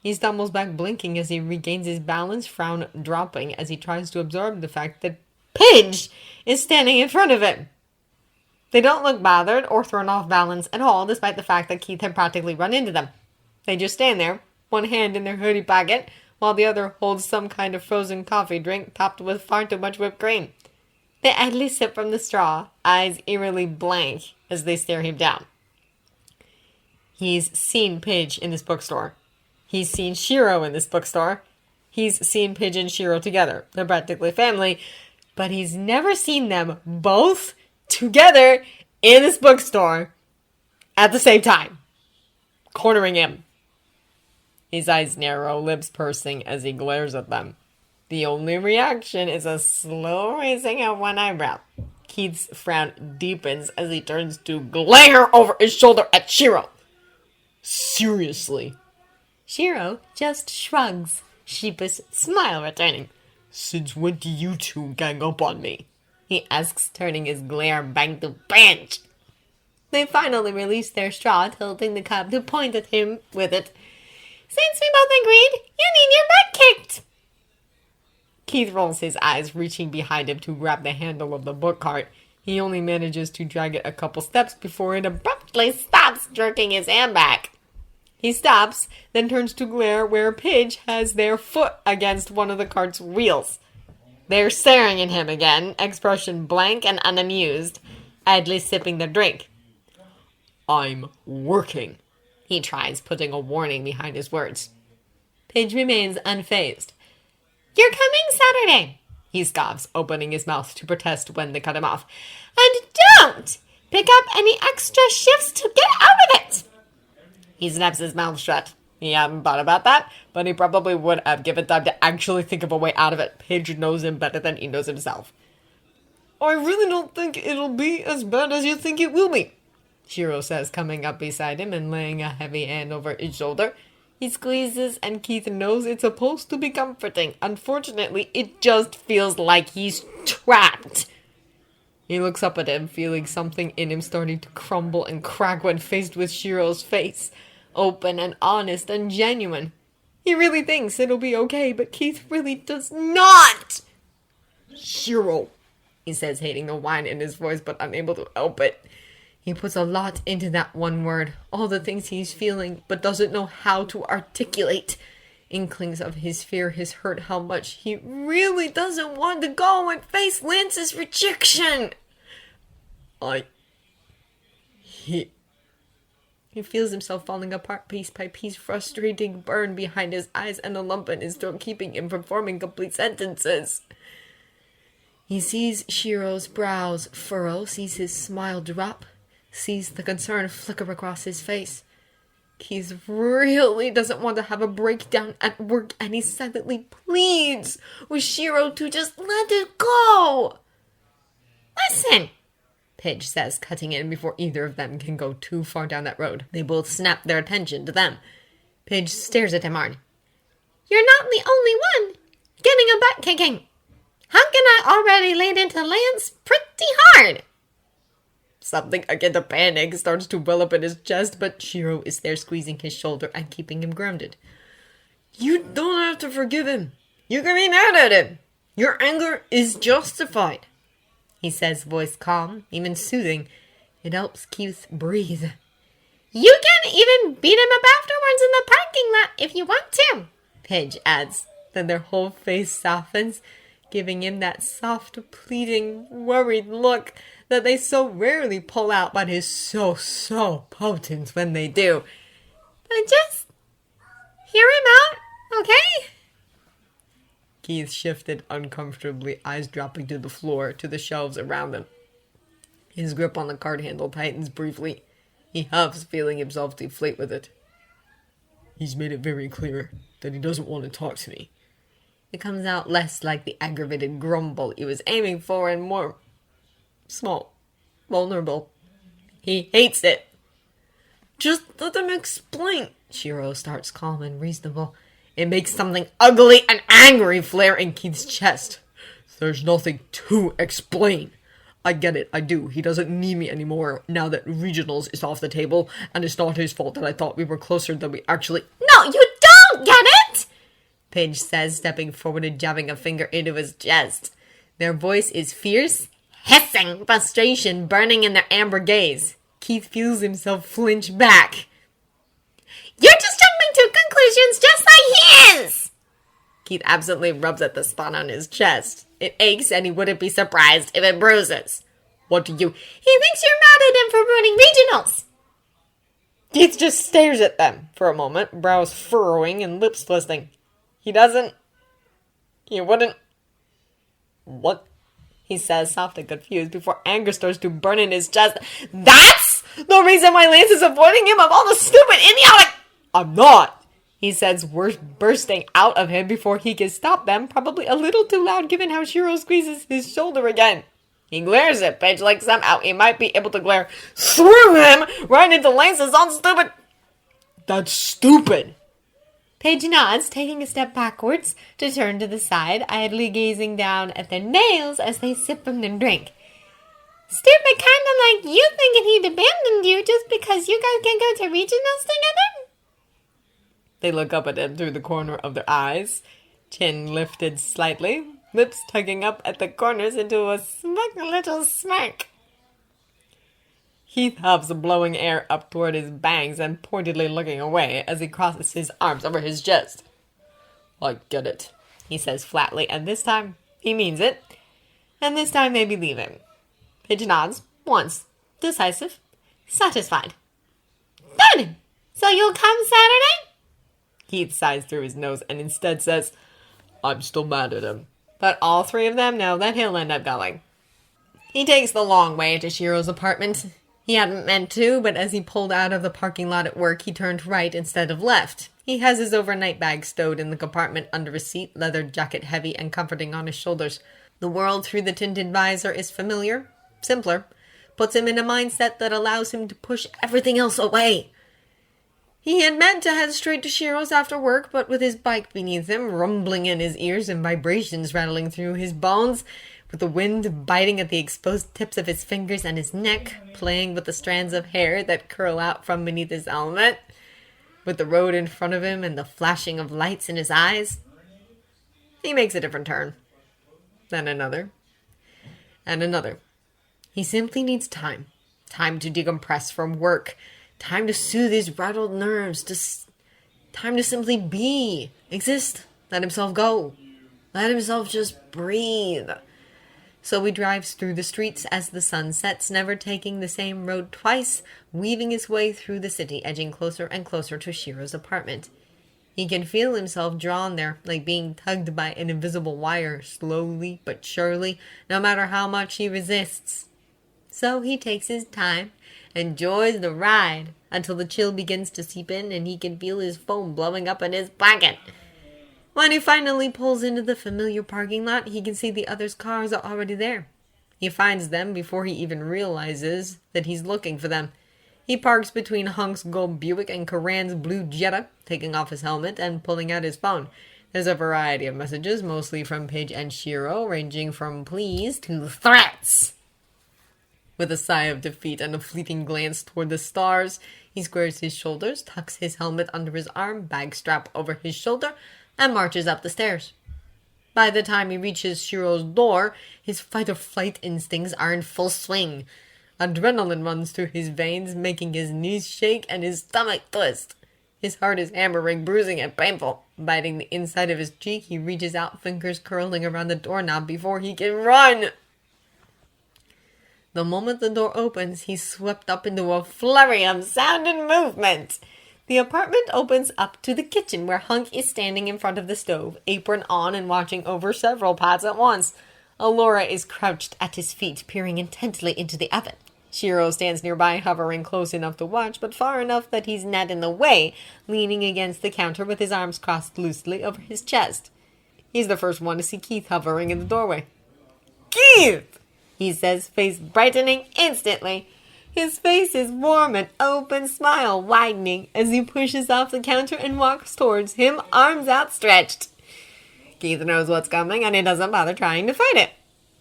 He stumbles back, blinking as he regains his balance, frown dropping as he tries to absorb the fact that Pidge is standing in front of him. They don't look bothered or thrown off balance at all, despite the fact that Keith had practically run into them. They just stand there, one hand in their hoodie pocket, while the other holds some kind of frozen coffee drink topped with far too much whipped cream. They idly sip from the straw, eyes eerily blank as they stare him down. He's seen Pidge in this bookstore. He's seen Shiro in this bookstore. He's seen Pidge and Shiro together. They're practically family. But he's never seen them both together in this bookstore at the same time, cornering him. His eyes narrow, lips pursing as he glares at them. The only reaction is a slow raising of one eyebrow. Keith's frown deepens as he turns to glare over his shoulder at Shiro. Seriously? Shiro just shrugs, sheepish smile returning. Since when do you two gang up on me? He asks, turning his glare back to bench. They finally release their straw, tilting the cup to point at him with it. Since we both agreed, you need your butt kicked. Keith rolls his eyes, reaching behind him to grab the handle of the book cart. He only manages to drag it a couple steps before it abruptly stops, jerking his hand back. He stops, then turns to glare where Pidge has their foot against one of the cart's wheels. They're staring at him again, expression blank and unamused, idly sipping their drink. I'm working. He tries, putting a warning behind his words. Pidge remains unfazed. You're coming Saturday, he scoffs, opening his mouth to protest when they cut him off. And don't pick up any extra shifts to get out of it. He snaps his mouth shut. He hadn't thought about that, but he probably would have given time to actually think of a way out of it. Pidge knows him better than he knows himself. I really don't think it'll be as bad as you think it will be. Shiro says, coming up beside him and laying a heavy hand over his shoulder. He squeezes, and Keith knows it's supposed to be comforting. Unfortunately, it just feels like he's trapped. He looks up at him, feeling something in him starting to crumble and crack when faced with Shiro's face. Open and honest and genuine. He really thinks it'll be okay, but Keith really does not. Shiro, he says, hating the whine in his voice but unable to help it. He puts a lot into that one word, all the things he's feeling, but doesn't know how to articulate. Inklings of his fear, his hurt, how much he really doesn't want to go and face Lance's rejection. He feels himself falling apart piece by piece, frustrating burn behind his eyes and a lump in his throat keeping him from forming complete sentences. He sees Shiro's brows furrow, sees his smile drop, sees the concern flicker across his face. Keith really doesn't want to have a breakdown at work, and he silently pleads with Shiro to just let it go. Listen, Pidge says, cutting in before either of them can go too far down that road. They both snap their attention to them. Pidge stares at him hard. you're not the only one getting a butt kicking. Hunk and I already laid into Lance pretty hard. Something akin to panic starts to well up in his chest, but Shiro is there squeezing his shoulder and keeping him grounded. You don't have to forgive him. You can be mad at him. Your anger is justified, he says, voice calm, even soothing. It helps Keith breathe. You can even beat him up afterwards in the parking lot if you want to, Pidge adds. Then their whole face softens, giving him that soft, pleading, worried look that they so rarely pull out, but is so potent when they do. But just hear him out, okay? Keith shifted uncomfortably, eyes dropping to the floor, to the shelves around him. His grip on the card handle tightens briefly. He huffs, feeling himself deflate with it. He's made it very clear that he doesn't want to talk to me. It comes out less like the aggravated grumble he was aiming for and more small, vulnerable. He hates it. Just let them explain. Shiro starts calm and reasonable. It makes something ugly and angry flare in Keith's chest. There's nothing to explain. I get it, I do. He doesn't need me anymore now that regionals is off the table, and it's not his fault that I thought we were closer than we actually... No, you don't get it! Pidge says, stepping forward and jabbing a finger into his chest. Their voice is fierce, hissing, frustration burning in their amber gaze. Keith feels himself flinch back. You're just jumping to conclusions just like he is! Keith absently rubs at the spot on his chest. It aches and he wouldn't be surprised if it bruises. What do you... He thinks you're mad at him for ruining regionals. Keith just stares at them for a moment, brows furrowing and lips twisting. He doesn't... He wouldn't... What? He says, soft and confused, before anger starts to burn in his chest. That's the reason why Lance is avoiding him of all the stupid, idiotic... I'm not, he says, words bursting out of him before he can stop them, probably a little too loud given how Shiro squeezes his shoulder again. He glares at Pidge like somehow he might be able to glare through him right into Lance's own stupid... That's stupid. Pidge nods, taking a step backwards to turn to the side, idly gazing down at their nails as they sip from their drink. Stupid, kinda like you thinking he'd abandoned you just because you guys can go to regionals together? They look up at him through the corner of their eyes, chin lifted slightly, lips tugging up at the corners into a little smirk. Keith huffs, blowing air up toward his bangs and pointedly looking away as he crosses his arms over his chest. I get it, he says flatly, and this time he means it. And this time they believe him. Pidge nods, once, decisive, satisfied. Good! So you'll come Saturday? Keith sighs through his nose and instead says, I'm still mad at him. But all three of them know that he'll end up going. He takes the long way to Shiro's apartment. He hadn't meant to, but as he pulled out of the parking lot at work, he turned right instead of left. He has his overnight bag stowed in the compartment under his seat, leather jacket heavy and comforting on his shoulders. The world through the tinted visor is familiar, simpler, puts him in a mindset that allows him to push everything else away. He had meant to head straight to Shiro's after work, but with his bike beneath him, rumbling in his ears and vibrations rattling through his bones, with the wind biting at the exposed tips of his fingers and his neck, playing with the strands of hair that curl out from beneath his helmet, with the road in front of him and the flashing of lights in his eyes, he makes a different turn. Then another. And another. He simply needs time. Time to decompress from work. Time to soothe his rattled nerves. Time to simply be. Exist. Let himself go. Let himself just breathe. So he drives through the streets as the sun sets, never taking the same road twice, weaving his way through the city, edging closer and closer to Shiro's apartment. He can feel himself drawn there, like being tugged by an invisible wire, slowly but surely, no matter how much he resists. So he takes his time, enjoys the ride, until the chill begins to seep in and he can feel his foam blowing up in his pocket. When he finally pulls into the familiar parking lot, he can see the others' cars are already there. He finds them before he even realizes that he's looking for them. He parks between Hunk's gold Buick and Karan's blue Jetta, taking off his helmet and pulling out his phone. There's a variety of messages, mostly from Paige and Shiro, ranging from please to threats. With a sigh of defeat and a fleeting glance toward the stars, he squares his shoulders, tucks his helmet under his arm, bag strap over his shoulder, and marches up the stairs. By the time he reaches Shiro's door, his fight-or-flight instincts are in full swing. Adrenaline runs through his veins, making his knees shake and his stomach twist. His heart is hammering, bruising, and painful. Biting the inside of his cheek, he reaches out, fingers curling around the doorknob before he can run. The moment the door opens, he's swept up into a flurry of sound and movement. The apartment opens up to the kitchen, where Hunk is standing in front of the stove, apron on and watching over several pots at once. Allura is crouched at his feet, peering intently into the oven. Shiro stands nearby, hovering close enough to watch, but far enough that he's not in the way, leaning against the counter with his arms crossed loosely over his chest. He's the first one to see Keith hovering in the doorway. "Keith!" he says, face brightening instantly. His face is warm, an open smile widening as he pushes off the counter and walks towards him, arms outstretched. Keith knows what's coming, and he doesn't bother trying to fight it.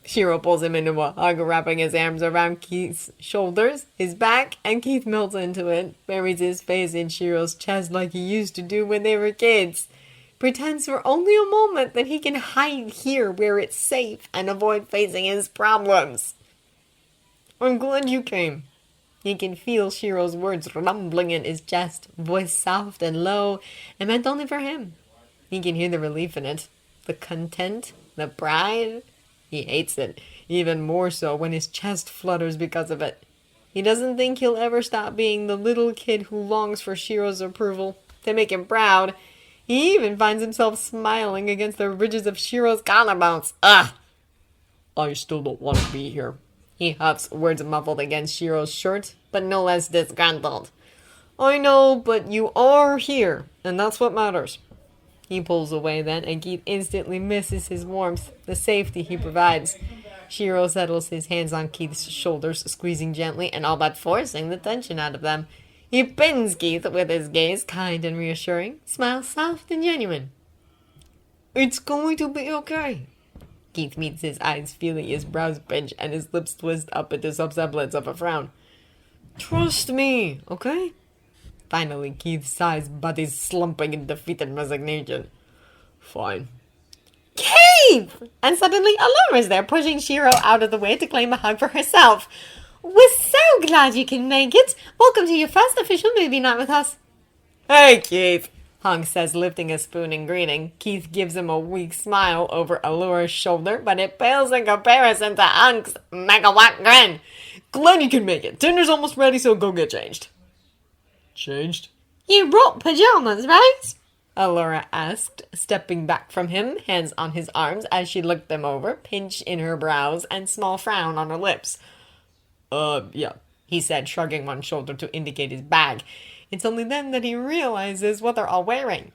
Shiro pulls him into a hug, wrapping his arms around Keith's shoulders, his back, and Keith melts into it, buries his face in Shiro's chest like he used to do when they were kids. Pretends for only a moment that he can hide here where it's safe and avoid facing his problems. "I'm glad you came." He can feel Shiro's words rumbling in his chest, voice soft and low, and meant only for him. He can hear the relief in it, the content, the pride. He hates it, even more so when his chest flutters because of it. He doesn't think he'll ever stop being the little kid who longs for Shiro's approval, to make him proud. He even finds himself smiling against the ridges of Shiro's collarbones. Ugh! "I still don't want to be here." He huffs, words muffled against Shiro's shirt, but no less disgruntled. "I know, but you are here, and that's what matters." He pulls away then, and Keith instantly misses his warmth, the safety he provides. Shiro settles his hands on Keith's shoulders, squeezing gently and all but forcing the tension out of them. He pins Keith with his gaze, kind and reassuring, smile soft and genuine. "It's going to be okay." Keith meets his eyes, feeling his brows pinch and his lips twist up into some semblance of a frown. "Trust me, okay?" Finally, Keith sighs, body slumping in defeat and resignation. "Fine." "Keith!" And suddenly Allura is there, pushing Shiro out of the way to claim a hug for herself. "We're so glad you can make it. Welcome to your first official movie night with us." "Hey, Keith," Hunk says, lifting a spoon in greeting. Keith gives him a weak smile over Allura's shoulder, but it pales in comparison to Hunk's megawatt grin. "Glad you can make it. Dinner's almost ready, so go get changed." "Changed?" "You brought pajamas, right?" Allura asked, stepping back from him, hands on his arms as she looked them over, pinch in her brows and small frown on her lips. Yeah," he said, shrugging one shoulder to indicate his bag. It's only then that he realizes what they're all wearing.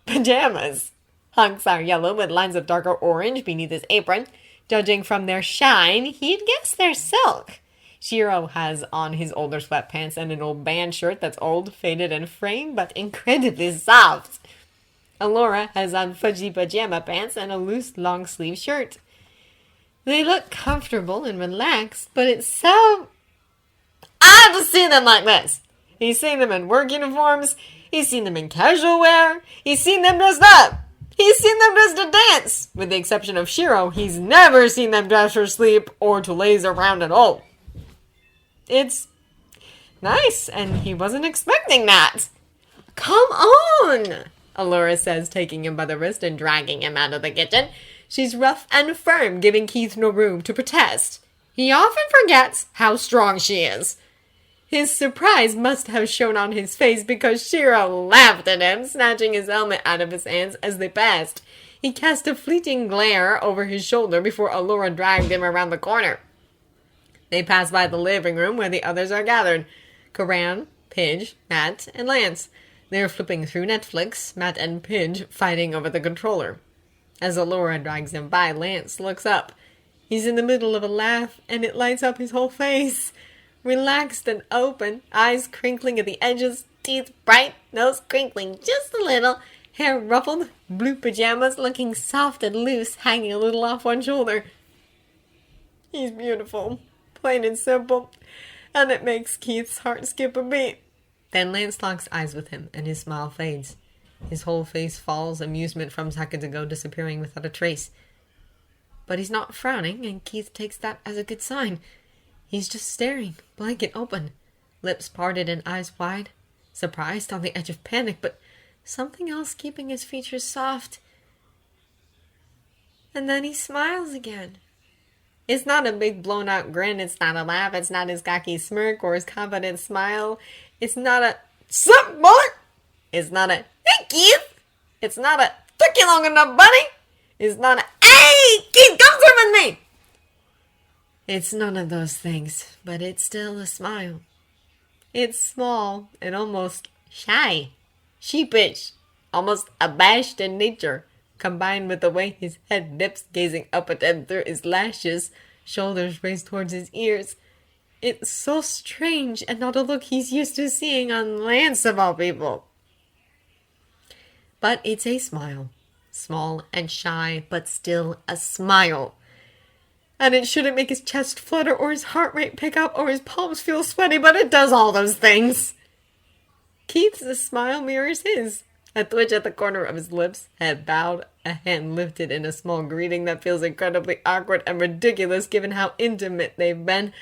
Pajamas. Hunks are yellow with lines of darker orange beneath his apron. Judging from their shine, he'd guess they're silk. Shiro has on his older sweatpants and an old band shirt that's old, faded, and fraying, but incredibly soft. Alora has on fudgy pajama pants and a loose long-sleeve shirt. They look comfortable and relaxed, but it's so odd to see them like this. He's seen them in work uniforms. He's seen them in casual wear. He's seen them dressed up. He's seen them dressed to dance. With the exception of Shiro, he's never seen them dress for sleep or to laze around at all. It's nice, and he wasn't expecting that. Come on, Alora says, taking him by the wrist and dragging him out of the kitchen. She's rough and firm, giving Keith no room to protest. He often forgets how strong she is. His surprise must have shown on his face because Shiro laughed at him, snatching his helmet out of his hands as they passed. He cast a fleeting glare over his shoulder before Alora dragged him around the corner. They pass by the living room where the others are gathered. Karan, Pidge, Matt, and Lance. They're flipping through Netflix, Matt and Pidge fighting over the controller. As Alora drags him by, Lance looks up. He's in the middle of a laugh, and it lights up his whole face. Relaxed and open, eyes crinkling at the edges, teeth bright, nose crinkling just a little, hair ruffled, blue pajamas looking soft and loose, hanging a little off one shoulder. He's beautiful, plain and simple, and it makes Keith's heart skip a beat. Then Lance locks eyes with him, and his smile fades. His whole face falls, amusement from seconds ago disappearing without a trace. But he's not frowning, and Keith takes that as a good sign. He's just staring, blanket open, lips parted and eyes wide, surprised on the edge of panic, but something else keeping his features soft. And then he smiles again. It's not a big blown-out grin, it's not a laugh, it's not his cocky smirk or his confident smile. It's not a, "Sup, boy?" It's not a, "Hey, Keith!" It's not a, "Took you long enough, buddy!" It's not a, "Hey, Keith, come swim with me!" It's none of those things, but it's still a smile. It's small and almost shy, sheepish, almost abashed in nature, combined with the way his head dips, gazing up at him through his lashes, shoulders raised towards his ears. It's so strange and not a look he's used to seeing on Lance of all people. But it's a smile, small and shy, but still a smile. And it shouldn't make his chest flutter or his heart rate pick up or his palms feel sweaty, but it does all those things. Keith's smile mirrors his. A twitch at the corner of his lips, head bowed, a hand lifted in a small greeting that feels incredibly awkward and ridiculous given how intimate they've been.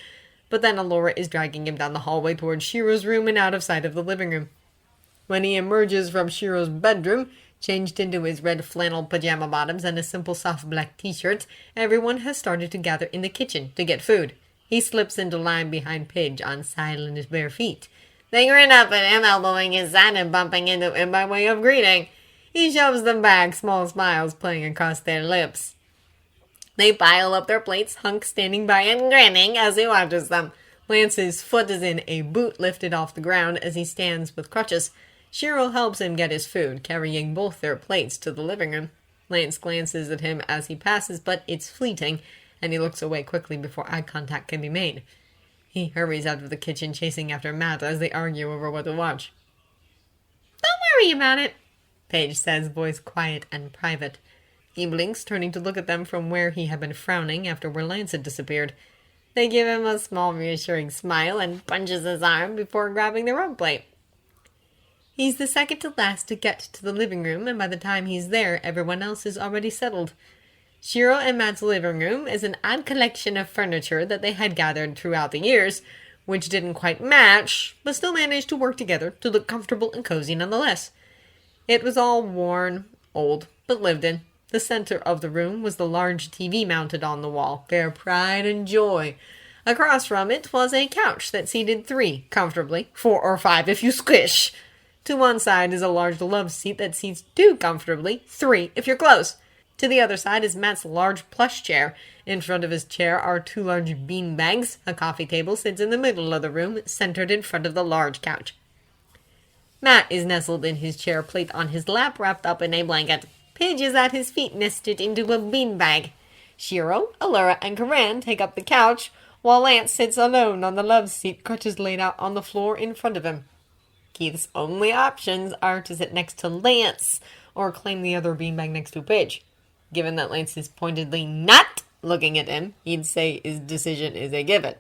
But then Alora is dragging him down the hallway towards Shiro's room and out of sight of the living room. When he emerges from Shiro's bedroom, changed into his red flannel pajama bottoms and a simple soft black t-shirt, everyone has started to gather in the kitchen to get food. He slips into line behind Pidge on silent bare feet. They grin up at him, elbowing his side and bumping into him by way of greeting. He shoves them back, small smiles playing across their lips. They pile up their plates, Hunk standing by and grinning as he watches them. Lance's foot is in a boot lifted off the ground as he stands with crutches. Shiro helps him get his food, carrying both their plates to the living room. Lance glances at him as he passes, but it's fleeting, and he looks away quickly before eye contact can be made. He hurries out of the kitchen, chasing after Matt as they argue over what to watch. "Don't worry about it," Paige says, voice quiet and private. He blinks, turning to look at them from where he had been frowning after where Lance had disappeared. They give him a small, reassuring smile and punches his arm before grabbing their own plate. He's the second to last to get to the living room, and by the time he's there, everyone else is already settled. Shiro and Matt's living room is an odd collection of furniture that they had gathered throughout the years, which didn't quite match, but still managed to work together to look comfortable and cozy nonetheless. It was all worn, old, but lived in. The center of the room was the large TV mounted on the wall, their pride and joy. Across from it was a couch that seated 3 comfortably, 4 or 5 if you squish. To one side is a large love seat that seats 2 comfortably, 3 if you're close. To the other side is Matt's large plush chair. In front of his chair are 2 large bean bags. A coffee table sits in the middle of the room, centered in front of the large couch. Matt is nestled in his chair, plate on his lap, wrapped up in a blanket. Pidge is at his feet, nested into a beanbag. Shiro, Alora, and Karan take up the couch, while Lance sits alone on the love seat, crutches laid out on the floor in front of him. Keith's only options are to sit next to Lance or claim the other beanbag next to Paige. Given that Lance is pointedly not looking at him, he'd say his decision is a given.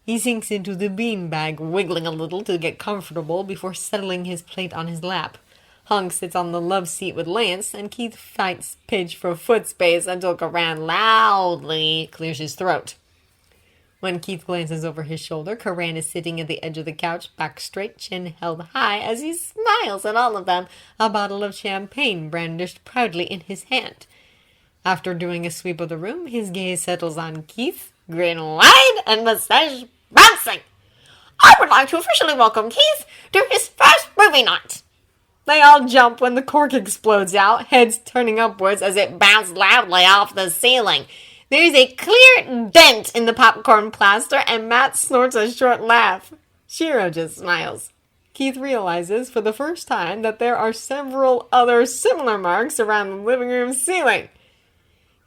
He sinks into the beanbag, wiggling a little to get comfortable before settling his plate on his lap. Hunk sits on the love seat with Lance, and Keith fights Paige for foot space until Karan loudly clears his throat. When Keith glances over his shoulder, Karan is sitting at the edge of the couch, back straight, chin held high, as he smiles at all of them, a bottle of champagne brandished proudly in his hand. After doing a sweep of the room, his gaze settles on Keith, grin wide and mustache bouncing. I would like to officially welcome Keith to his first movie night. They all jump when the cork explodes out, heads turning upwards as it bounces loudly off the ceiling. There's a clear dent in the popcorn plaster, and Matt snorts a short laugh. Shiro just smiles. Keith realizes for the first time that there are several other similar marks around the living room ceiling.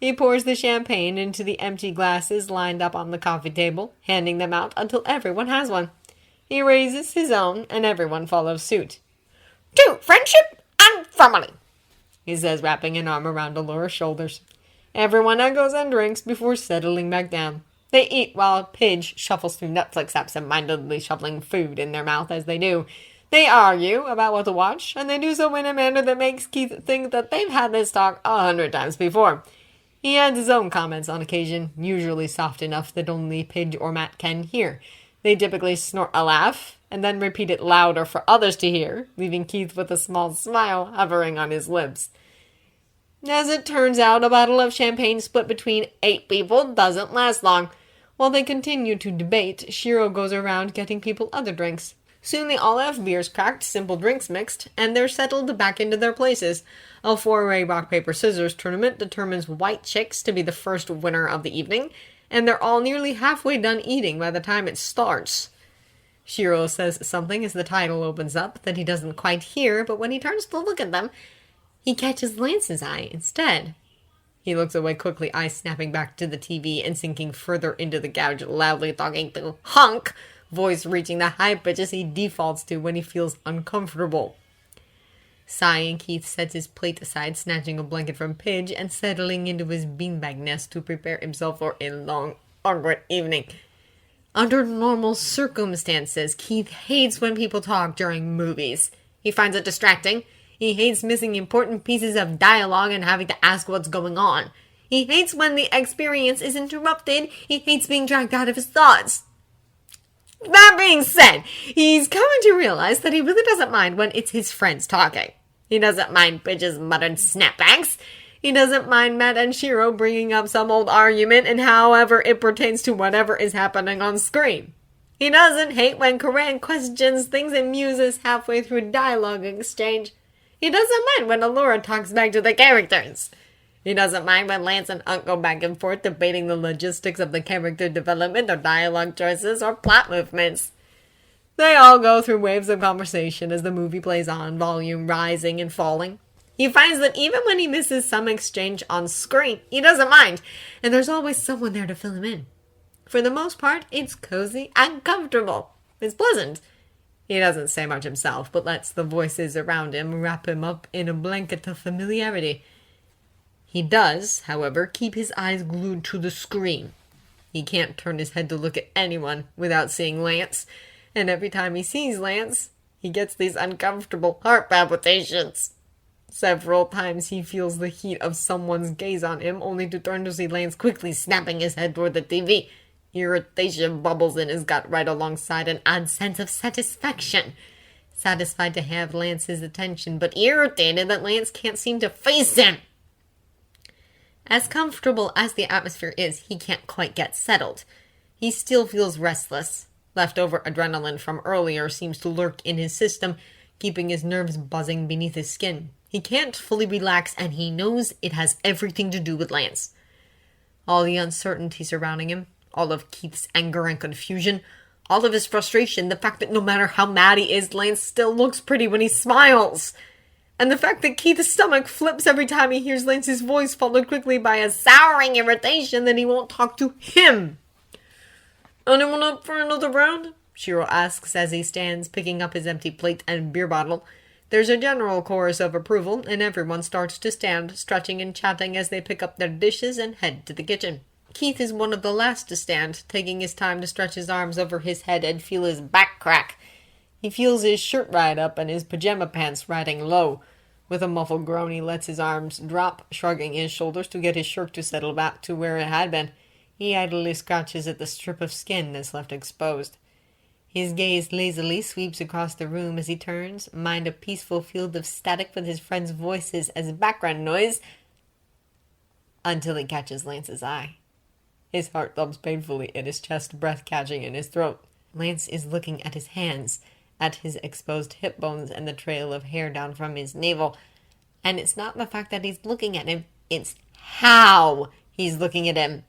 He pours the champagne into the empty glasses lined up on the coffee table, handing them out until everyone has one. He raises his own, and everyone follows suit. To friendship and family, he says, wrapping an arm around Alora's shoulders. Everyone echoes and drinks before settling back down. They eat while Paige shuffles through Netflix apps and mindedly shoveling food in their mouth as they do. They argue about what to watch, and they do so in a manner that makes Keith think that they've had this talk 100 times before. He adds his own comments on occasion, usually soft enough that only Paige or Matt can hear. They typically snort a laugh, and then repeat it louder for others to hear, leaving Keith with a small smile hovering on his lips. As it turns out, a bottle of champagne split between 8 people doesn't last long. While they continue to debate, Shiro goes around getting people other drinks. Soon they all have beers cracked, simple drinks mixed, and they're settled back into their places. A 4-way rock-paper-scissors tournament determines white chicks to be the first winner of the evening, and they're all nearly halfway done eating by the time it starts. Shiro says something as the title opens up that he doesn't quite hear, but when he turns to look at them, he catches Lance's eye instead. He looks away quickly, eyes snapping back to the TV and sinking further into the couch, loudly talking to Hunk, voice reaching the high pitches he defaults to when he feels uncomfortable. Sighing, Keith sets his plate aside, snatching a blanket from Paige and settling into his beanbag nest to prepare himself for a long, awkward evening. Under normal circumstances, Keith hates when people talk during movies. He finds it distracting. He hates missing important pieces of dialogue and having to ask what's going on. He hates when the experience is interrupted. He hates being dragged out of his thoughts. That being said, he's coming to realize that he really doesn't mind when it's his friends talking. He doesn't mind Pidge's muttered snapbacks. He doesn't mind Matt and Shiro bringing up some old argument and however it pertains to whatever is happening on screen. He doesn't hate when Karan questions things and muses halfway through dialogue exchange. He doesn't mind when Alora talks back to the characters. He doesn't mind when Lance and Hunk go back and forth debating the logistics of the character development or dialogue choices or plot movements. They all go through waves of conversation as the movie plays on, volume rising and falling. He finds that even when he misses some exchange on screen, he doesn't mind, and there's always someone there to fill him in. For the most part, it's cozy and comfortable. It's pleasant. He doesn't say much himself, but lets the voices around him wrap him up in a blanket of familiarity. He does, however, keep his eyes glued to the screen. He can't turn his head to look at anyone without seeing Lance, and every time he sees Lance, he gets these uncomfortable heart palpitations. Several times he feels the heat of someone's gaze on him, only to turn to see Lance quickly snapping his head toward the TV. Irritation bubbles in his gut right alongside an odd sense of satisfaction. Satisfied to have Lance's attention, but irritated that Lance can't seem to face him. As comfortable as the atmosphere is, he can't quite get settled. He still feels restless. Leftover adrenaline from earlier seems to lurk in his system, keeping his nerves buzzing beneath his skin. He can't fully relax, and he knows it has everything to do with Lance. All the uncertainty surrounding him, all of Keith's anger and confusion, all of his frustration, the fact that no matter how mad he is, Lance still looks pretty when he smiles. And the fact that Keith's stomach flips every time he hears Lance's voice, followed quickly by a souring irritation that he won't talk to him. Anyone up for another round? Shiro asks as he stands, picking up his empty plate and beer bottle. There's a general chorus of approval, and everyone starts to stand, stretching and chatting as they pick up their dishes and head to the kitchen. Keith is one of the last to stand, taking his time to stretch his arms over his head and feel his back crack. He feels his shirt ride up and his pajama pants riding low. With a muffled groan, he lets his arms drop, shrugging his shoulders to get his shirt to settle back to where it had been. He idly scratches at the strip of skin that's left exposed. His gaze lazily sweeps across the room as he turns, mind a peaceful field of static with his friends' voices as background noise, until he catches Lance's eye. His heart thumps painfully in his chest, breath catching in his throat. Lance is looking at his hands, at his exposed hip bones and the trail of hair down from his navel. And it's not the fact that he's looking at him, it's how he's looking at him.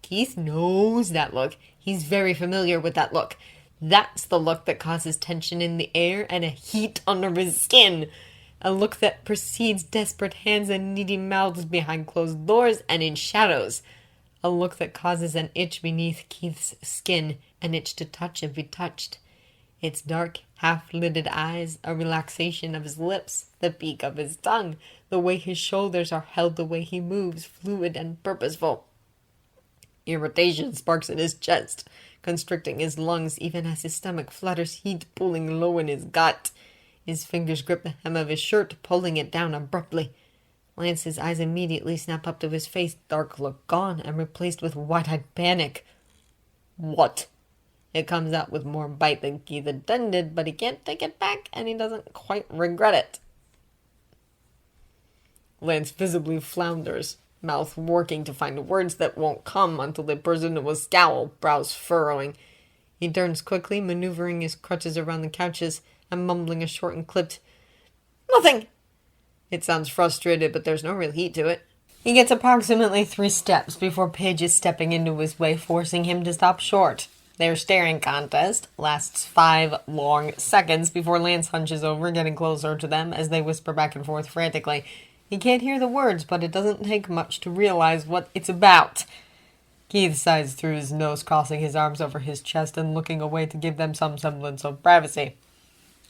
Keith knows that look. He's very familiar with that look. That's the look that causes tension in the air and a heat under his skin. A look that precedes desperate hands and needy mouths behind closed doors and in shadows. A look that causes an itch beneath Keith's skin, an itch to touch and be touched. Its dark, half-lidded eyes, a relaxation of his lips, the beak of his tongue, the way his shoulders are held, the way he moves, fluid and purposeful. Irritation sparks in his chest, constricting his lungs even as his stomach flutters, heat pulling low in his gut. His fingers grip the hem of his shirt, pulling it down abruptly. Lance's eyes immediately snap up to his face, dark look gone and replaced with wide-eyed panic. What? It comes out with more bite than Keith intended, but he can't take it back, and he doesn't quite regret it. Lance visibly flounders, mouth working to find words that won't come until they burst into a scowl, brows furrowing. He turns quickly, maneuvering his crutches around the couches and mumbling a short and clipped, "Nothing!" It sounds frustrated, but there's no real heat to it. He gets approximately 3 steps before Paige is stepping into his way, forcing him to stop short. Their staring contest lasts 5 long seconds before Lance hunches over, getting closer to them as they whisper back and forth frantically. He can't hear the words, but it doesn't take much to realize what it's about. Keith sighs through his nose, crossing his arms over his chest and looking away to give them some semblance of privacy.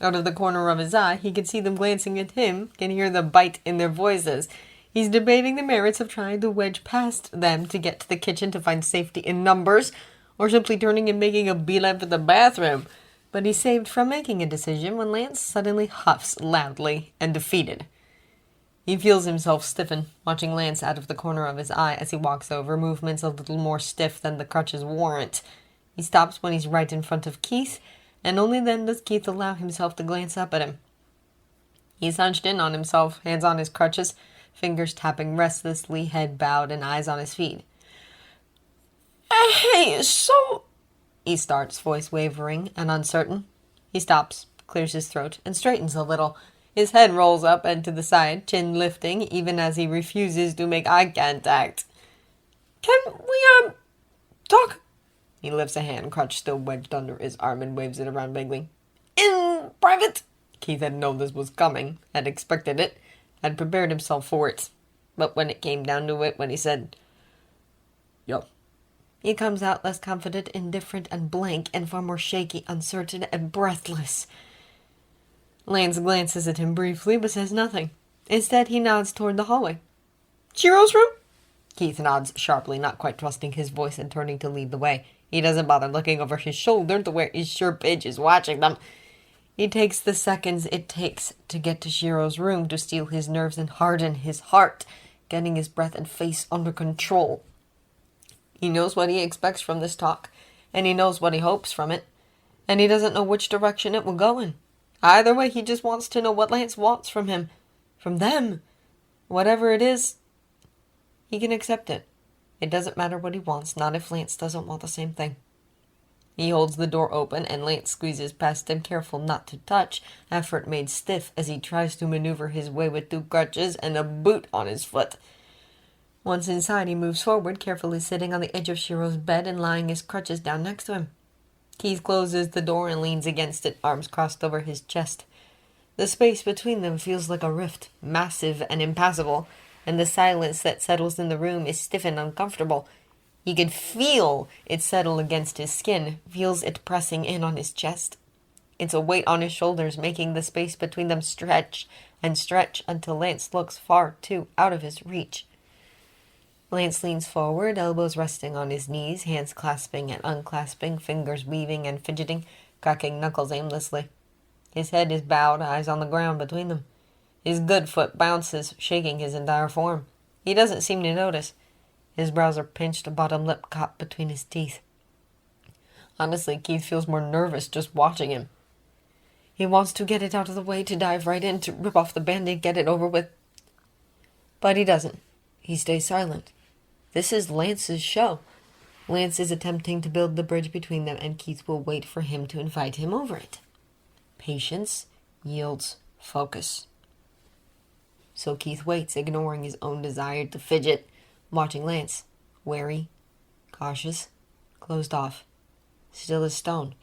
Out of the corner of his eye, he can see them glancing at him, can hear the bite in their voices. He's debating the merits of trying to wedge past them to get to the kitchen to find safety in numbers, or simply turning and making a beeline for the bathroom. But he's saved from making a decision when Lance suddenly huffs loudly and defeated. He feels himself stiffen, watching Lance out of the corner of his eye as he walks over, movements a little more stiff than the crutches warrant. He stops when he's right in front of Keith, and only then does Keith allow himself to glance up at him. He's hunched in on himself, hands on his crutches, fingers tapping restlessly, head bowed and eyes on his feet. "Hey, so..." he starts, voice wavering and uncertain. He stops, clears his throat, and straightens a little. His head rolls up and to the side, chin lifting, even as he refuses to make eye contact. "Can we, talk?" He lifts a hand, crutch still wedged under his arm, and waves it around vaguely. "In private?" Keith had known this was coming, had expected it, had prepared himself for it. But when it came down to it, when he said, "Yo," he comes out less confident, indifferent, and blank, and far more shaky, uncertain, and breathless. Lance glances at him briefly, but says nothing. Instead, he nods toward the hallway. "Shiro's room?" Keith nods sharply, not quite trusting his voice and turning to lead the way. He doesn't bother looking over his shoulder to where he's sure Paige is watching them. He takes the seconds it takes to get to Shiro's room to steel his nerves and harden his heart, getting his breath and face under control. He knows what he expects from this talk, and he knows what he hopes from it, and he doesn't know which direction it will go in. Either way, he just wants to know what Lance wants from him. From them. Whatever it is, he can accept it. It doesn't matter what he wants, not if Lance doesn't want the same thing. He holds the door open, and Lance squeezes past him, careful not to touch, effort made stiff as he tries to maneuver his way with 2 crutches and a boot on his foot. Once inside, he moves forward, carefully sitting on the edge of Shiro's bed and lying his crutches down next to him. Keith closes the door and leans against it, arms crossed over his chest. The space between them feels like a rift, massive and impassable, and the silence that settles in the room is stiff and uncomfortable. He could feel it settle against his skin, feels it pressing in on his chest. It's a weight on his shoulders, making the space between them stretch and stretch until Lance looks far too out of his reach. Lance leans forward, elbows resting on his knees, hands clasping and unclasping, fingers weaving and fidgeting, cracking knuckles aimlessly. His head is bowed, eyes on the ground between them. His good foot bounces, shaking his entire form. He doesn't seem to notice. His brows are pinched, a bottom lip caught between his teeth. Honestly, Keith feels more nervous just watching him. He wants to get it out of the way, to dive right in, to rip off the band-aid, get it over with. But he doesn't. He stays silent. This is Lance's show. Lance is attempting to build the bridge between them, and Keith will wait for him to invite him over it. Patience yields focus. So Keith waits, ignoring his own desire to fidget, watching Lance, wary, cautious, closed off, still as stone.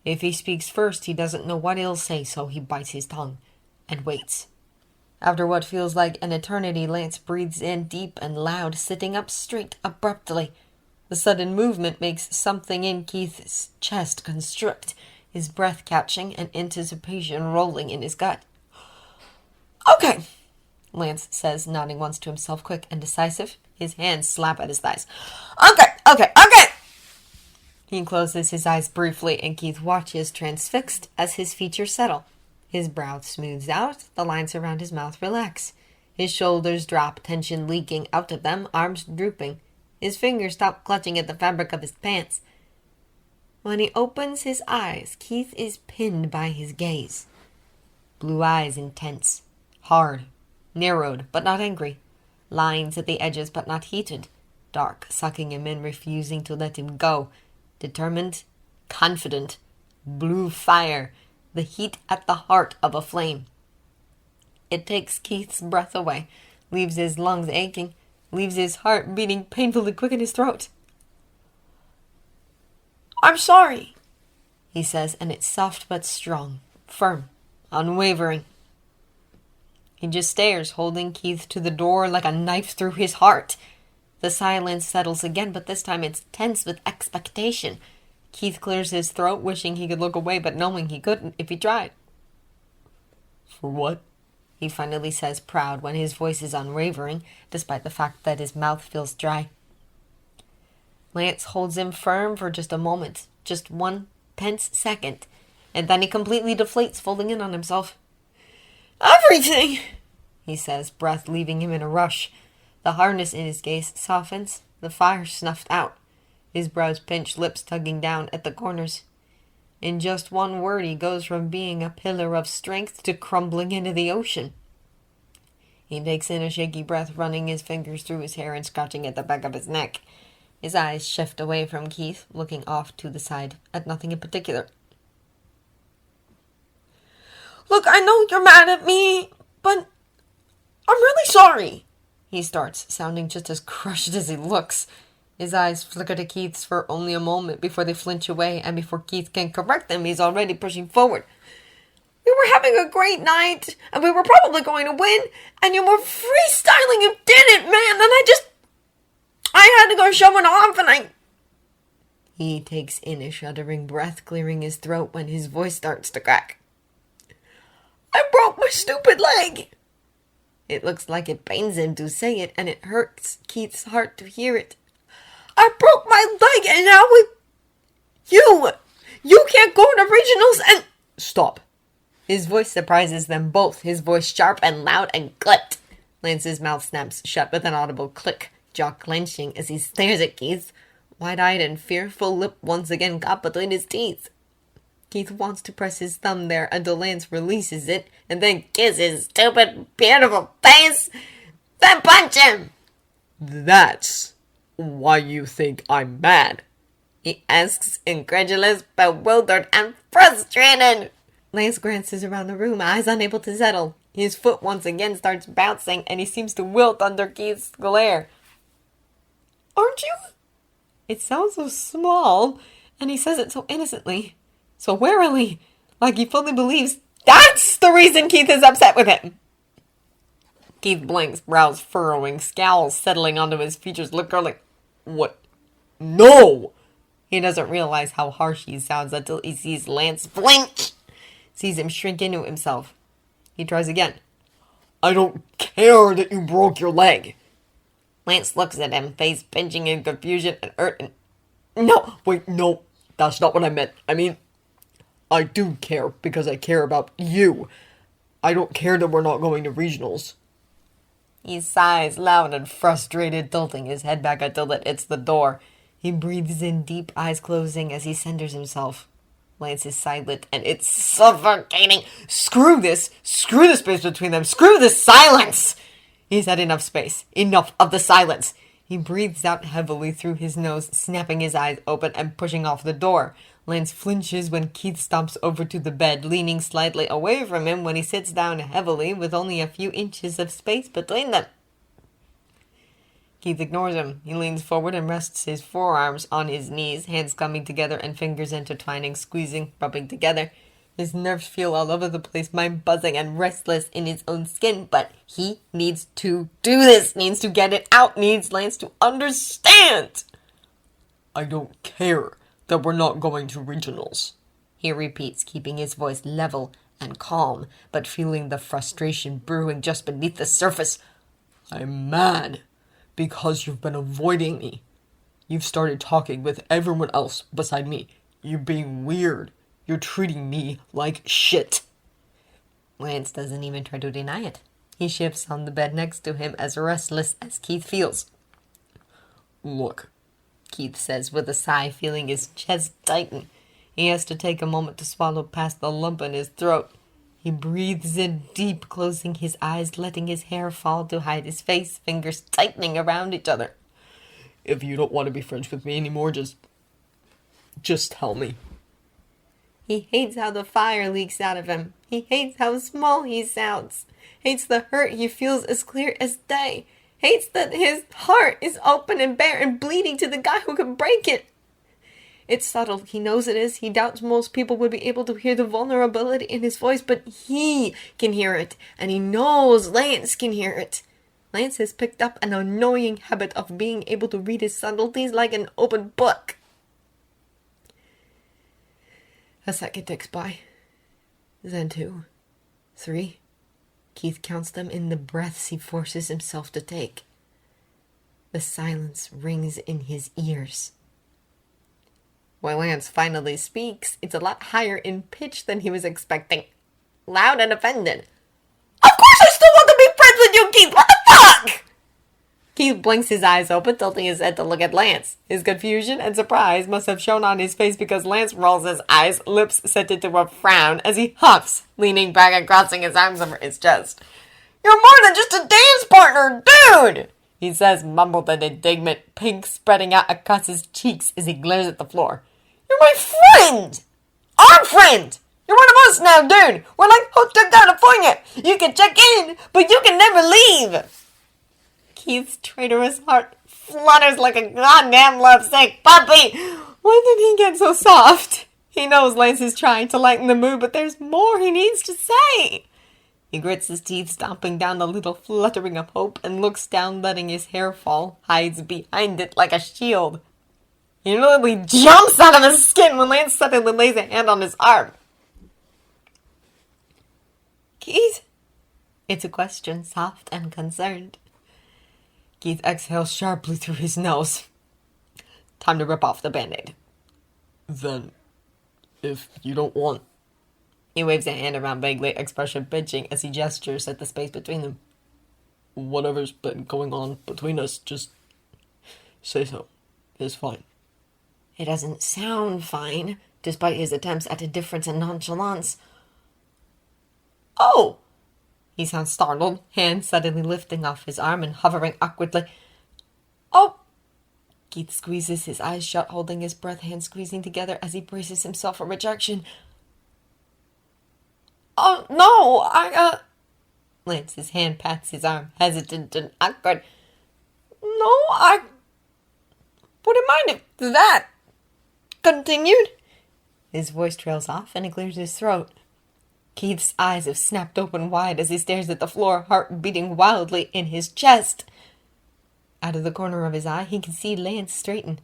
If he speaks first, he doesn't know what he'll say, so he bites his tongue and waits. After what feels like an eternity, Lance breathes in deep and loud, sitting up straight abruptly. The sudden movement makes something in Keith's chest constrict, his breath catching and anticipation rolling in his gut. "Okay," Lance says, nodding once to himself, quick and decisive. His hands slap at his thighs. Okay. He closes his eyes briefly, and Keith watches, transfixed, as his features settle. His brow smooths out, the lines around his mouth relax. His shoulders drop, tension leaking out of them, arms drooping. His fingers stop clutching at the fabric of his pants. When he opens his eyes, Keith is pinned by his gaze. Blue eyes intense, hard, narrowed but not angry. Lines at the edges but not heated. Dark, sucking him in, refusing to let him go. Determined, confident, blue fire, the heat at the heart of a flame. It takes Keith's breath away, leaves his lungs aching, leaves his heart beating painfully quick in his throat. "I'm sorry," he says, and it's soft but strong, firm, unwavering. He just stares, holding Keith to the door like a knife through his heart. The silence settles again, but this time it's tense with expectation. Keith clears his throat, wishing he could look away, but knowing he couldn't if he tried. "For what?" he finally says, proud, when his voice is unwavering, despite the fact that his mouth feels dry. Lance holds him firm for just a moment, just one tense second, and then he completely deflates, folding in on himself. "Everything," he says, breath leaving him in a rush. The hardness in his gaze softens, the fire snuffed out, his brows pinched, lips tugging down at the corners. In just one word, he goes from being a pillar of strength to crumbling into the ocean. He takes in a shaky breath, running his fingers through his hair and scratching at the back of his neck. His eyes shift away from Keith, looking off to the side at nothing in particular. "Look, I know you're mad at me, but I'm really sorry," he starts, sounding just as crushed as he looks. His eyes flicker to Keith's for only a moment before they flinch away, and before Keith can correct them, he's already pushing forward. "We were having a great night, and we were probably going to win, and you were freestyling, you did it, man, and I had to go show it off, and He takes in a shuddering breath, clearing his throat when his voice starts to crack. "I broke my stupid leg." It looks like it pains him to say it, and it hurts Keith's heart to hear it. "I broke my leg, and now you can't go to regionals and—" "Stop." His voice surprises them both, his voice sharp and loud and clipped. Lance's mouth snaps shut with an audible click, jaw clenching as he stares at Keith, wide-eyed and fearful, lip once again caught between his teeth. Keith wants to press his thumb there until Lance releases it, and then kiss his stupid, beautiful face, then punch him. "That's why you think I'm mad?" he asks, incredulous, bewildered, and frustrated. Lance glances around the room, eyes unable to settle. His foot once again starts bouncing, and he seems to wilt under Keith's glare. "Aren't you?" It sounds so small, and he says it so innocently, so warily, like he fully believes that's the reason Keith is upset with him. Keith blinks, brows furrowing, scowls settling onto his features, lip curling. "What No! He doesn't realize how harsh he sounds until he sees Lance flinch, sees him shrink into himself. He tries again. I don't care that you broke your leg. Lance looks at him, face pinching in confusion and hurt. No, wait, no, that's not what I meant. I mean, I do care because I care about you. I don't care that we're not going to regionals. He sighs loud and frustrated, tilting his head back until it hits the door. He breathes in deep, eyes closing as he centers himself. Lance is silent and it's suffocating. Screw this space between them. Screw this silence. He's had enough space. Enough of the silence. He breathes out heavily through his nose, snapping his eyes open and pushing off the door. Lance flinches when Keith stomps over to the bed, leaning slightly away from him when he sits down heavily with only a few inches of space between them. Keith ignores him. He leans forward and rests his forearms on his knees, hands coming together and fingers intertwining, squeezing, rubbing together. His nerves feel all over the place, mind buzzing and restless in his own skin, but he needs to do this, needs to get it out, needs Lance to understand. I don't care that we're not going to regionals, he repeats, keeping his voice level and calm, but feeling the frustration brewing just beneath the surface. I'm mad because you've been avoiding me. You've started talking with everyone else beside me. You're being weird. You're treating me like shit. Lance doesn't even try to deny it. He shifts on the bed next to him as restless as Keith feels. Look, Keith says with a sigh, feeling his chest tighten. He has to take a moment to swallow past the lump in his throat. He breathes in deep, closing his eyes, letting his hair fall to hide his face, fingers tightening around each other. If you don't want to be friends with me anymore, just tell me. He hates how the fire leaks out of him. He hates how small he sounds. Hates the hurt he feels as clear as day. Hates that his heart is open and bare and bleeding to the guy who can break it. It's subtle. He knows it is. He doubts most people would be able to hear the vulnerability in his voice, but he can hear it. And he knows Lance can hear it. Lance has picked up an annoying habit of being able to read his subtleties like an open book. A second ticks by. Then 2, 3. Keith counts them in the breaths he forces himself to take. The silence rings in his ears. When Lance finally speaks, it's a lot higher in pitch than he was expecting. Loud and offended. Of course I still want to be friends with you, Keith! What the fuck? Keith blinks his eyes open, tilting his head to look at Lance. His confusion and surprise must have shown on his face because Lance rolls his eyes, lips set into a frown as he huffs, leaning back and crossing his arms over his chest. You're more than just a dance partner, dude! He says, mumbled and indignant, pink spreading out across his cheeks as he glares at the floor. You're my friend! Our friend! You're one of us now, dude! We're like hooked up California! You can check in, but you can never leave! Keith's traitorous heart flutters like a goddamn lovesick puppy. When did he get so soft? He knows Lance is trying to lighten the mood, but there's more he needs to say. He grits his teeth, stomping down the little fluttering of hope, and looks down, letting his hair fall, hides behind it like a shield. He literally jumps out of his skin when Lance suddenly lays a hand on his arm. Keith? It's a question, soft and concerned. Keith exhales sharply through his nose. Time to rip off the Band-Aid. Then, if you don't want... He waves a hand around vaguely, expression pinching as he gestures at the space between them. Whatever's been going on between us, just say so. It's fine. It doesn't sound fine, despite his attempts at indifference and nonchalance. Oh! He sounds startled, hand suddenly lifting off his arm and hovering awkwardly. Oh! Keith squeezes his eyes shut, holding his breath, hands squeezing together as he braces himself for rejection. Oh, no, Lance's hand pats his arm, hesitant and awkward. No, I wouldn't mind if that continued. His voice trails off and he clears his throat. Keith's eyes have snapped open wide as he stares at the floor, heart beating wildly in his chest. Out of the corner of his eye, he can see Lance straighten.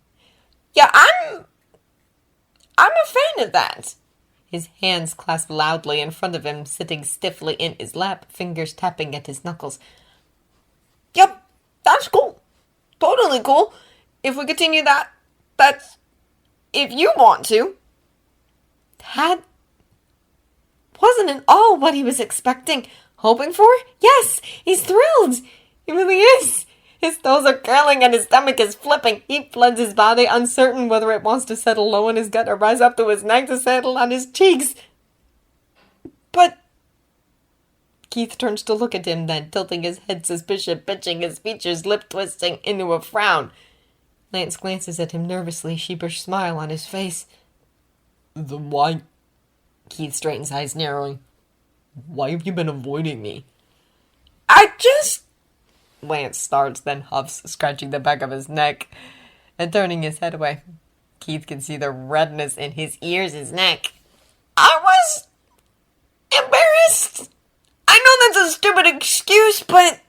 Yeah, I'm a fan of that. His hands clasped loudly in front of him, sitting stiffly in his lap, fingers tapping at his knuckles. Yep, that's cool. Totally cool. If we continue that's if you want to. That wasn't at all what he was expecting, hoping for. Yes, he's thrilled. He really is. His toes are curling and his stomach is flipping. He floods his body, uncertain whether it wants to settle low in his gut or rise up to his neck to settle on his cheeks. But Keith turns to look at him then, tilting his head suspicious, pitching his features, lip twisting into a frown. Lance glances at him nervously, sheepish smile on his face. Then why? Keith straightens eyes narrowly. Why have you been avoiding me? Lance starts, then huffs, scratching the back of his neck and turning his head away. Keith can see the redness in his ears, his neck. I was embarrassed. I know that's a stupid excuse, but...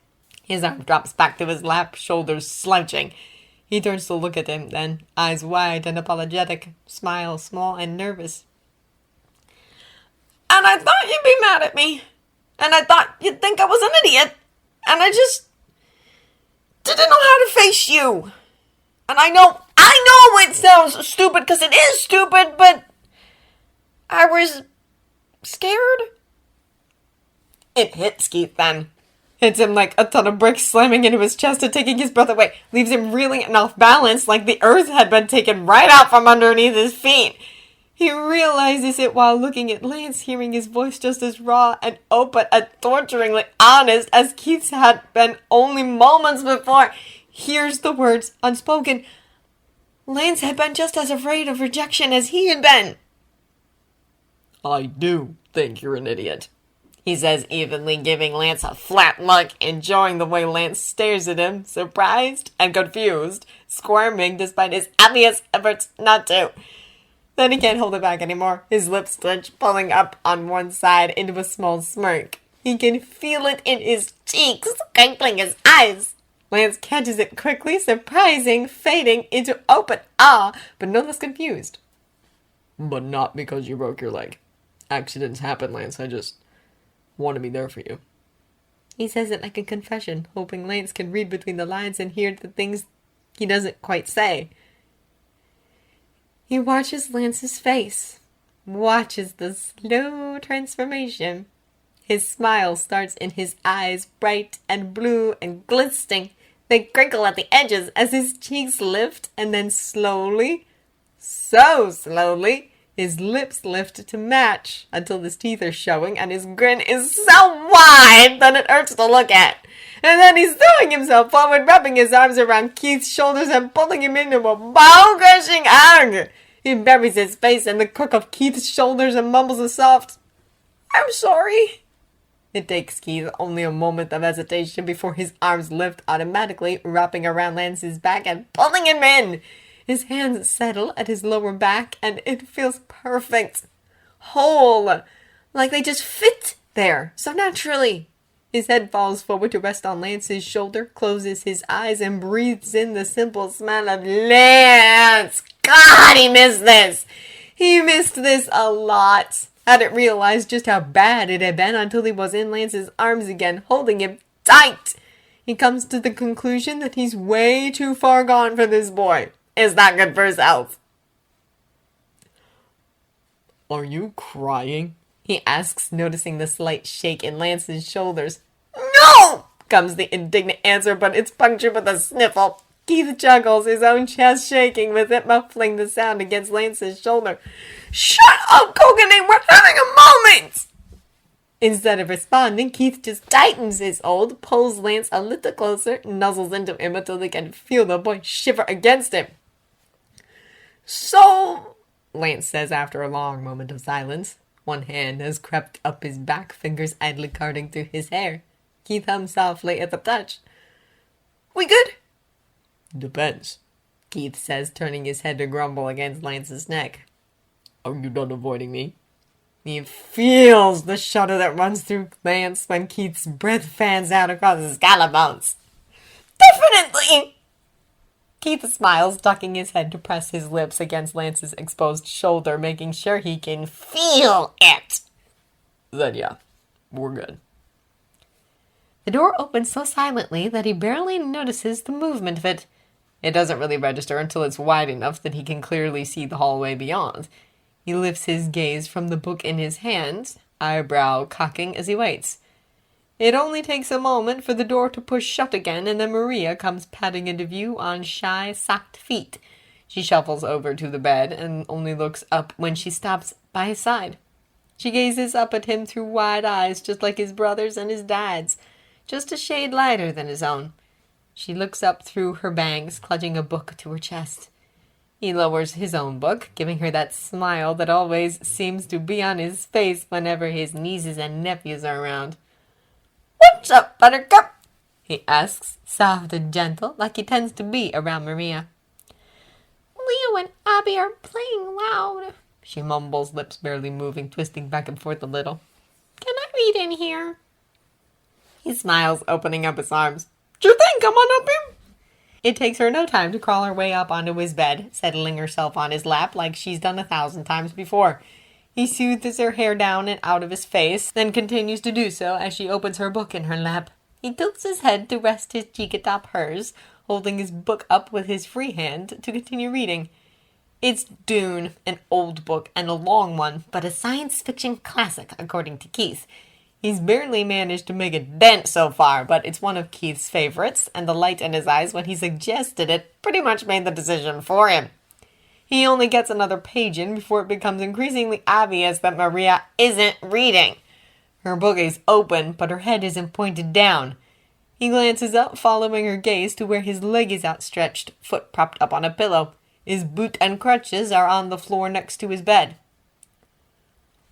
His arm drops back to his lap, shoulders slouching. He turns to look at him, then, eyes wide and apologetic, smile small and nervous. And I thought you'd be mad at me. And I thought you'd think I was an idiot. And I just didn't know how to face you. And I know it sounds stupid because it is stupid, but I was scared. It hits Keith then. Hits him like a ton of bricks slamming into his chest and taking his breath away. Leaves him reeling and off balance like the earth had been taken right out from underneath his feet. He realizes it while looking at Lance, hearing his voice just as raw and open and torturingly honest as Keith's had been only moments before. Hears the words unspoken. Lance had been just as afraid of rejection as he had been. I do think you're an idiot, he says evenly, giving Lance a flat look, enjoying the way Lance stares at him, surprised and confused, squirming despite his obvious efforts not to. Then he can't hold it back anymore. His lips twitch, pulling up on one side into a small smirk. He can feel it in his cheeks, crinkling his eyes. Lance catches it quickly, surprising, fading into open awe, but no less confused. But not because you broke your leg. Accidents happen, Lance. I just want to be there for you. He says it like a confession, hoping Lance can read between the lines and hear the things he doesn't quite say. He watches Lance's face, watches the slow transformation. His smile starts in his eyes, bright and blue and glistening. They crinkle at the edges as his cheeks lift, and then slowly, so slowly, his lips lift to match until his teeth are showing and his grin is so wide that it hurts to look at. And then he's throwing himself forward, wrapping his arms around Keith's shoulders and pulling him into a bone-crushing hug. He buries his face in the crook of Keith's shoulders and mumbles a soft, "I'm sorry." It takes Keith only a moment of hesitation before his arms lift automatically, wrapping around Lance's back and pulling him in. His hands settle at his lower back, and it feels perfect. Whole. Like they just fit there, so naturally. His head falls forward to rest on Lance's shoulder, closes his eyes, and breathes in the simple smell of Lance. God, he missed this. He missed this a lot. Hadn't realized just how bad it had been until he was in Lance's arms again, holding him tight. He comes to the conclusion that he's way too far gone for this boy. It's not good for his health. Are you crying? He asks, noticing the slight shake in Lance's shoulders. No! Comes the indignant answer, but it's punctured with a sniffle. Keith chuckles, his own chest shaking, with it muffling the sound against Lance's shoulder. Shut up, Kokanee! We're having a moment! Instead of responding, Keith just tightens his hold, pulls Lance a little closer, nuzzles into him until they can feel the boy shiver against him. So, Lance says after a long moment of silence. One hand has crept up his back, fingers idly carding through his hair. Keith hums softly at the touch. We good? Depends, Keith says, turning his head to grumble against Lance's neck. Are you done avoiding me? He feels the shudder that runs through Lance when Keith's breath fans out across his collarbones. Definitely! Keith smiles, ducking his head to press his lips against Lance's exposed shoulder, making sure he can feel it. Then yeah, we're good. The door opens so silently that he barely notices the movement of it. It doesn't really register until it's wide enough that he can clearly see the hallway beyond. He lifts his gaze from the book in his hand, eyebrow cocking as he waits. It only takes a moment for the door to push shut again, and then Maria comes padding into view on shy, socked feet. She shuffles over to the bed and only looks up when she stops by his side. She gazes up at him through wide eyes, just like his brother's and his dad's, just a shade lighter than his own. She looks up through her bangs, clutching a book to her chest. He lowers his own book, giving her that smile that always seems to be on his face whenever his nieces and nephews are around. "What's up, Buttercup?" he asks, soft and gentle, like he tends to be around Maria. "Leo and Abby are playing loud," she mumbles, lips barely moving, twisting back and forth a little. "Can I read in here?" He smiles, opening up his arms. "Sure thing, come on up here." It takes her no time to crawl her way up onto his bed, settling herself on his lap like she's done 1,000 times before. He soothes her hair down and out of his face, then continues to do so as she opens her book in her lap. He tilts his head to rest his cheek atop hers, holding his book up with his free hand to continue reading. It's Dune, an old book and a long one, but a science fiction classic, according to Keith. He's barely managed to make a dent so far, but it's one of Keith's favorites, and the light in his eyes when he suggested it pretty much made the decision for him. He only gets another page in before it becomes increasingly obvious that Maria isn't reading. Her book is open, but her head isn't pointed down. He glances up, following her gaze to where his leg is outstretched, foot propped up on a pillow. His boot and crutches are on the floor next to his bed.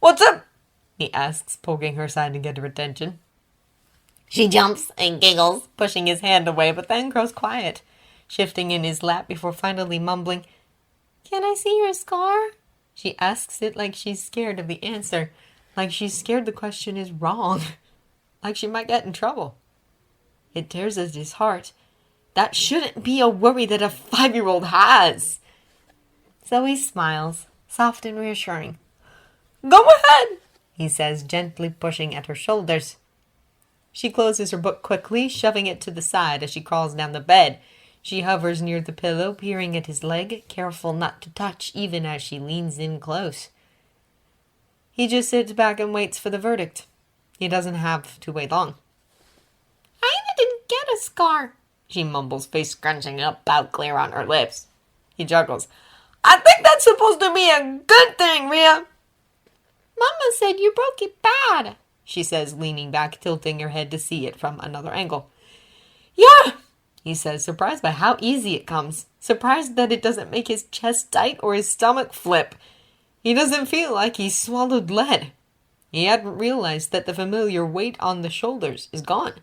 "What's up?" he asks, poking her side to get her attention. She jumps and giggles, pushing his hand away, but then grows quiet, shifting in his lap before finally mumbling, "Can I see your scar?" She asks it like she's scared of the answer, like she's scared the question is wrong, like she might get in trouble. It tears at his heart. That shouldn't be a worry that a 5-year-old has. So he smiles, soft and reassuring. "Go ahead," he says, gently pushing at her shoulders. She closes her book quickly, shoving it to the side as she crawls down the bed. She hovers near the pillow, peering at his leg, careful not to touch even as she leans in close. He just sits back and waits for the verdict. He doesn't have to wait long. "I didn't get a scar," she mumbles, face scrunching up, pout clear on her lips. He chuckles. "I think that's supposed to be a good thing, Rhea." "Mama said you broke it bad," she says, leaning back, tilting her head to see it from another angle. "Yeah," he says, surprised by how easy it comes. Surprised that it doesn't make his chest tight or his stomach flip. He doesn't feel like he's swallowed lead. He hadn't realized that the familiar weight on the shoulders is gone,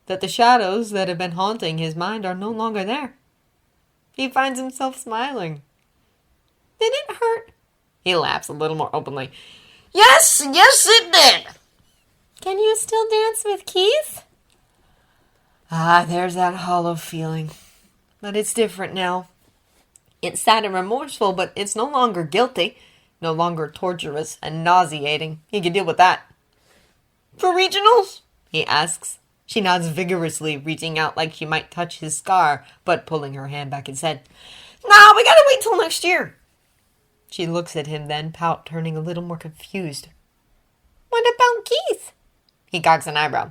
that the shadows that have been haunting his mind are no longer there. He finds himself smiling. "Did it hurt?" He laughs a little more openly. Yes, it did." "Can you still dance with Keith?" There's that hollow feeling. But it's different now. It's sad and remorseful, but it's no longer guilty, no longer torturous and nauseating. He can deal with that. "For regionals?" he asks. She nods vigorously, reaching out like she might touch his scar, but pulling her hand back instead. "Nah, we gotta wait till next year." She looks at him then, pout, turning a little more confused. "What about Keith?" He cocks an eyebrow.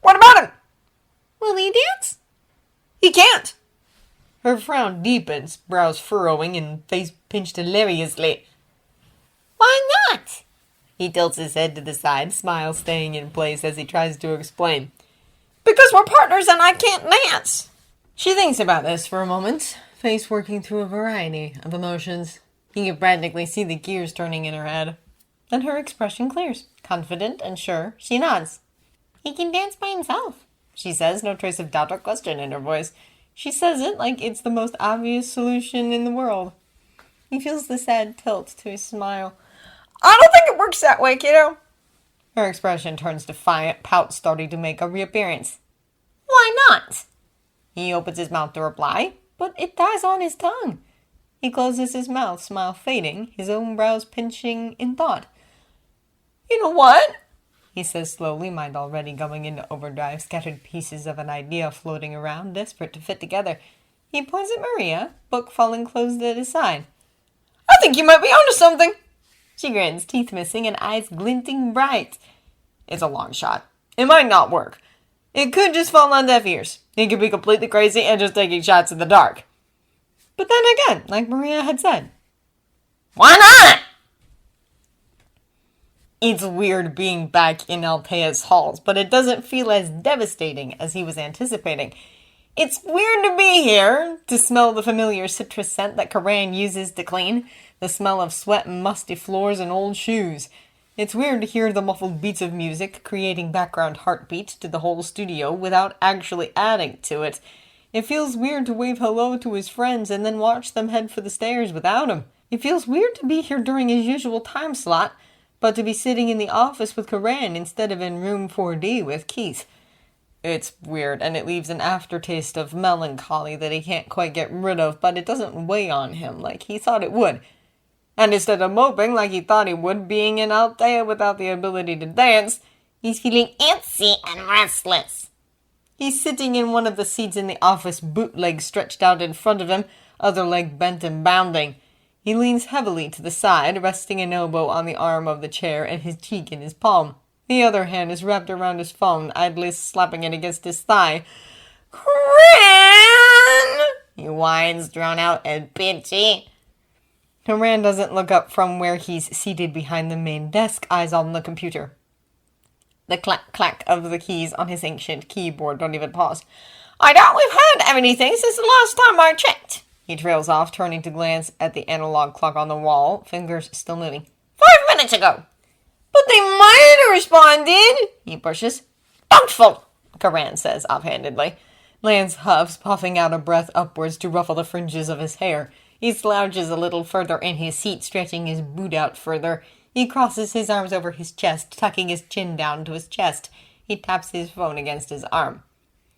"What about him?" "Will he dance?" "He can't." Her frown deepens, brows furrowing and face pinched hilariously. "Why not?" He tilts his head to the side, smile staying in place as he tries to explain. "Because we're partners and I can't dance." She thinks about this for a moment, face working through a variety of emotions. He can practically see the gears turning in her head. Then her expression clears. Confident and sure, she nods. "He can dance by himself," she says, no trace of doubt or question in her voice. She says it like it's the most obvious solution in the world. He feels the sad tilt to his smile. "I don't think it works that way, kiddo." Her expression turns defiant, pout starting to make a reappearance. "Why not?" He opens his mouth to reply, but it dies on his tongue. He closes his mouth, smile fading, his own brows pinching in thought. You know what? He says slowly, mind already going into overdrive, scattered pieces of an idea floating around, desperate to fit together. He points at Maria, book falling closed at his side. I think you might be onto something. She grins, teeth missing and eyes glinting bright. It's a long shot. It might not work. It could just fall on deaf ears. He could be completely crazy and just taking shots in the dark. But then again, like Maria had said, why not? It's weird being back in Altea's halls, but it doesn't feel as devastating as he was anticipating. It's weird to be here, to smell the familiar citrus scent that Karan uses to clean, the smell of sweat and musty floors and old shoes. It's weird to hear the muffled beats of music, creating background heartbeat to the whole studio without actually adding to it. It feels weird to wave hello to his friends and then watch them head for the stairs without him. It feels weird to be here during his usual time slot, but to be sitting in the office with Karan instead of in room 4D with Keith. It's weird, and it leaves an aftertaste of melancholy that he can't quite get rid of, but it doesn't weigh on him like he thought it would. And instead of moping like he thought he would, being in Altea without the ability to dance, he's feeling antsy and restless. He's sitting in one of the seats in the office, boot leg stretched out in front of him, other leg bent and bounding. He leans heavily to the side, resting an elbow on the arm of the chair and his cheek in his palm. The other hand is wrapped around his phone, idly slapping it against his thigh. Karan! He whines, drawn out and bitchy. Karan doesn't look up from where he's seated behind the main desk, eyes on the computer. The clack-clack of the keys on his ancient keyboard don't even pause. I doubt we've had anything since the last time I checked. He trails off, turning to glance at the analog clock on the wall, fingers still moving. 5 minutes ago. But they might have responded, he pushes. Doubtful, Karan says offhandedly. Lance huffs, puffing out a breath upwards to ruffle the fringes of his hair. He slouches a little further in his seat, stretching his boot out further. He crosses his arms over his chest, tucking his chin down to his chest. He taps his phone against his arm.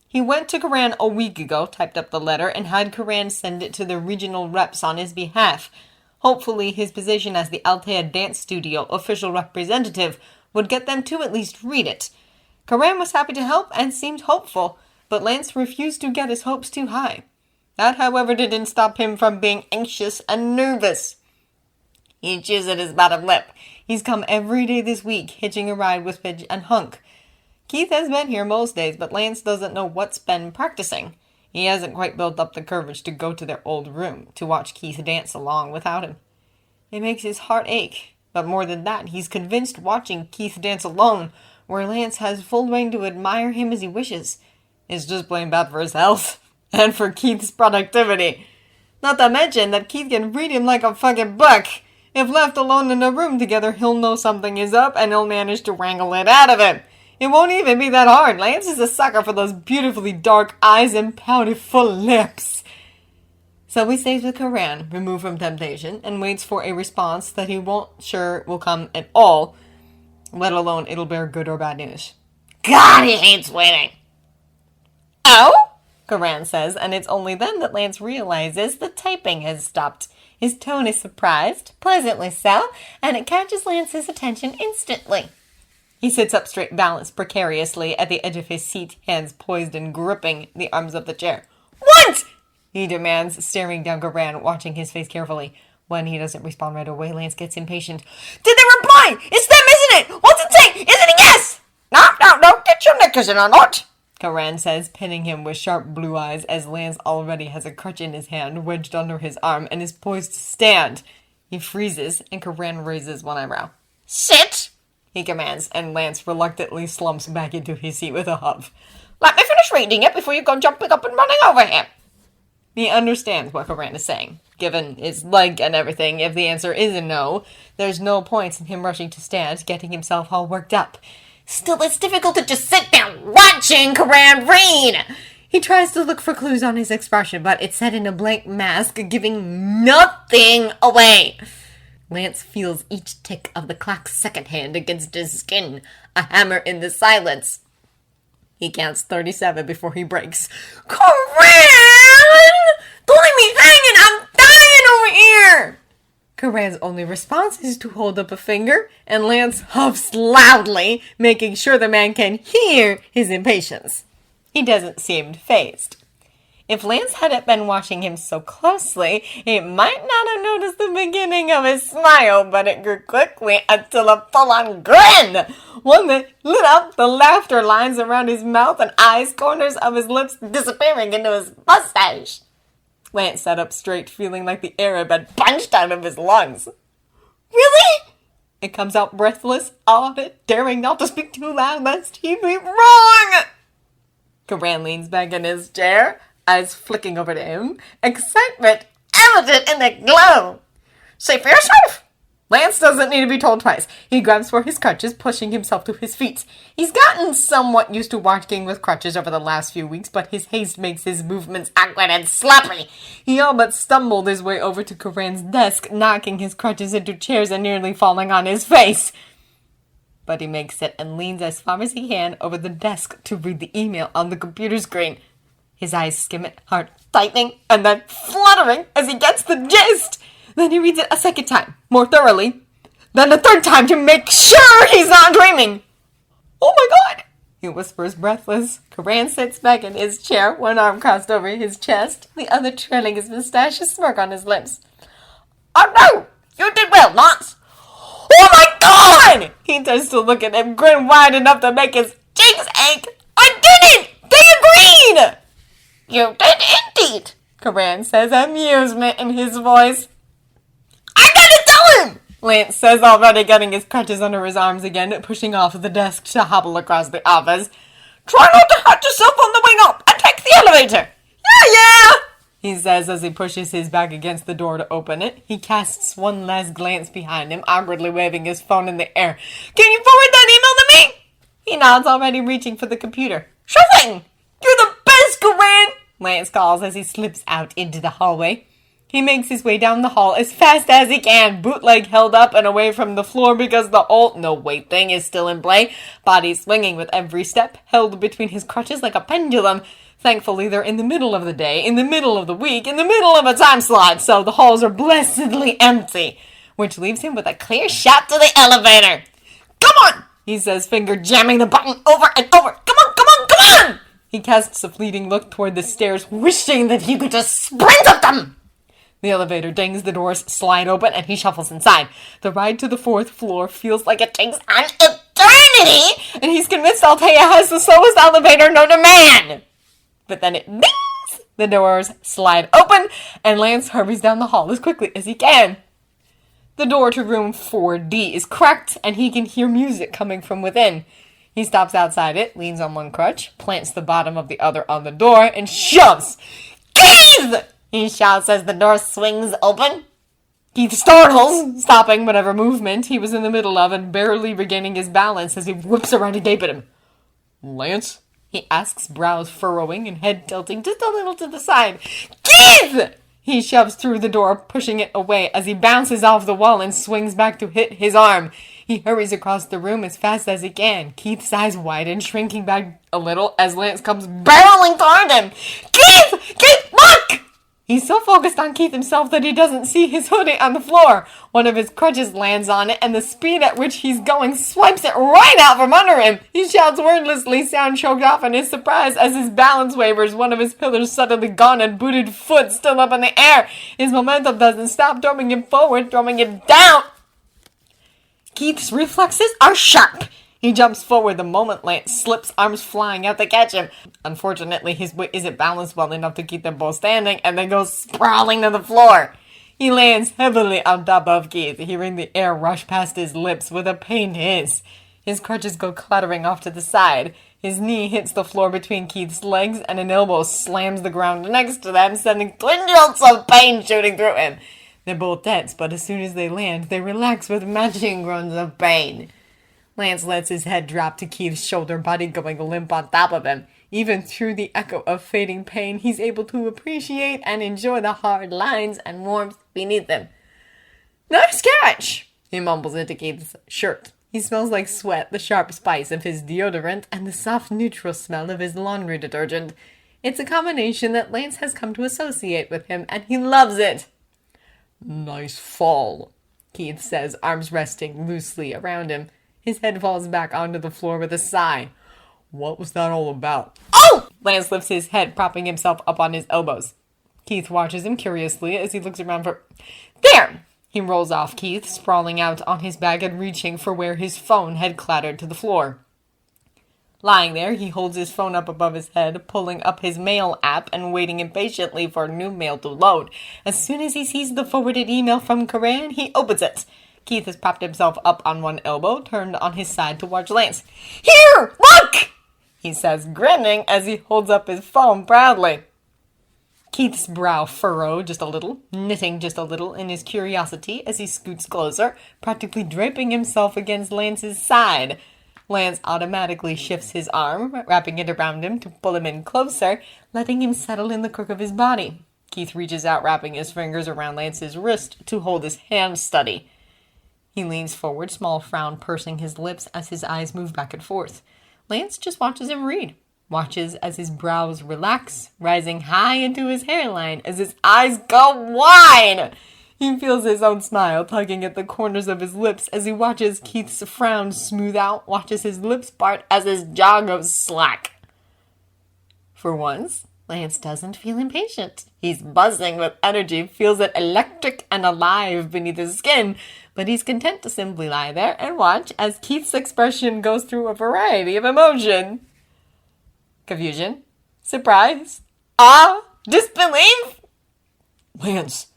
He went to Karan a week ago, typed up the letter, and had Karan send it to the regional reps on his behalf. Hopefully his position as the Altea Dance Studio official representative would get them to at least read it. Karan was happy to help and seemed hopeful, but Lance refused to get his hopes too high. That, however, didn't stop him from being anxious and nervous. He chews at his bottom lip. He's come every day this week, hitching a ride with Pidge and Hunk. Keith has been here most days, but Lance doesn't know what's been practicing. He hasn't quite built up the courage to go to their old room, to watch Keith dance along without him. It makes his heart ache, but more than that, he's convinced watching Keith dance alone, where Lance has full rein to admire him as he wishes, is just plain bad for his health, and for Keith's productivity. Not to mention that Keith can read him like a fucking book. If left alone in a room together, he'll know something is up, and he'll manage to wrangle it out of him. It won't even be that hard. Lance is a sucker for those beautifully dark eyes and bountiful lips. So he stays with Karan, removed from temptation, and waits for a response that he won't sure will come at all, let alone it'll bear good or bad news. God, he hates waiting. Oh? Karan says, and it's only then that Lance realizes the typing has stopped. His tone is surprised, pleasantly so, and it catches Lance's attention instantly. He sits up straight, balanced precariously at the edge of his seat, hands poised and gripping the arms of the chair. What? He demands, staring down Karan, watching his face carefully. When he doesn't respond right away, Lance gets impatient. Did they reply? It's them, isn't it? What's it say? Is it a yes? No, get your knickers in a knot, Karan says, pinning him with sharp blue eyes as Lance already has a crutch in his hand, wedged under his arm, and is poised to stand. He freezes, and Karan raises one eyebrow. Sit, he commands, and Lance reluctantly slumps back into his seat with a huff. Let me finish reading it before you go jumping up and running over him. He understands what Karan is saying. Given his leg and everything, if the answer is a no, there's no point in him rushing to stand, getting himself all worked up. Still, it's difficult to just sit there watching Karan read. He tries to look for clues on his expression, but it's set in a blank mask, giving nothing away. Lance feels each tick of the clock's second hand against his skin, a hammer in the silence. He counts 37 before he breaks. Karan! Don't here! Coran's only response is to hold up a finger, and Lance huffs loudly, making sure the man can hear his impatience. He doesn't seem fazed. If Lance hadn't been watching him so closely, he might not have noticed the beginning of his smile, but it grew quickly until a full-on grin, one that lit up the laughter lines around his mouth and eyes, corners of his lips disappearing into his mustache. Lance sat up straight, feeling like the air had been punched out of his lungs. Really? It comes out breathless, awed, daring not to speak too loud lest he be wrong. Coran leans back in his chair, eyes flicking over to him, excitement evident in the glow. Say for yourself. Lance doesn't need to be told twice. He grabs for his crutches, pushing himself to his feet. He's gotten somewhat used to walking with crutches over the last few weeks, but his haste makes his movements awkward and sloppy. He all but stumbled his way over to Coran's desk, knocking his crutches into chairs and nearly falling on his face. But he makes it and leans as far as he can over the desk to read the email on the computer screen. His eyes skim it, heart tightening and then fluttering as he gets the gist. Then he reads it a second time, more thoroughly. Then a third time to make sure he's not dreaming. Oh my God, he whispers breathless. Coran sits back in his chair, one arm crossed over his chest, the other trailing his mustache, a smirk on his lips. Oh no, you did well, Lance. Oh my God! He turns to look at him, grin wide enough to make his cheeks ache. I did it! They agreed! You did indeed, Coran says, amusement in his voice. I gotta tell him, Lance says, already getting his crutches under his arms again, pushing off the desk to hobble across the office. Try not to hurt yourself on the way up and take the elevator. Yeah, he says as he pushes his back against the door to open it. He casts one last glance behind him, awkwardly waving his phone in the air. Can you forward that email to me? He nods, already reaching for the computer. Sure thing. You're the best, Coran, Lance calls as he slips out into the hallway. He makes his way down the hall as fast as he can, bootleg held up and away from the floor because the old no-wait thing is still in play, body swinging with every step, held between his crutches like a pendulum. Thankfully, they're in the middle of the day, in the middle of the week, in the middle of a time slot, so the halls are blessedly empty, which leaves him with a clear shot to the elevator. Come on, he says, finger jamming the button over and over. Come on, come on, come on! He casts a fleeting look toward the stairs, wishing that he could just sprint up them. The elevator dings, the doors slide open, and he shuffles inside. The ride to the 4th floor feels like it takes an eternity, and he's convinced Altea has the slowest elevator known to man. But then it dings, the doors slide open, and Lance hurries down the hall as quickly as he can. The door to room 4D is cracked, and he can hear music coming from within. He stops outside it, leans on one crutch, plants the bottom of the other on the door, and shoves. Keith! He shouts as the door swings open. Keith startles, stopping whatever movement he was in the middle of and barely regaining his balance as he whips around to gape at him. Lance? He asks, brows furrowing and head tilting just a little to the side. Keith! He shoves through the door, pushing it away as he bounces off the wall and swings back to hit his arm. He hurries across the room as fast as he can, Keith's eyes widen, shrinking back a little as Lance comes barreling toward him. Keith! Keith, look! He's so focused on Keith himself that he doesn't see his hoodie on the floor. One of his crutches lands on it, and the speed at which he's going swipes it right out from under him. He shouts wordlessly, sound choked off in his surprise as his balance wavers, one of his pillars suddenly gone and booted foot still up in the air. His momentum doesn't stop, throwing him forward, throwing him down. Keith's reflexes are sharp. He jumps forward the moment Lance slips, arms flying out to catch him. Unfortunately, his weight isn't balanced well enough to keep them both standing, and they go sprawling to the floor. He lands heavily on top of Keith, hearing the air rush past his lips with a pained hiss. His crutches go clattering off to the side. His knee hits the floor between Keith's legs, and an elbow slams the ground next to them, sending twin jolts of pain shooting through him. They're both tense, but as soon as they land, they relax with matching groans of pain. Lance lets his head drop to Keith's shoulder, body going limp on top of him. Even through the echo of fading pain, he's able to appreciate and enjoy the hard lines and warmth beneath them. Nice catch, he mumbles into Keith's shirt. He smells like sweat, the sharp spice of his deodorant, and the soft neutral smell of his laundry detergent. It's a combination that Lance has come to associate with him, and he loves it. Nice fall, Keith says, arms resting loosely around him. His head falls back onto the floor with a sigh. What was that all about? Oh! Lance lifts his head, propping himself up on his elbows. Keith watches him curiously as he looks around for... There! He rolls off Keith, sprawling out on his back and reaching for where his phone had clattered to the floor. Lying there, he holds his phone up above his head, pulling up his mail app and waiting impatiently for new mail to load. As soon as he sees the forwarded email from Corinne, he opens it. Keith has propped himself up on one elbow, turned on his side to watch Lance. Here! Look! He says, grinning as he holds up his phone proudly. Keith's brow furrowed just a little, knitting just a little in his curiosity as he scoots closer, practically draping himself against Lance's side. Lance automatically shifts his arm, wrapping it around him to pull him in closer, letting him settle in the crook of his body. Keith reaches out, wrapping his fingers around Lance's wrist to hold his hand steady. He leans forward, small frown pursing his lips as his eyes move back and forth. Lance just watches him read. Watches as his brows relax, rising high into his hairline as his eyes go wide. He feels his own smile tugging at the corners of his lips as he watches Keith's frown smooth out, watches his lips part as his jaw goes slack. For once, Lance doesn't feel impatient. He's buzzing with energy, feels it electric and alive beneath his skin, but he's content to simply lie there and watch as Keith's expression goes through a variety of emotion. Confusion, surprise, awe, disbelief. Lance,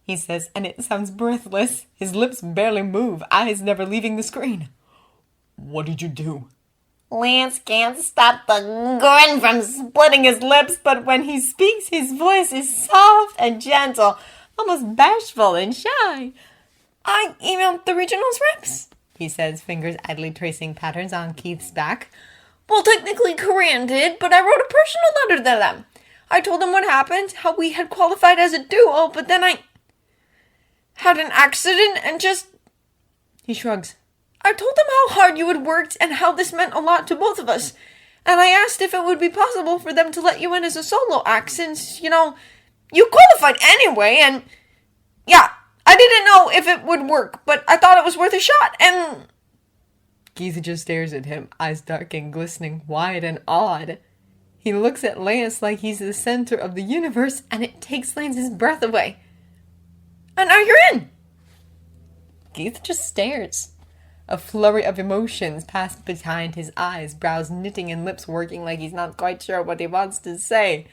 he says, and it sounds breathless. His lips barely move, eyes never leaving the screen. What did you do? Lance can't stop the grin from splitting his lips, but when he speaks, his voice is soft and gentle, almost bashful and shy. I emailed the regional's reps, he says, fingers idly tracing patterns on Keith's back. Well, technically Corinne did, but I wrote a personal letter to them. I told them what happened, how we had qualified as a duo, but then I had an accident and just... He shrugs. I told them how hard you had worked and how this meant a lot to both of us. And I asked if it would be possible for them to let you in as a solo act since, you qualified anyway and... Yeah, I didn't know if it would work, but I thought it was worth a shot and... Keith just stares at him, eyes dark and glistening, wide and odd. He looks at Lance like he's the center of the universe, and it takes Lance's breath away. And now you're in! Keith just stares. A flurry of emotions pass behind his eyes, brows knitting and lips working like he's not quite sure what he wants to say.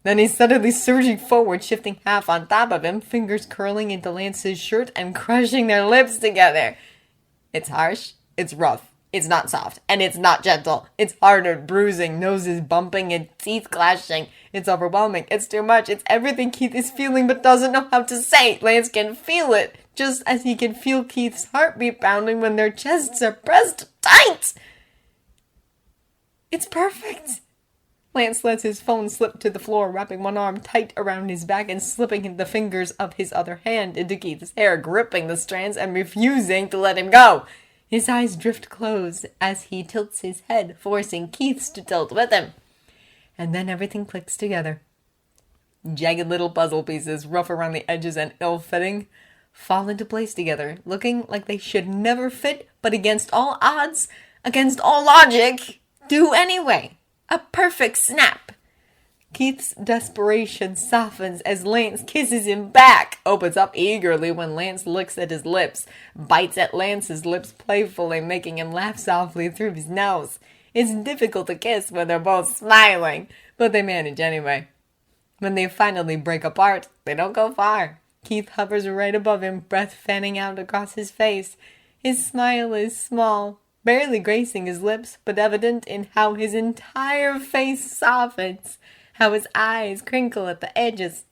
Then he's suddenly surging forward, shifting half on top of him, fingers curling into Lance's shirt and crushing their lips together. It's harsh. It's rough, it's not soft, and it's not gentle. It's harder, bruising, noses bumping, and teeth clashing. It's overwhelming, it's too much, it's everything Keith is feeling but doesn't know how to say. Lance can feel it, just as he can feel Keith's heartbeat pounding when their chests are pressed tight. It's perfect. Lance lets his phone slip to the floor, wrapping one arm tight around his back and slipping the fingers of his other hand into Keith's hair, gripping the strands and refusing to let him go. His eyes drift closed as he tilts his head, forcing Keith's to tilt with him. And then everything clicks together. Jagged little puzzle pieces, rough around the edges and ill-fitting, fall into place together, looking like they should never fit, but against all odds, against all logic, do anyway. A perfect snap. Keith's desperation softens as Lance kisses him back, opens up eagerly when Lance looks at his lips, bites at Lance's lips playfully, making him laugh softly through his nose. It's difficult to kiss when they're both smiling, but they manage anyway. When they finally break apart, they don't go far. Keith hovers right above him, breath fanning out across his face. His smile is small, barely gracing his lips, but evident in how his entire face softens. How his eyes crinkle at the edges.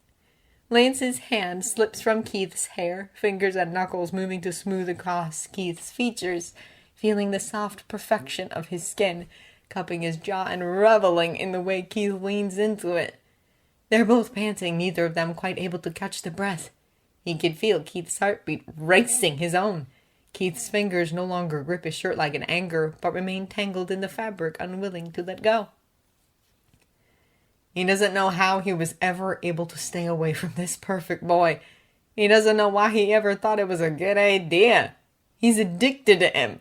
Lance's hand slips from Keith's hair, fingers and knuckles moving to smooth across Keith's features, feeling the soft perfection of his skin, cupping his jaw and reveling in the way Keith leans into it. They're both panting, neither of them quite able to catch the breath. He could feel Keith's heartbeat racing his own. Keith's fingers no longer grip his shirt like in anger, but remain tangled in the fabric, unwilling to let go. He doesn't know how he was ever able to stay away from this perfect boy. He doesn't know why he ever thought it was a good idea. He's addicted to him.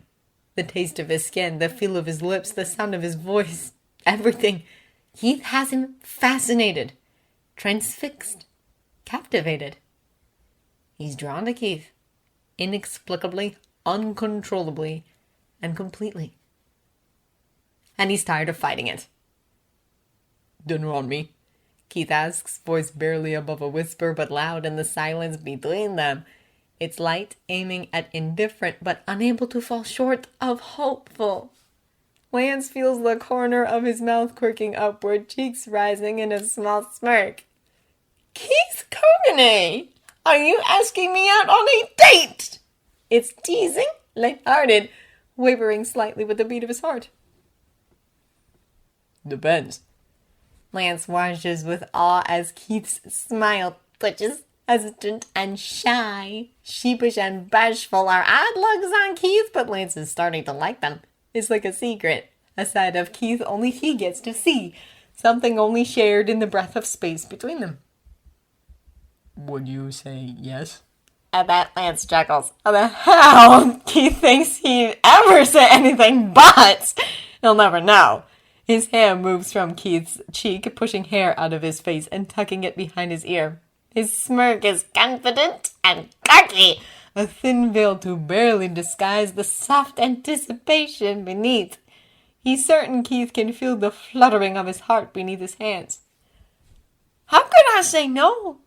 The taste of his skin, the feel of his lips, the sound of his voice, everything. Keith has him fascinated, transfixed, captivated. He's drawn to Keith, inexplicably, uncontrollably, and completely. And he's tired of fighting it. "Dinner on me?" Keith asks, voice barely above a whisper, but loud in the silence between them. It's light, aiming at indifferent, but unable to fall short of hopeful. Lance feels the corner of his mouth quirking upward, cheeks rising in a small smirk. "Keith Courtenay, are you asking me out on a date?" It's teasing, light-hearted, wavering slightly with the beat of his heart. "Depends." Lance watches with awe as Keith's smile twitches, hesitant and shy. Sheepish and bashful are odd looks on Keith, but Lance is starting to like them. It's like a secret, a side of Keith only he gets to see, something only shared in the breath of space between them. "Would you say yes?" At that, Lance chuckles. How the hell Keith thinks he'd ever say anything but? He'll never know. His hand moves from Keith's cheek, pushing hair out of his face and tucking it behind his ear. His smirk is confident and cocky, a thin veil to barely disguise the soft anticipation beneath. He's certain Keith can feel the fluttering of his heart beneath his hands. "How could I say no?